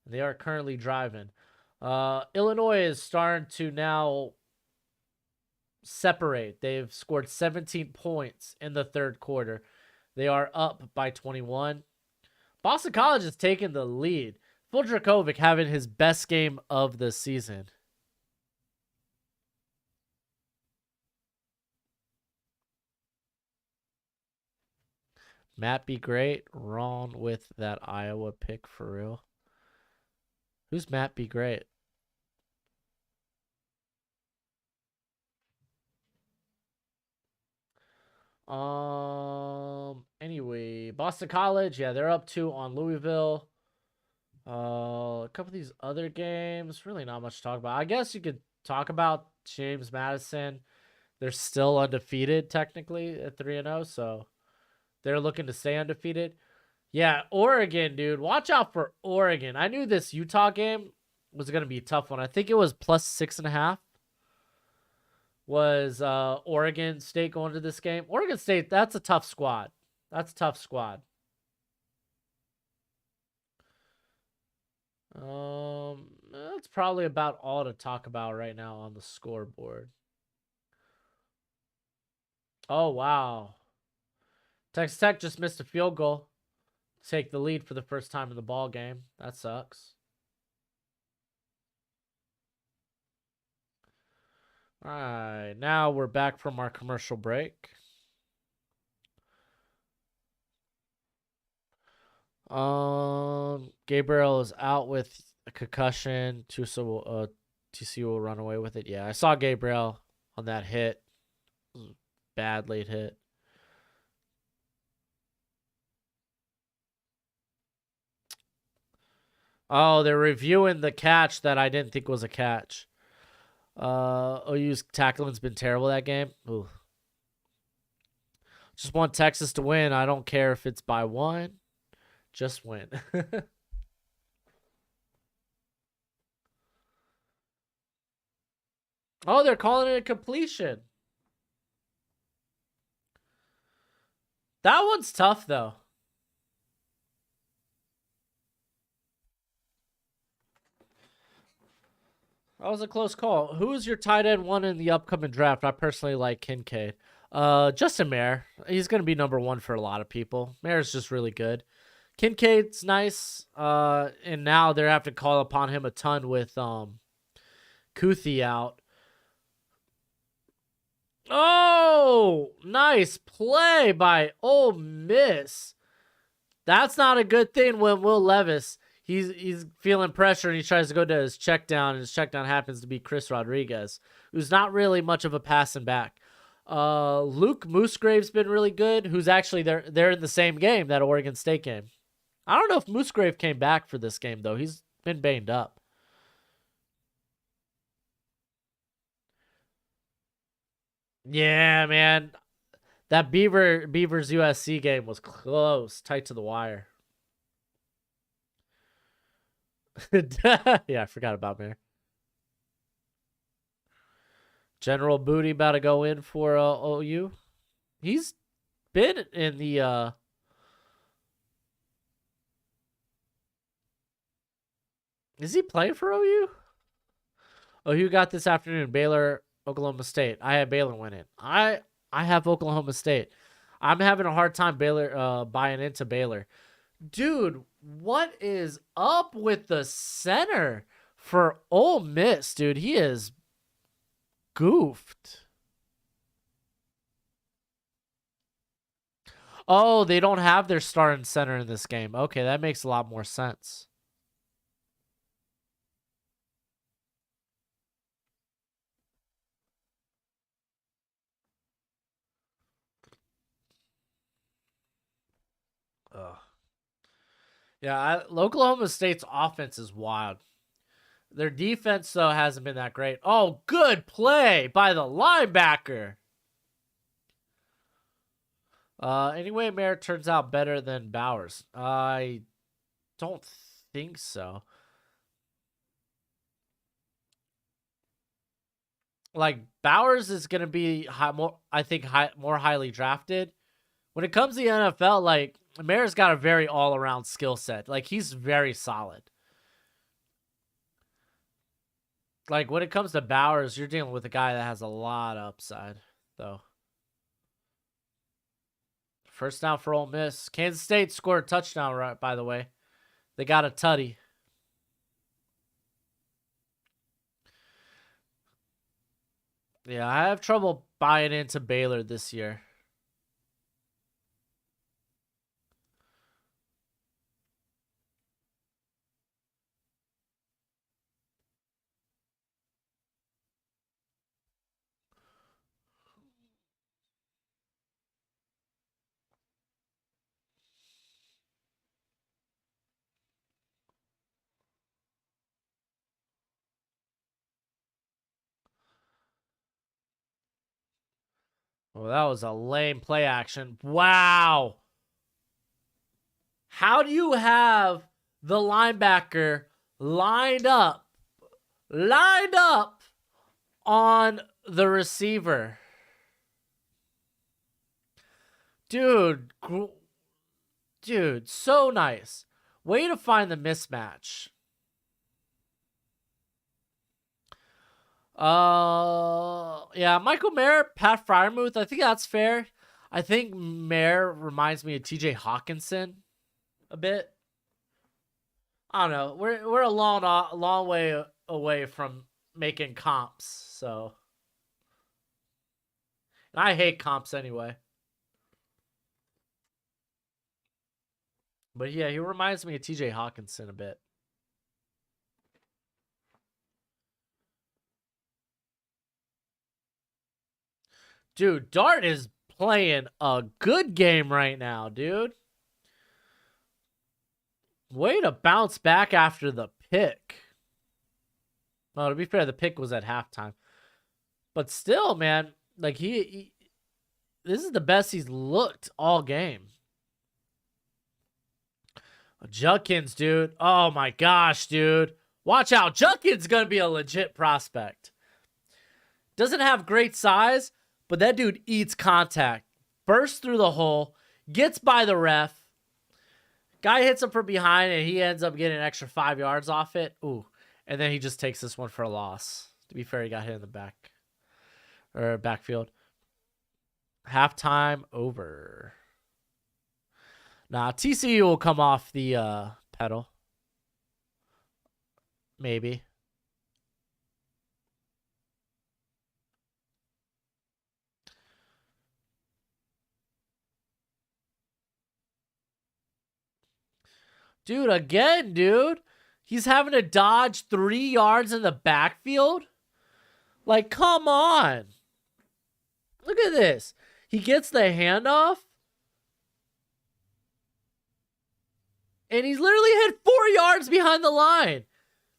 They are currently driving. Illinois is starting to now separate. They've scored 17 points in the third quarter. They are up by 21. Boston College has taken the lead. Phil Dracovic having his best game of the season. Matt be great. Wrong with that Iowa pick for real. Who's Matt be great? Anyway, Boston College, yeah, they're up 2 on Louisville. A couple of these other games, really not much to talk about. I guess you could talk about James Madison. They're still undefeated technically at 3-0, so they're looking to stay undefeated. Yeah, Oregon, dude. Watch out for Oregon. I knew this Utah game was going to be a tough one. I think it was plus 6.5 was Oregon State going to this game. Oregon State, that's a tough squad. That's a tough squad. That's probably about all to talk about right now on the scoreboard. Oh, wow. Texas Tech just missed a field goal. Take the lead for the first time in the ball game. That sucks. All right, now we're back from our commercial break. Gabriel is out with a concussion. TCU will run away with it. Yeah, I saw Gabriel on that hit. Bad late hit. Oh, they're reviewing the catch that I didn't think was a catch. OU's tackling's been terrible that game. Ooh. Just want Texas to win. I don't care if it's by 1. Just win. Oh, they're calling it a completion. That one's tough, though. That was a close call. Who is your tight end 1 in the upcoming draft? I personally like Kincaid. Justin Mayer. He's going to be number 1 for a lot of people. Mayer's just really good. Kincaid's nice. And now they have to call upon him a ton with Kuthi out. Oh, nice play by Ole Miss. That's not a good thing when Will Levis, he's feeling pressure and he tries to go to his check down, and his check down happens to be Chris Rodriguez, who's not really much of a passing back. Luke Moosegrave's been really good, who's actually they're in the same game, that Oregon State game. I don't know if Moosegrave came back for this game, though. He's been banged up. Yeah, man. That Beavers USC game was close, tight to the wire. Yeah, I forgot about Mayer. General Booty about to go in for OU. He's been in the Is he playing for OU? OU got this afternoon. Baylor, Oklahoma State. I have Baylor winning. I have Oklahoma State. I'm having a hard time buying into Baylor. Dude, what is up with the center for Ole Miss, dude? He is goofed. Oh, they don't have their starting center in this game. Okay, that makes a lot more sense. Ugh. Yeah, Oklahoma State's offense is wild. Their defense, though, hasn't been that great. Oh, good play by the linebacker. Anyway, Mayer turns out better than Bowers. I don't think so. like Bowers is gonna be more highly drafted. When it comes to the NFL, like Mayor's got a very all around skill set. Like he's very solid. Like when it comes to Bowers, you're dealing with a guy that has a lot of upside, though. First down for Ole Miss. Kansas State scored a touchdown, right? By the way, they got a tutty. Yeah, I have trouble buying into Baylor this year. Well, that was a lame play action. Wow. How do you have the linebacker lined up on the receiver? Dude, so nice. Way to find the mismatch. Yeah, Michael Mayer, Pat Fryermuth. I think that's fair. I think Mayer reminds me of TJ Hawkinson a bit. I don't know. We're a long way away from making comps, so. And I hate comps anyway. But yeah, he reminds me of TJ Hawkinson a bit. Dude, Dart is playing a good game right now, dude. Way to bounce back after the pick. Well, to be fair, the pick was at halftime. But still, man, like he this is the best he's looked all game. Judkins, dude. Oh my gosh, dude. Watch out. Judkins gonna be a legit prospect. Doesn't have great size, but that dude eats contact. Bursts through the hole, gets by the ref. Guy hits him from behind, and he ends up getting an extra 5 yards off it. Ooh. And then he just takes this one for a loss. To be fair, he got hit in the back. Or backfield. Halftime over. Nah, TCU will come off the pedal. Maybe. Dude, again, dude. He's having to dodge 3 yards in the backfield. Like, come on. Look at this. He gets the handoff. And he's literally hit 4 yards behind the line.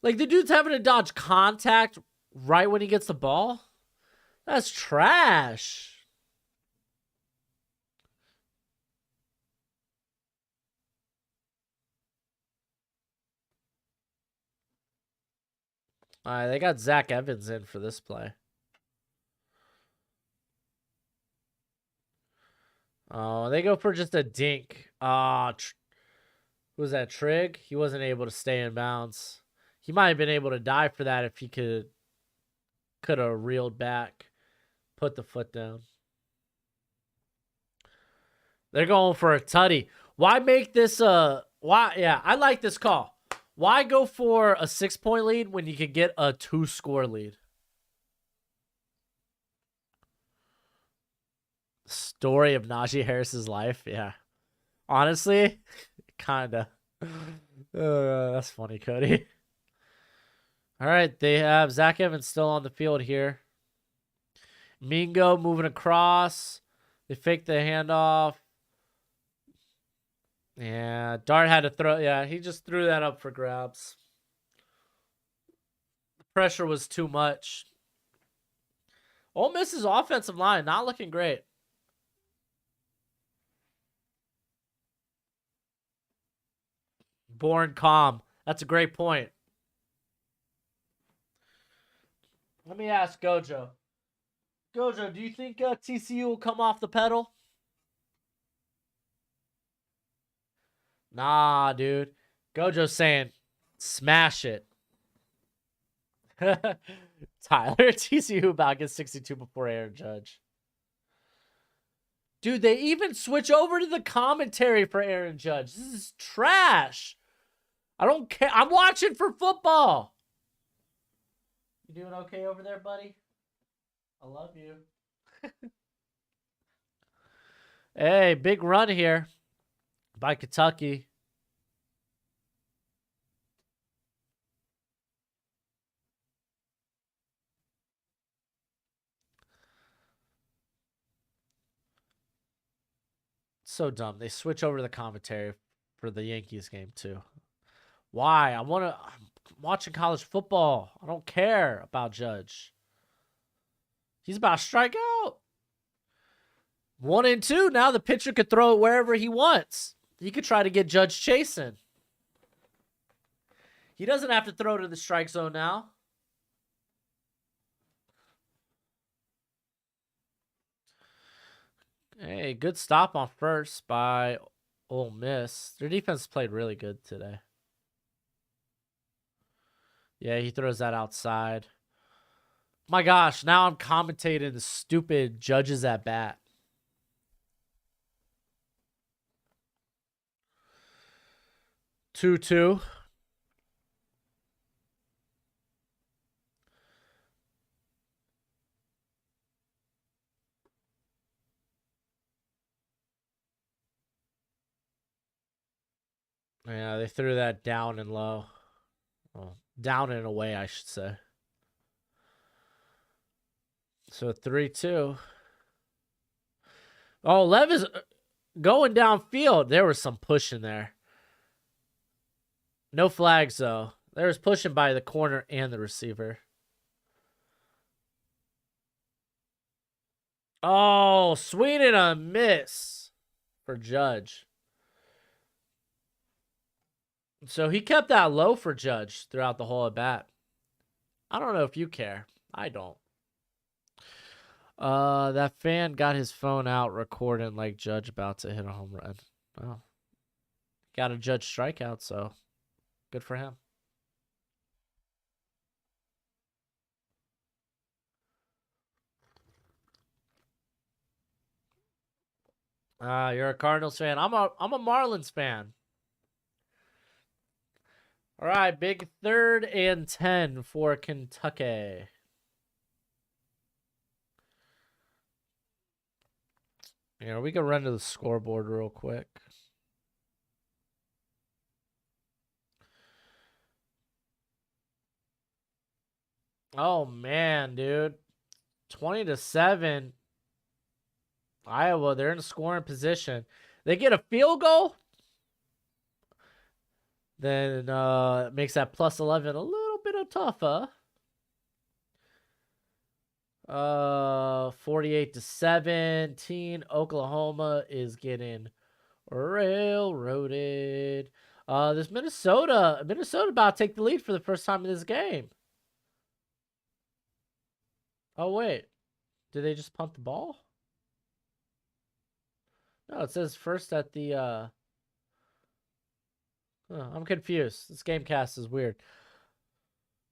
Like, the dude's having to dodge contact right when he gets the ball. That's trash. All right, they got Zach Evans in for this play. Oh, they go for just a dink. Who was that, Trig? He wasn't able to stay in bounds. He might have been able to die for that if he could have reeled back, put the foot down. They're going for a tutty. Why make this why? Yeah, I like this call. Why go for a 6-point lead when you could get a 2-score lead? Story of Najee Harris's life. Yeah. Honestly, kinda. That's funny, Cody. All right, they have Zach Evans still on the field here. Mingo moving across. They fake the handoff. Yeah, Dart had to throw. Yeah, he just threw that up for grabs. The pressure was too much. Ole Miss's offensive line not looking great. Born calm. That's a great point. Let me ask Gojo. Gojo, do you think TCU will come off the pedal? Nah, dude. Gojo's saying, smash it. Tyler, TCU about gets 62 before Aaron Judge. Dude, they even switch over to the commentary for Aaron Judge. This is trash. I don't care. I'm watching for football. You doing okay over there, buddy? I love you. Hey, big run here by Kentucky. So dumb. They switch over to the commentary for the Yankees game too. Why? I'm watching college football. I don't care about Judge. He's about to strike out. 1-2. Now the pitcher could throw it wherever he wants. He could try to get Judge chasing. He doesn't have to throw to the strike zone now. Hey, good stop on first by Ole Miss. Their defense played really good today. Yeah, he throws that outside. My gosh, now I'm commentating the stupid Judges at bat. Two. Yeah, they threw that down and low. Well, down and away, I should say. So 3-2. Oh, Lev is going downfield. There was some pushing there. No flags, though. There was pushing by the corner and the receiver. Oh, swing and a miss for Judge. So he kept that low for Judge throughout the whole at bat. I don't know if you care. I don't. That fan got his phone out recording like Judge about to hit a home run. Oh. Got a Judge strikeout, so good for him. You're a Cardinals fan. I'm a Marlins fan. All right, big 3rd and 10 for Kentucky. Yeah, we can run to the scoreboard real quick. Oh man, dude. 20-7. Iowa, they're in a scoring position. They get a field goal. Then it makes that plus 11 a little bit of tougher. 48-17. Oklahoma is getting railroaded. This Minnesota about to take the lead for the first time in this game. Oh wait, did they just punt the ball? No, it says first at the. I'm confused. This game cast is weird.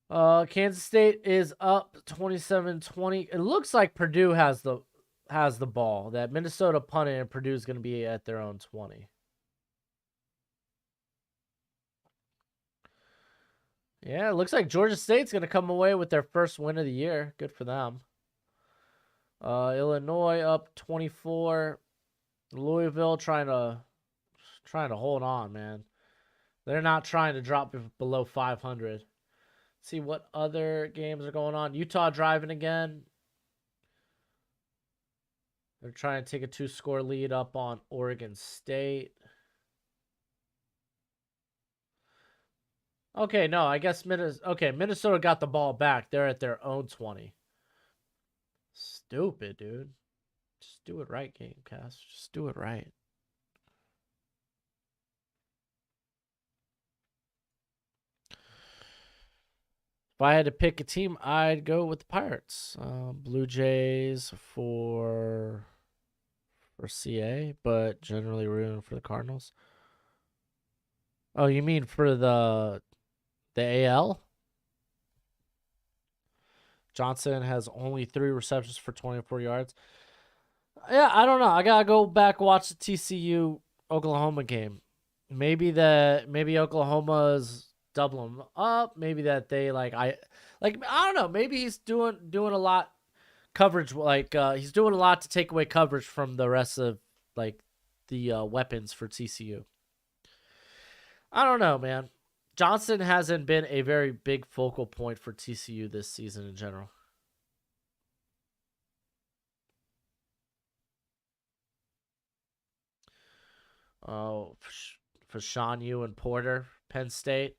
Kansas State is up 27-20. It looks like Purdue has the ball. That Minnesota punted and Purdue's going to be at their own 20. Yeah, it looks like Georgia State's going to come away with their first win of the year. Good for them. Illinois up 24. Louisville trying to hold on, man. They're not trying to drop below 500. See what other games are going on. Utah driving again. They're trying to take a 2-score lead up on Oregon State. Okay, no, I guess Minnesota got the ball back. They're at their own 20. Stupid, dude. Just do it right, Gamecast. Just do it right. If I had to pick a team, I'd go with the Pirates. Blue Jays for CA, but generally rooting for the Cardinals. Oh, you mean for the AL? Johnson has only 3 receptions for 24 yards. Yeah, I don't know. I gotta go back watch the TCU Oklahoma game. Maybe Oklahoma's doubling them up. Maybe that they I don't know. Maybe he's doing a lot coverage. He's doing a lot to take away coverage from the rest of like the weapons for TCU. I don't know, man. Johnson hasn't been a very big focal point for TCU this season in general. Oh, for Sean Yu and Porter, Penn State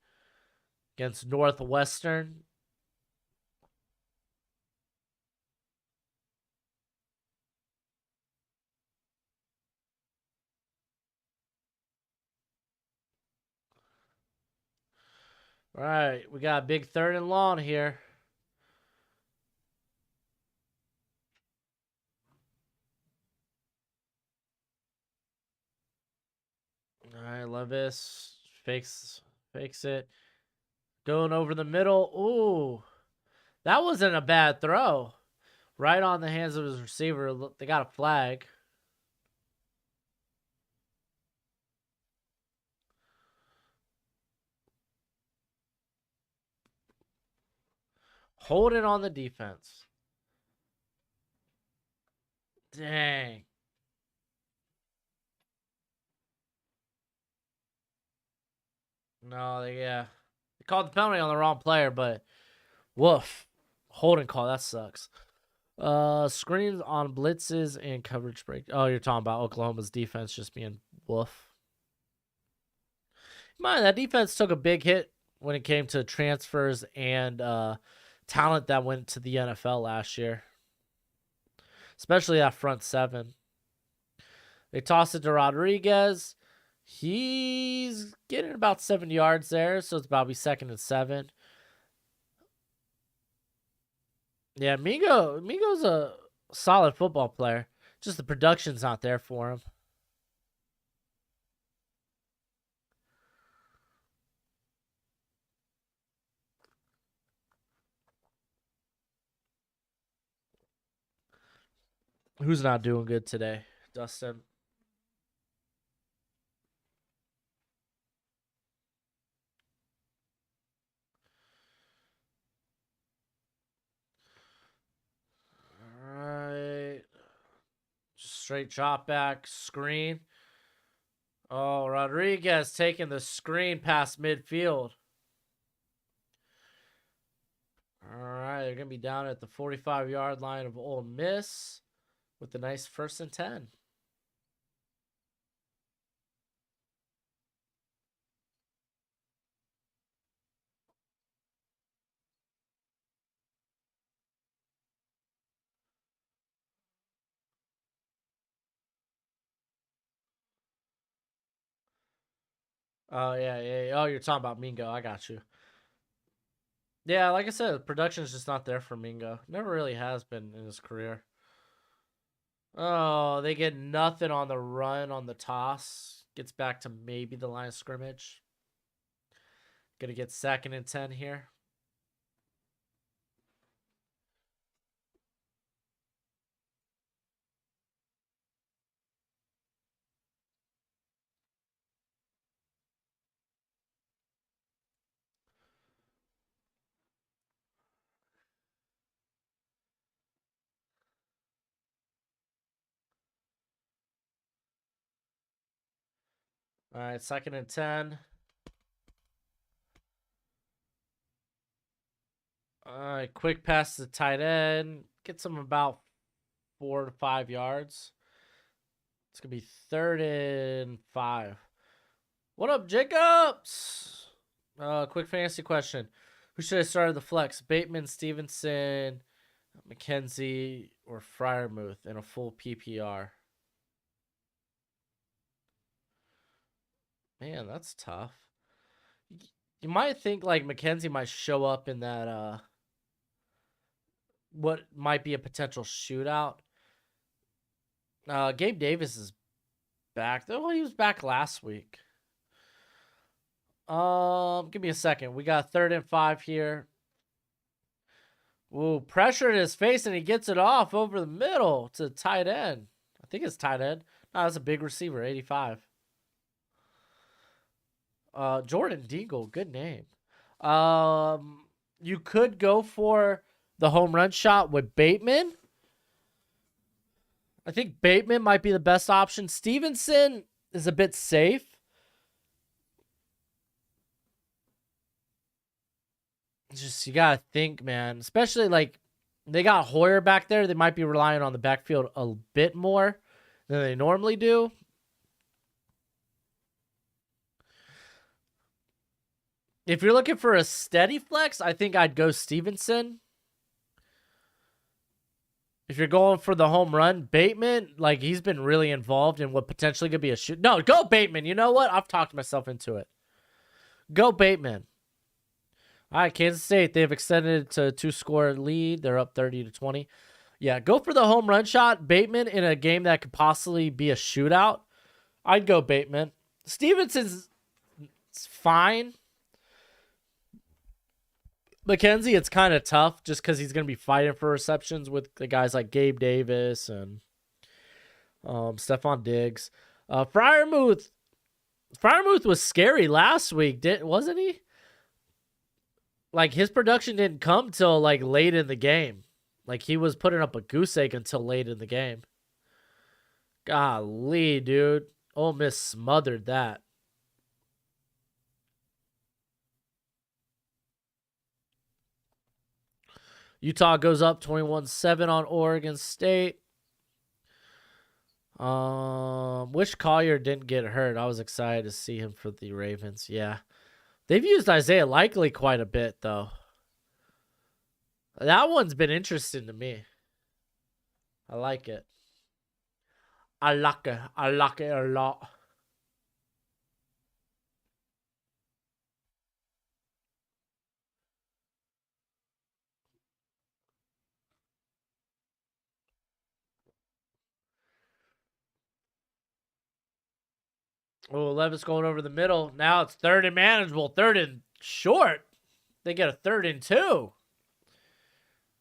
against Northwestern. All right, we got a big 3rd and long here. All right, Levis fakes it. Going over the middle. Ooh, that wasn't a bad throw. Right on the hands of his receiver. They got a flag. Holding on the defense. Dang. No, they called the penalty on the wrong player, but woof. Holding call, that sucks. Screens on blitzes and coverage break. Oh, you're talking about Oklahoma's defense just being woof. Man, that defense took a big hit when it came to transfers and talent that went to the NFL last year, especially that front 7. They toss it to Rodriguez. He's getting about 7 yards there, so it's about to be 2nd and 7. Yeah, Mingo's a solid football player. Just the production's not there for him. Who's not doing good today? Dustin. All right. Just straight drop back screen. Oh, Rodriguez taking the screen past midfield. All right, they're going to be down at the 45-yard line of Ole Miss with a nice 1st and 10. Oh, yeah. Oh, you're talking about Mingo. I got you. Yeah, like I said, the production's just not there for Mingo. Never really has been in his career. Oh, they get nothing on the run on the toss. Gets back to maybe the line of scrimmage. Gonna get 2nd and 10 here. All right, 2nd and 10. All right, quick pass to the tight end. Gets him about 4 to 5 yards. It's going to be 3rd and 5. What up, Jacobs? Quick fantasy question. Who should I start at the flex? Bateman, Stevenson, McKenzie, or Fryermuth in a full PPR? Man, that's tough. You might think like McKenzie might show up in that what might be a potential shootout. Gabe Davis is back. Oh, he was back last week. Give me a second. We got 3rd and 5 here. Ooh, pressure in his face, and he gets it off over the middle to tight end. I think it's tight end. No, that's a big receiver, 85. Jordan Deagle, good name. You could go for the home run shot with Bateman. I think Bateman might be the best option. Stevenson is a bit safe. Just, you gotta think, man. Especially, like, they got Hoyer back there. They might be relying on the backfield a bit more than they normally do. If you're looking for a steady flex, I think I'd go Stevenson. If you're going for the home run, Bateman, like, he's been really involved in what potentially could be a shoot. No, go Bateman. You know what? I've talked myself into it. Go Bateman. All right, Kansas State, they've extended to a 2-score lead. They're up 30-20. Yeah, go for the home run shot. Bateman in a game that could possibly be a shootout. I'd go Bateman. Stevenson's fine. McKenzie, it's kind of tough just because he's going to be fighting for receptions with the guys like Gabe Davis and Stephon Diggs. Freiermuth was scary last week, wasn't he? Like, his production didn't come till like late in the game. Like, he was putting up a goose egg until late in the game. Golly, dude. Ole Miss smothered that. Utah goes up 21-7 on Oregon State. Wish Collier didn't get hurt. I was excited to see him for the Ravens. Yeah. They've used Isaiah Likely quite a bit, though. That one's been interesting to me. I like it. I like it. I like it a lot. Oh, Levis going over the middle. Now it's 3rd and manageable. 3rd and short. They get a 3rd and 2.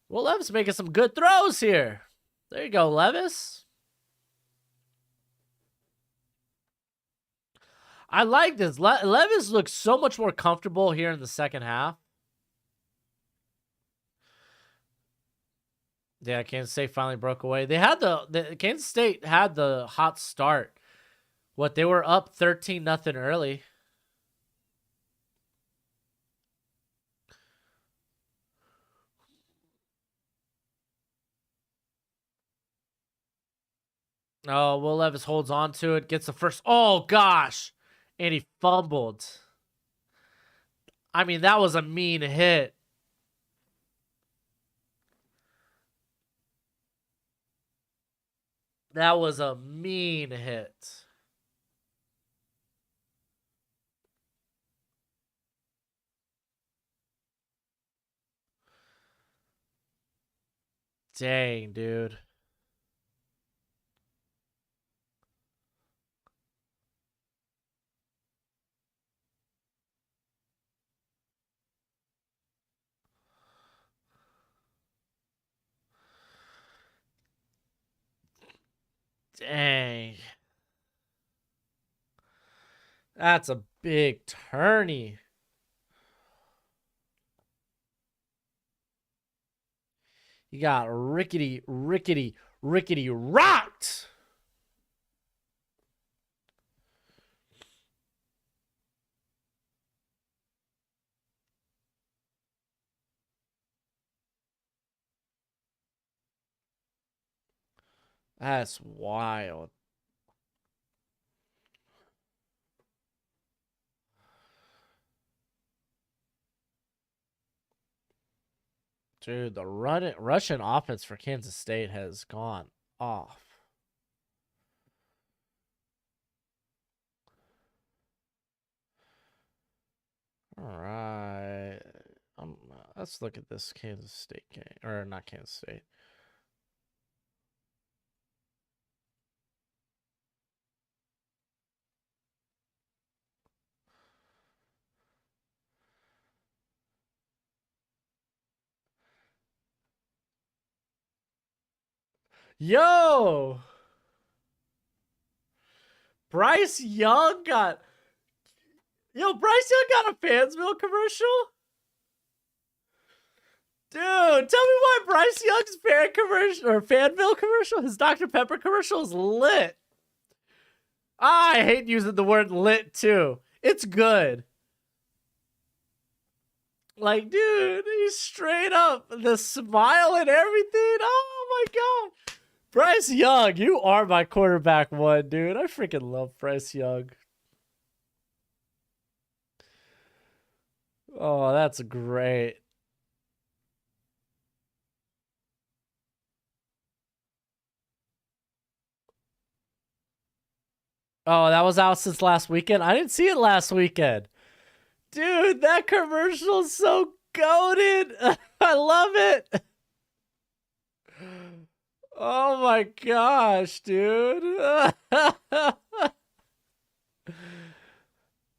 Well, Levis making some good throws here. There you go, Levis. I like this. Levis looks so much more comfortable here in the second half. Yeah, Kansas State finally broke away. They had the Kansas State had the hot start. What, they were up 13-0 early. Oh, Will Levis holds on to it, gets the first. Oh, gosh. And he fumbled. I mean, that was a mean hit. That was a mean hit. Dang, dude. Dang. That's a big tourney. You got rickety rocked. That's wild. Dude, the Russian offense for Kansas State has gone off. All right. Let's look at this Kansas State game. Or not Kansas State. Yo! Bryce Young got... Yo, Bryce Young got a Fansville commercial? Dude, tell me why Bryce Young's fan commercial or Fanville commercial, his Dr. Pepper commercial is lit. I hate using the word lit too. It's good. Like, dude, he's straight up the smile and everything. Oh my god. Bryce Young, you are my quarterback one, dude. I freaking love Bryce Young. Oh, that's great. Oh, that was out since last weekend? I didn't see it last weekend. Dude, that commercial's so goated. I love it. Oh my gosh, dude.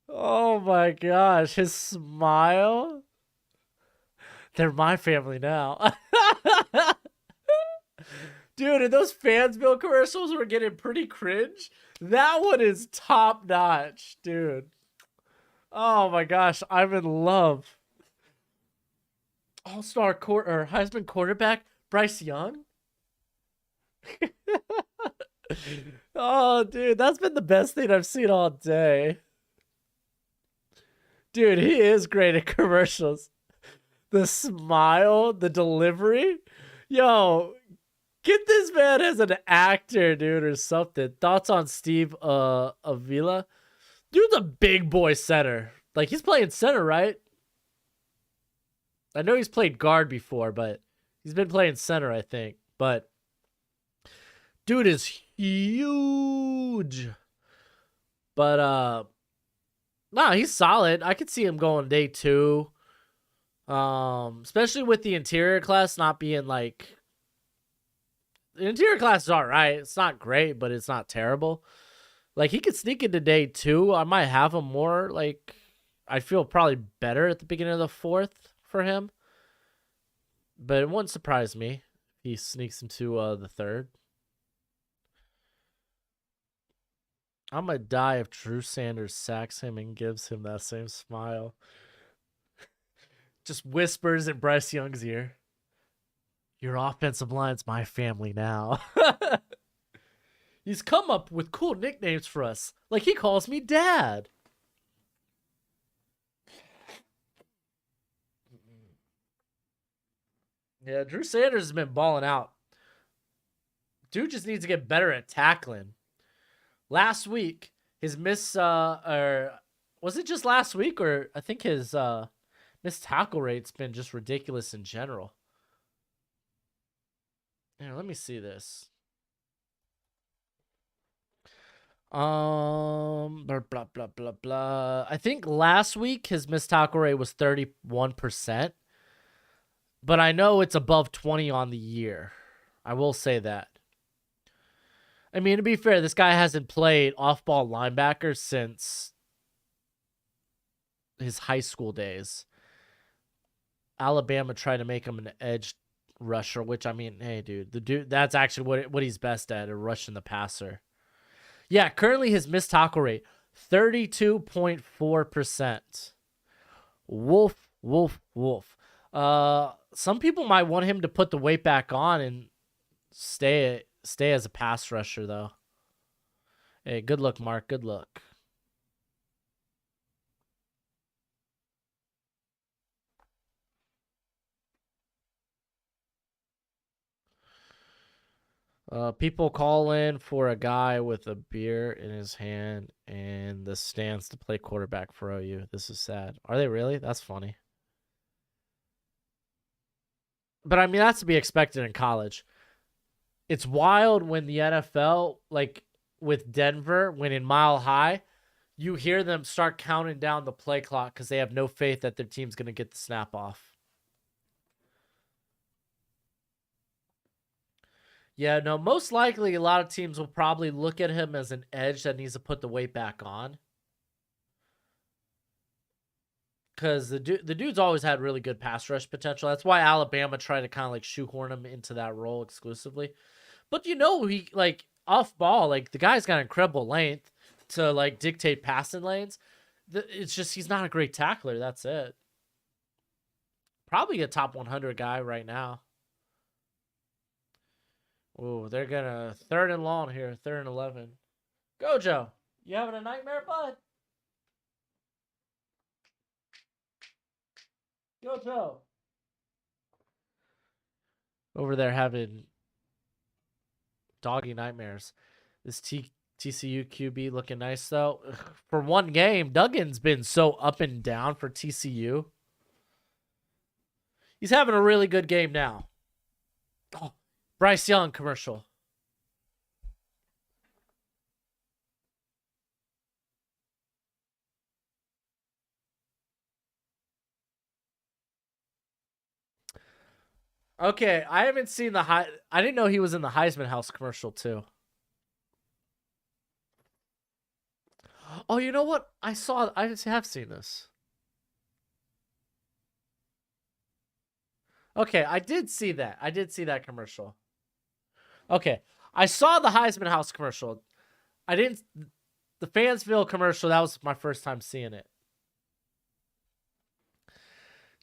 Oh my gosh, his smile. They're my family now. Dude, and those Fansville commercials were getting pretty cringe. That one is top notch, dude. Oh my gosh, I'm in love. All-star or Heisman quarterback Bryce Young. Oh, dude, that's been the best thing I've seen all day. Dude, he is great at commercials. The smile, the delivery. Yo, get this man as an actor, dude, or something. Thoughts on Steve Avila? Dude's a big boy center. Like, he's playing center, right? I know he's played guard before, but he's been playing center, I think. But dude is huge. But nah, he's solid. I could see him going day 2. Especially with the interior class not being like, the interior class is all right. It's not great, but it's not terrible. Like, he could sneak into day 2. I might have him more. Like, I feel probably better at the beginning of the 4th for him. But it wouldn't surprise me if he sneaks into the 3rd. I'm going to die if Drew Sanders sacks him and gives him that same smile. Just whispers in Bryce Young's ear. Your offensive line's my family now. He's come up with cool nicknames for us. Like, he calls me Dad. Yeah, Drew Sanders has been balling out. Dude just needs to get better at tackling. Last week, his or was it just last week? Or I think his missed tackle rate's been just ridiculous in general. Here, let me see this. Blah, blah, blah, blah, blah. I think last week his missed tackle rate was 31%. But I know it's above 20 on the year. I will say that. I mean, to be fair, this guy hasn't played off-ball linebacker since his high school days. Alabama tried to make him an edge rusher, which, I mean, hey, dude, that's actually what he's best at, rushing the passer. Yeah, currently his missed tackle rate, 32.4%. Wolf, wolf, wolf. Some people might want him to put the weight back on and stay as a pass rusher, though. Hey, good luck, Mark. Good luck. People call in for a guy with a beer in his hand and the stands to play quarterback for OU. This is sad. Are they really? That's funny. But I mean, that's to be expected in college. It's wild when the NFL, like with Denver, when in Mile High, you hear them start counting down the play clock because they have no faith that their team's going to get the snap off. Yeah, no, most likely a lot of teams will probably look at him as an edge that needs to put the weight back on. Because the dude's always had really good pass rush potential. That's why Alabama tried to kind of like shoehorn him into that role exclusively. But he like off ball, like the guy's got incredible length to like dictate passing lanes. It's just he's not a great tackler. That's it. Probably a top 100 guy right now. Oh, they're gonna 3rd and long here, 3rd and 11. Go, Joe. You having a nightmare, bud? Go, Joe. Over there having doggy nightmares. This TCU QB looking nice though. For one game, Duggan's been so up and down for TCU. He's having a really good game now. Oh, Bryce Young commercial. Okay, I haven't seen I didn't know he was in the Heisman House commercial too. Oh, you know what? I have seen this. Okay, I did see that. I did see that commercial. Okay, I saw the Heisman House commercial. I didn't. The Fansville commercial. That was my first time seeing it.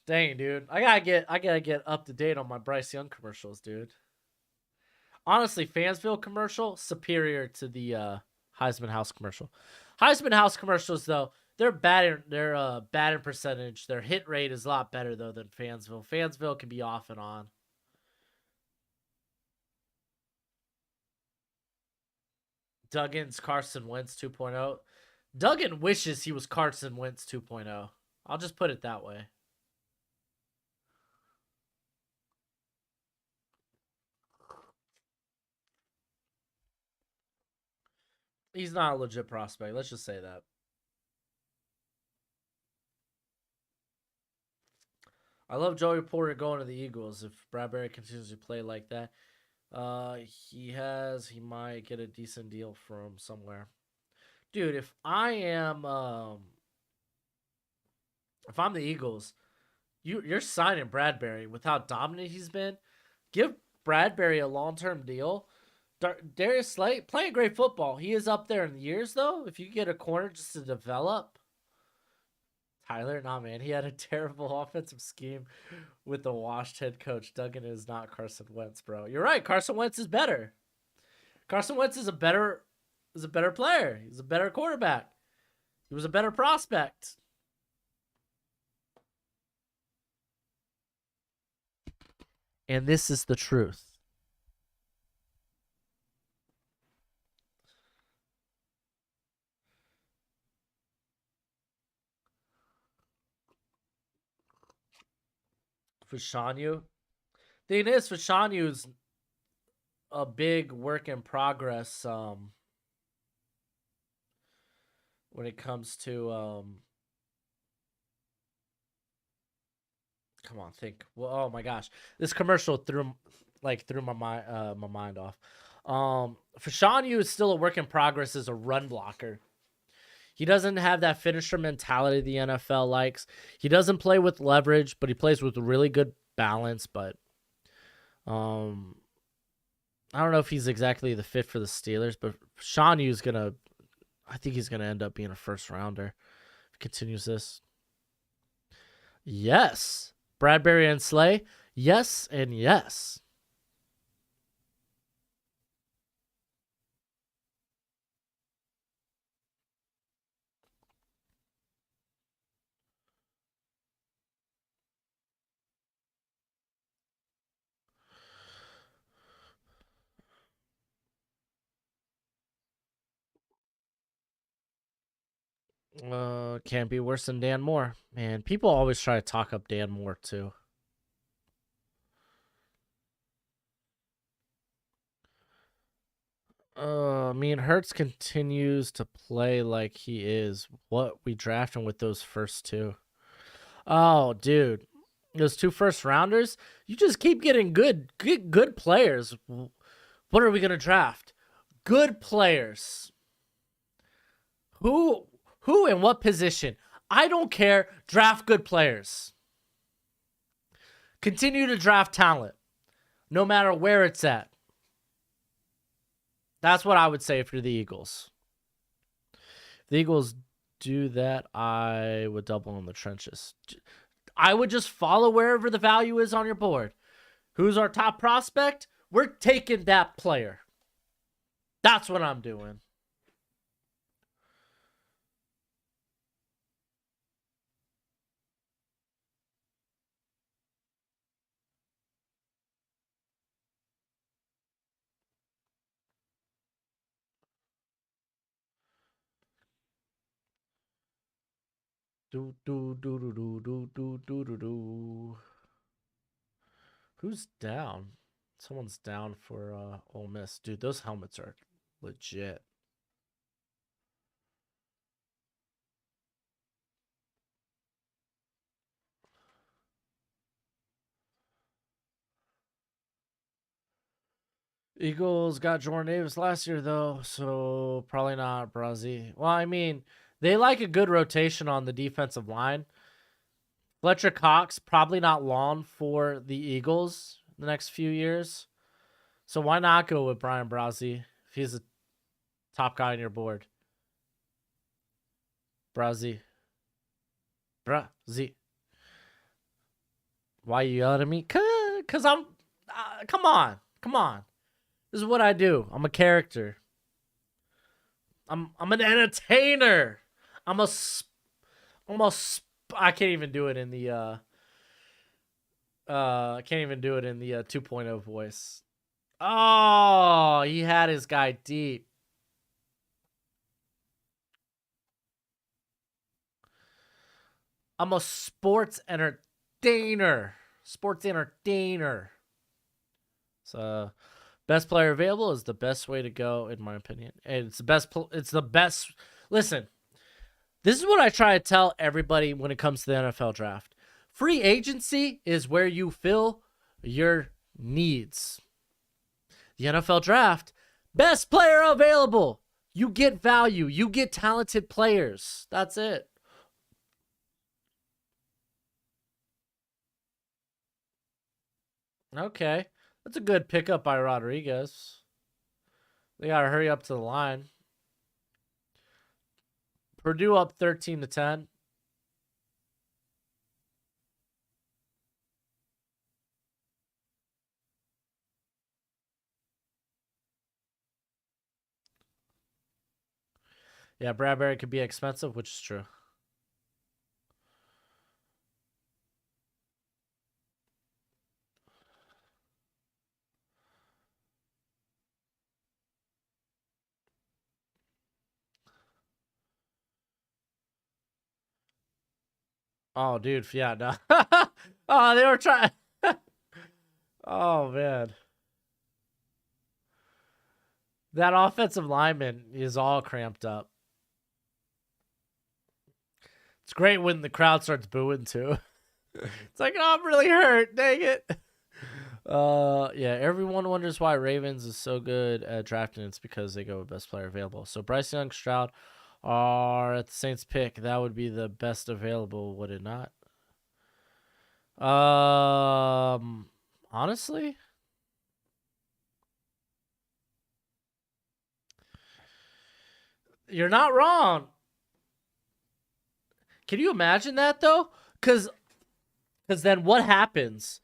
Dang, dude, I gotta get up to date on my Bryce Young commercials, dude. Honestly, Fansville commercial superior to the Heisman House commercial. Heisman House commercials though, they're batting percentage. Their hit rate is a lot better though than Fansville. Fansville can be off and on. Duggan's Carson Wentz 2.0. Duggan wishes he was Carson Wentz 2.0. I'll just put it that way. He's not a legit prospect. Let's just say that. I love Joey Porter going to the Eagles. If Bradbury continues to play like that, he might get a decent deal from somewhere. Dude, if I'm the Eagles, you're signing Bradbury with how dominant he's been. Give Bradbury a long-term deal. Darius Slay playing great football. He is up there in years though. If you get a corner just to develop. Tyler, nah, man, he had a terrible offensive scheme with the washed head coach. Duggan is not Carson Wentz, bro. You're right. Carson Wentz is better. Carson Wentz is a better player. He's a better quarterback. He was a better prospect. And this is the truth. Fashanu. Thing is, Fashanu's a big work in progress when it comes to come on, think. Well, oh my gosh, this commercial threw my mind off. Fashanu is still a work in progress as a run blocker. He doesn't have that finisher mentality the NFL likes. He doesn't play with leverage, but he plays with really good balance. But I don't know if he's exactly the fit for the Steelers. But Fashanu's I think he's gonna end up being a first rounder if he continues this. Yes. Bradbury and Slay, yes and yes. Can't be worse than Dan Moore. Man, people always try to talk up Dan Moore too. I mean, Hurts continues to play like he is. What we draft him with those first two? Oh, dude, those two first rounders. You just keep getting good players. What are we gonna draft? Good players. Who in what position? I don't care. Draft good players. Continue to draft talent, no matter where it's at. That's what I would say for the Eagles. If the Eagles do that, I would double in the trenches. I would just follow wherever the value is on your board. Who's our top prospect? We're taking that player. That's what I'm doing. Do do do do do do do do do do. Who's down? Someone's down for Ole Miss. Dude, those helmets are legit. Eagles got Jordan Davis last year, though, so probably not Brazzi. Well, I mean, they like a good rotation on the defensive line. Fletcher Cox, probably not long for the Eagles the next few years. So why not go with Brian Brazzi if he's a top guy on your board? Brazzi. Why you yelling at me? Cause I'm. Come on. This is what I do. I'm a character. I'm an entertainer. I can't even do it in the I can't even do it in the 2.0 voice. Oh, he had his guy deep. I'm a sports entertainer. So, best player available is the best way to go, in my opinion. And it's the best. It's the best. Listen, this is what I try to tell everybody when it comes to the NFL draft. Free agency is where you fill your needs. The NFL draft, best player available. You get value. You get talented players. That's it. Okay. That's a good pickup by Rodriguez. They got to hurry up to the line. Purdue up 13-10. Yeah, Bradbury could be expensive, which is true. Oh, dude, yeah, no. Oh, they were trying. Oh, man. That offensive lineman is all cramped up. It's great when the crowd starts booing, too. It's like, oh, I'm really hurt. Dang it. Yeah, everyone wonders why Ravens is so good at drafting. It's because they go with best player available. So Bryce Young, Stroud are at the Saints pick. That would be the best available, would it not? Honestly, you're not wrong. Can you imagine that though? Because then what happens?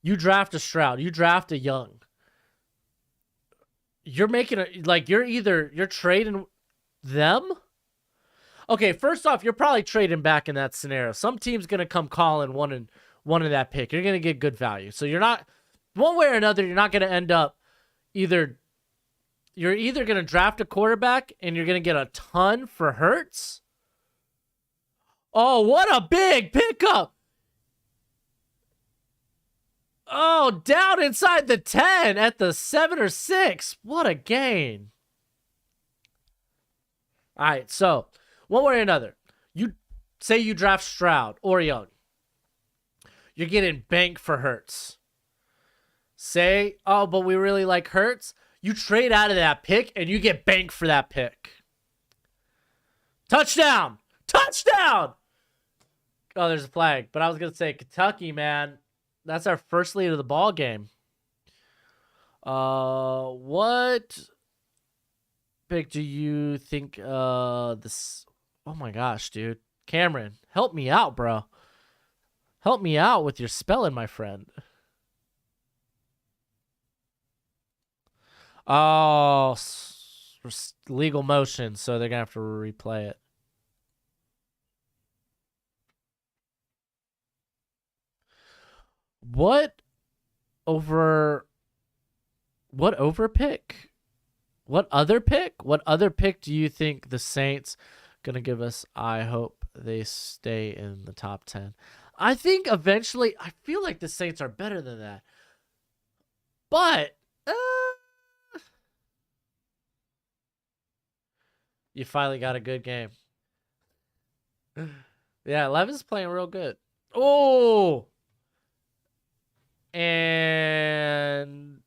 You draft a Stroud, you draft a Young. You're making a you're trading them. Okay, first off, you're probably trading back in that scenario. Some team's gonna come calling one of that pick. You're gonna get good value. So you're not one way or another. You're not gonna end up either. You're either gonna draft a quarterback and you're gonna get a ton for Hurts. Oh, what a big pickup! Oh, down inside the 10 at the 7 or 6. What a gain. All right, so one way or another, you say you draft Stroud or Young, you're getting bank for Hurts. Say, oh, but we really like Hurts. You trade out of that pick and you get bank for that pick. Touchdown! Touchdown! Oh, there's a flag. But I was going to say, Kentucky, man, that's our first lead of the ball game. What pick do you think this? Oh my gosh, dude. Cameron, help me out, bro. Help me out with your spelling, my friend. Oh, legal motion, so they're going to have to replay it. What over pick? What other pick? What other pick do you think the Saints gonna give us? I hope they stay in the top 10. I think eventually, I feel like the Saints are better than that. But you finally got a good game. Yeah, 11's playing real good. Oh! And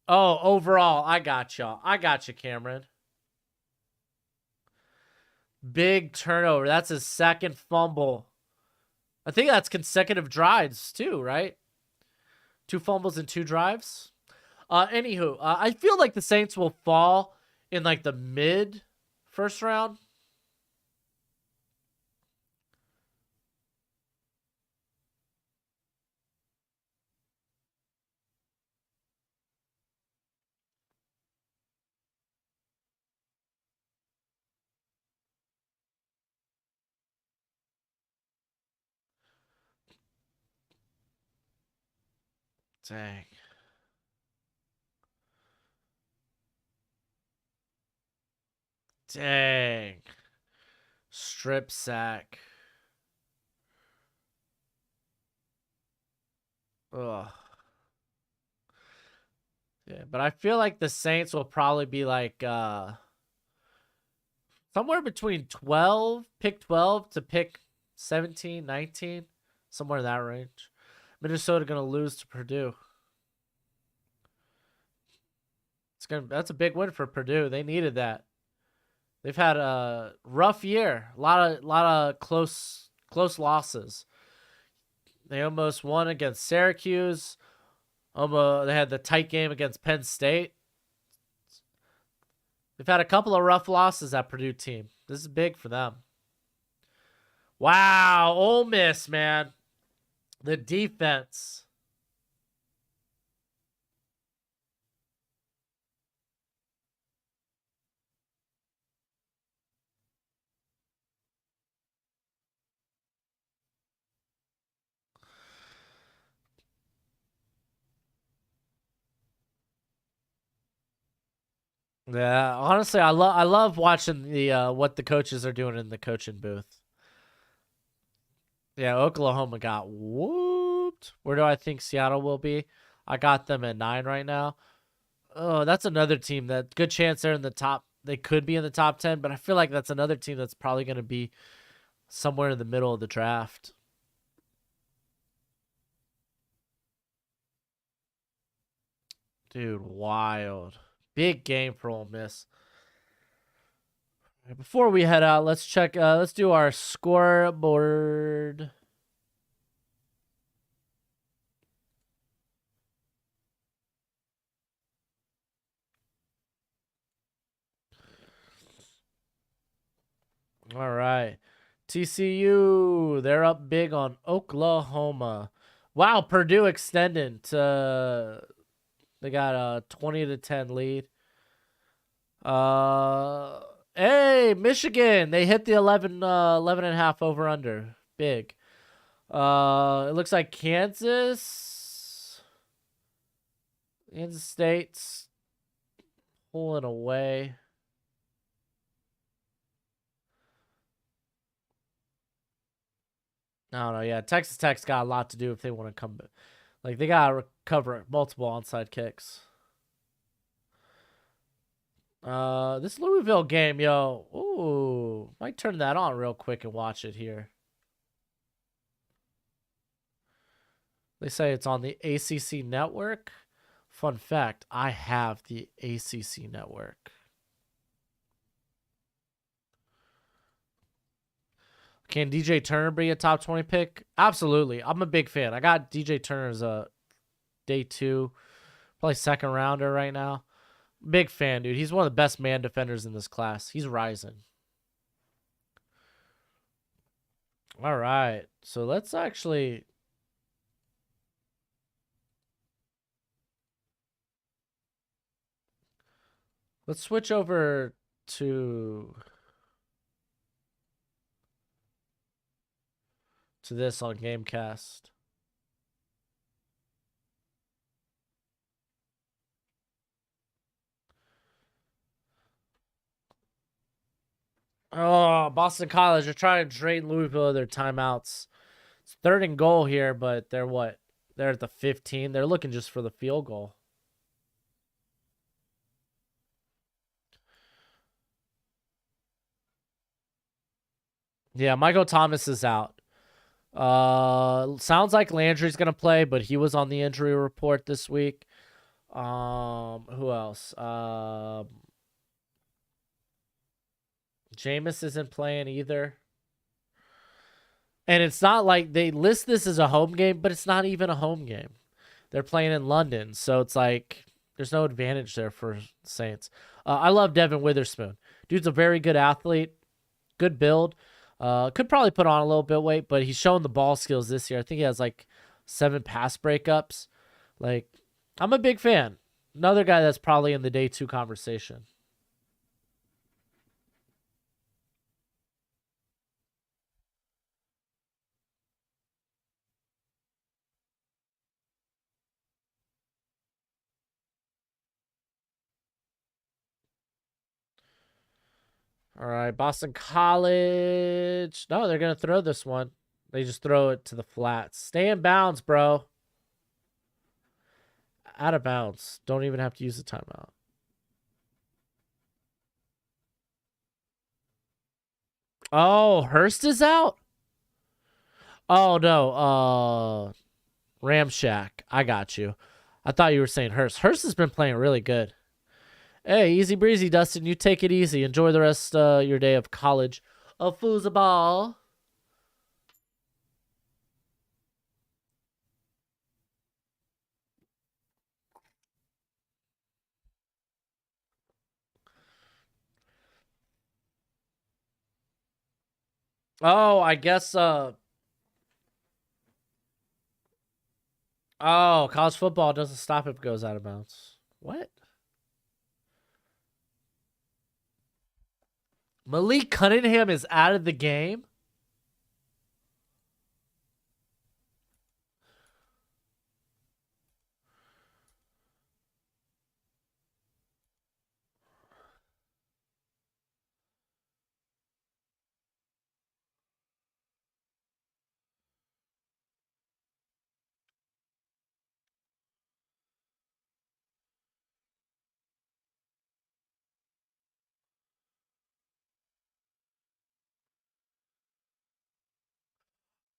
overall, I got y'all. I got you, Cameron. Big turnover. That's his second fumble. I think that's consecutive drives too, right? 2 fumbles and 2 drives. Anywho, I feel like the Saints will fall in like the mid first round. Dang. Dang. Strip sack. Ugh. Yeah, but I feel like the Saints will probably be like somewhere between pick 12 to pick 17, 19, somewhere in that range. Minnesota going to lose to Purdue. That's a big win for Purdue. They needed that. They've had a rough year. A lot of close losses. They almost won against Syracuse. They had the tight game against Penn State. They've had a couple of rough losses, that Purdue team. This is big for them. Wow, Ole Miss, man. The defense. Yeah, honestly, I love watching the what the coaches are doing in the coaching booth. Yeah, Oklahoma got whooped. Where do I think Seattle will be? I got them at 9 right now. Oh, that's another team that good chance they're in the top. They could be in the top 10, but I feel like that's another team that's probably going to be somewhere in the middle of the draft. Dude, wild. Big game for Ole Miss. Before we head out, let's check. Let's do our scoreboard. All right. TCU, they're up big on Oklahoma. Wow, Purdue extending to they got a 20-10 lead. Hey, Michigan, they hit the 11 and a half over under. Big. It looks like Kansas State's pulling away. I don't know. Yeah, Texas Tech's got a lot to do if they want to come. Like, they got to recover multiple onside kicks. This Louisville game, yo. Ooh, might turn that on real quick and watch it here. They say it's on the ACC network. Fun fact, I have the ACC network. Can DJ Turner be a top 20 pick? Absolutely. I'm a big fan. I got DJ Turner as a day 2, probably second rounder right now. Big fan, dude. He's one of the best man defenders in this class. He's rising. All right. So let's actually... Let's switch over to this on Gamecast. Oh, Boston College. They're trying to drain Louisville of their timeouts. It's 3rd and goal here, but they're what? They're at the 15. They're looking just for the field goal. Yeah, Michael Thomas is out. Sounds like Landry's gonna play, but he was on the injury report this week. Who else? Jameis isn't playing either. And it's not like they list this as a home game, but it's not even a home game. They're playing in London, so it's like there's no advantage there for Saints. I love Devin Witherspoon. Dude's a very good athlete, good build. Could probably put on a little bit of weight, but he's shown the ball skills this year. I think he has like 7 pass breakups. Like, I'm a big fan. Another guy that's probably in the day 2 conversation. All right, Boston College. No, they're going to throw this one. They just throw it to the flats. Stay in bounds, bro. Out of bounds. Don't even have to use the timeout. Oh, Hurst is out? Oh, no. Ramshack. I got you. I thought you were saying Hurst. Hurst has been playing really good. Hey, easy breezy, Dustin. You take it easy. Enjoy the rest of your day of college of foosball. Oh, I guess oh, college football doesn't stop if it goes out of bounds. What? Malik Cunningham is out of the game?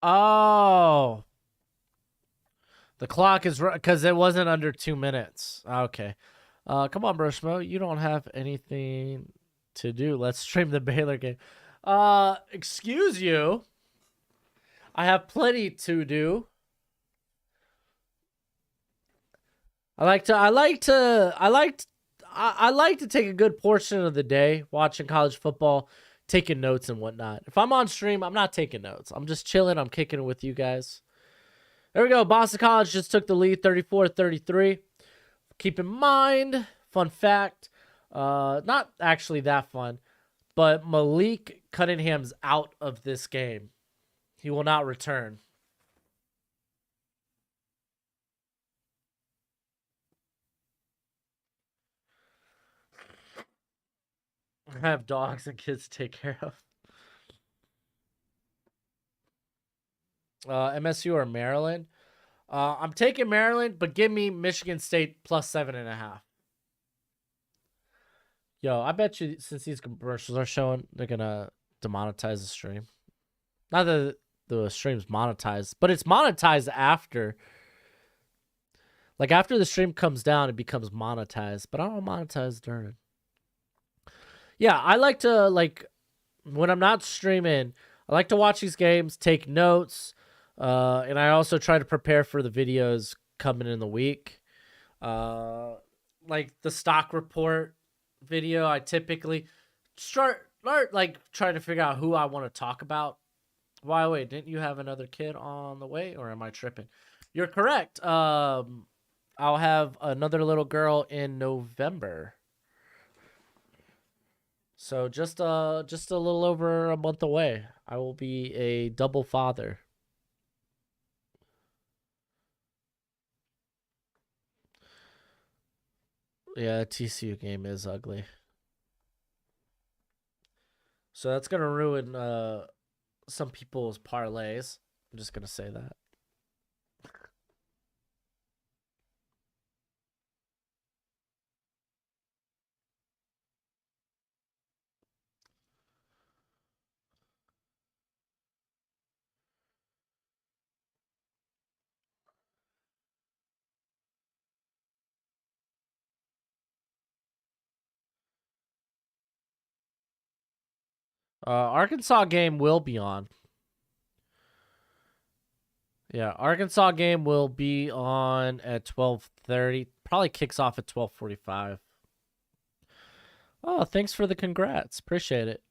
Oh. The clock is because it wasn't under 2 minutes. Okay. Come on, Broshmo. You don't have anything to do. Let's stream the Baylor game. Excuse you. I have plenty to do. I like to take a good portion of the day watching college football, taking notes and whatnot. If I'm on stream, I'm not taking notes. I'm just chilling. I'm kicking it with you guys. There we go. Boston College just took the lead 34-33. Keep in mind, fun fact, not actually that fun, but Malik Cunningham's out of this game. He will not return. I have dogs and kids to take care of. MSU or Maryland? I'm taking Maryland, but give me Michigan State plus 7.5. Yo, I bet you since these commercials are showing, they're gonna demonetize the stream. Not that the stream's monetized, but it's monetized after. Like after the stream comes down, it becomes monetized. But I don't monetize during. Yeah, I like to when I'm not streaming, I like to watch these games, take notes, and I also try to prepare for the videos coming in the week. Like the stock report video, I typically start like trying to figure out who I want to talk about. Why wait, didn't you have another kid on the way, or am I tripping? You're correct. I'll have another little girl in November. So just a little over a month away, I will be a double father. Yeah, TCU game is ugly. So that's gonna ruin some people's parlays. I'm just gonna say that. Arkansas game will be on. Yeah, Arkansas game will be on at 12:30. Probably kicks off at 12:45. Oh, thanks for the congrats. Appreciate it.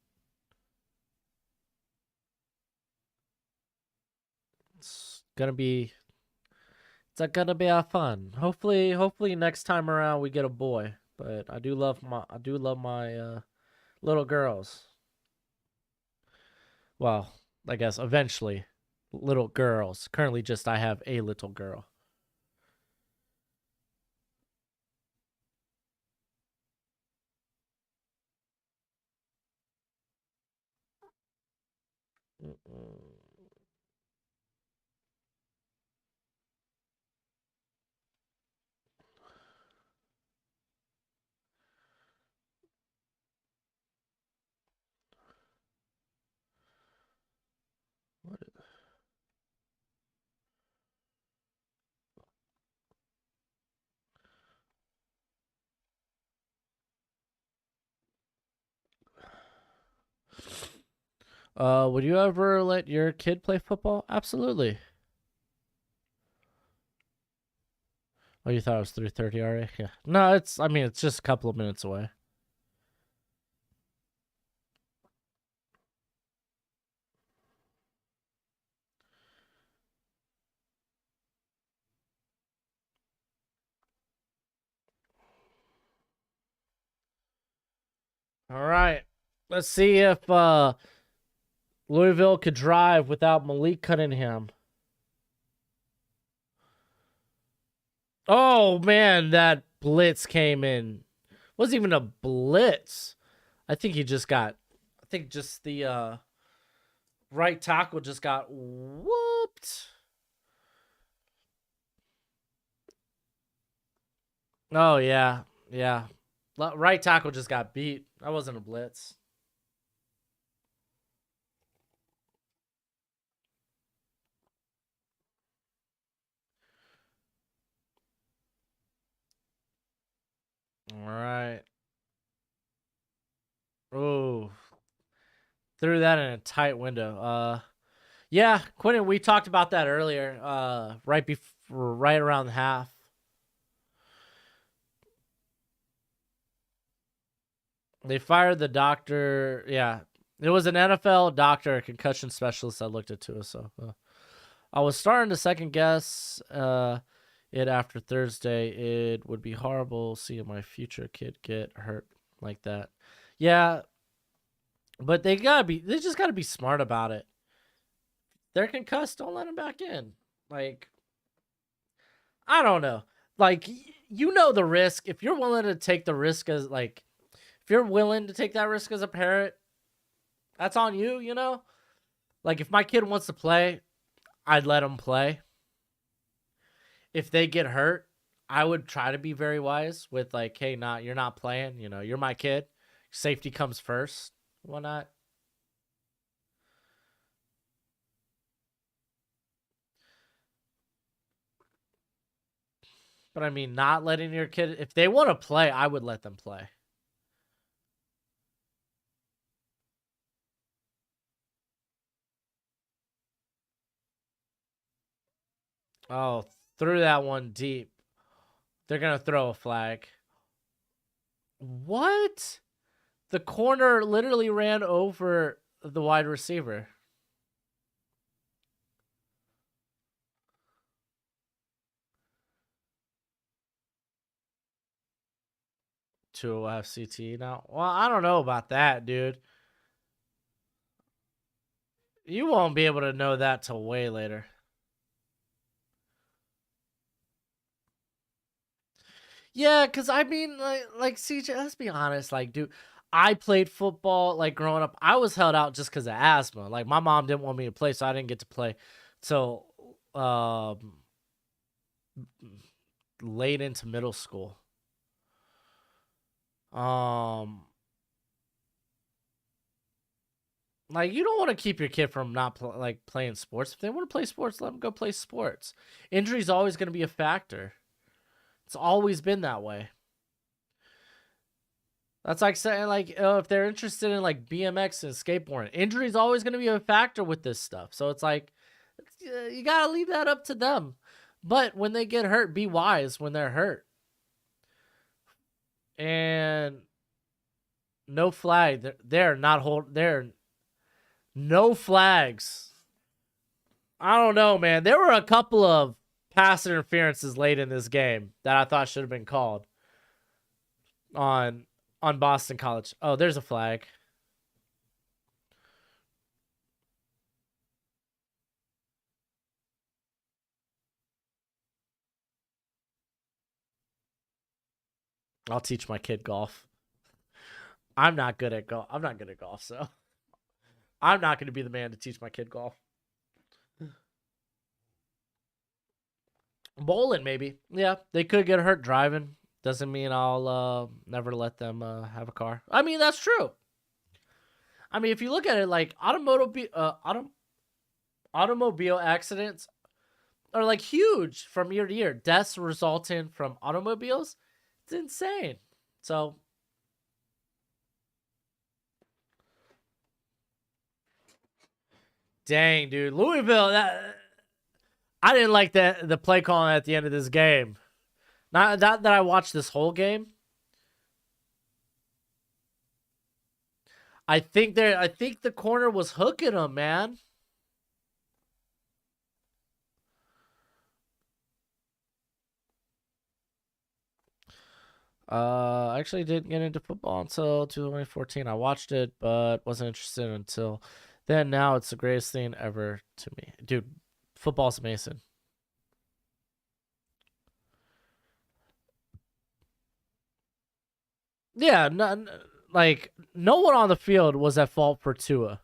It's gonna be a fun. Hopefully next time around we get a boy. But I do love my little girls. Well, I guess eventually little girls. Currently just I have a little girl. Would you ever let your kid play football? Absolutely. Oh, you thought it was 3:30 already? Yeah. No, it's just a couple of minutes away. All right. Let's see if Louisville could drive without Malik Cunningham. Oh man, that blitz came in. Wasn't even a blitz. I think just the right tackle just got whooped. Oh yeah. Yeah. Right tackle just got beat. That wasn't a blitz. All right. Oh, threw that in a tight window. Yeah, Quentin, we talked about that earlier. Right around half. They fired the doctor. Yeah, it was an NFL doctor, a concussion specialist that looked into it. So I was starting to second guess it after Thursday. It would be horrible seeing my future kid get hurt like that. Yeah, but they just gotta be smart about it. They're concussed. Don't let them back in. Like, I don't know. Like, you know the risk. If you're willing to take the risk if you're willing to take that risk as a parent, that's on you, you know? Like, if my kid wants to play, I'd let him play. If they get hurt, I would try to be very wise with, like, hey, you're not playing. You know, you're my kid. safety comes first. Why not? But I mean, not letting your kid, if they want to play, I would let them play. Oh, threw that one deep. They're going to throw a flag. What? The corner literally ran over the wide receiver. To FCT now. Well, I don't know about that, dude. You won't be able to know that till way later. Yeah, because I mean, like CJ, let's be honest. Like, dude, I played football, like, growing up. I was held out just because of asthma. Like, my mom didn't want me to play, so I didn't get to play till late into middle school. Like, you don't want to keep your kid from not playing sports. If they want to play sports, let them go play sports. Injury's always going to be a factor. It's always been that way. That's like saying, like, if they're interested in, like, BMX and skateboarding, injury is always going to be a factor with this stuff. So it's like, you got to leave that up to them. But when they get hurt, be wise when they're hurt. And no flag. They're no flags. I don't know, man. There were a couple of pass interferences late in this game that I thought should have been called on Boston College. Oh, there's a flag. I'll teach my kid golf. I'm not good at golf. I'm not good at golf, so I'm not going to be the man to teach my kid golf. Bowling, maybe. Yeah, they could get hurt driving. Doesn't mean I'll never let them have a car. I mean, that's true. I mean, if you look at it, like, automobile accidents are, like, huge from year to year. Deaths resulting from automobiles, it's insane. So, dang, dude, Louisville. I didn't like the play calling at the end of this game. Not that I watched this whole game. I think the corner was hooking him, man. I actually didn't get into football until 2014. I watched it, but wasn't interested until then. Now it's the greatest thing ever to me. Dude, football's amazing. Yeah, like, no one on the field was at fault for Tua.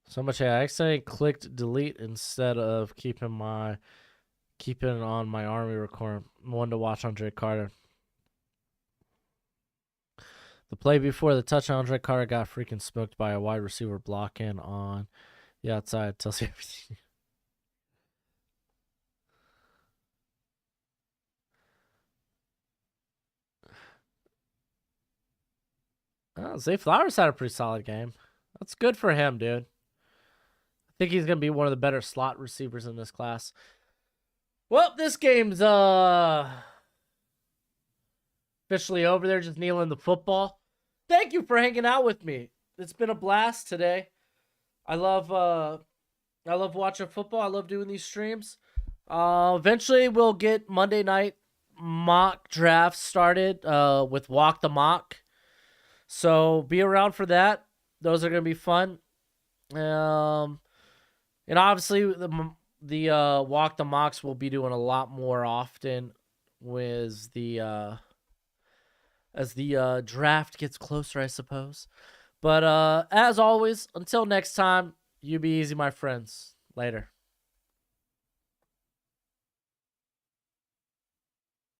So much I accidentally clicked delete instead of keeping on my army record. One to watch Andre Carter. The play before the touchdown, Andre Carter got freaking smoked by a wide receiver blocking on the outside. Tells you everything. Zay Flowers had a pretty solid game. That's good for him, dude. I think he's gonna be one of the better slot receivers in this class. Well, this game's officially over. There, just kneeling the football. Thank you for hanging out with me. It's been a blast today. I love watching football. I love doing these streams. Eventually we'll get Monday night mock drafts started with Walk the Mock. So be around for that. Those are gonna be fun. And obviously the Walk the Mocks will be doing a lot more often with the as the draft gets closer, I suppose. But as always, until next time, you be easy, my friends. Later.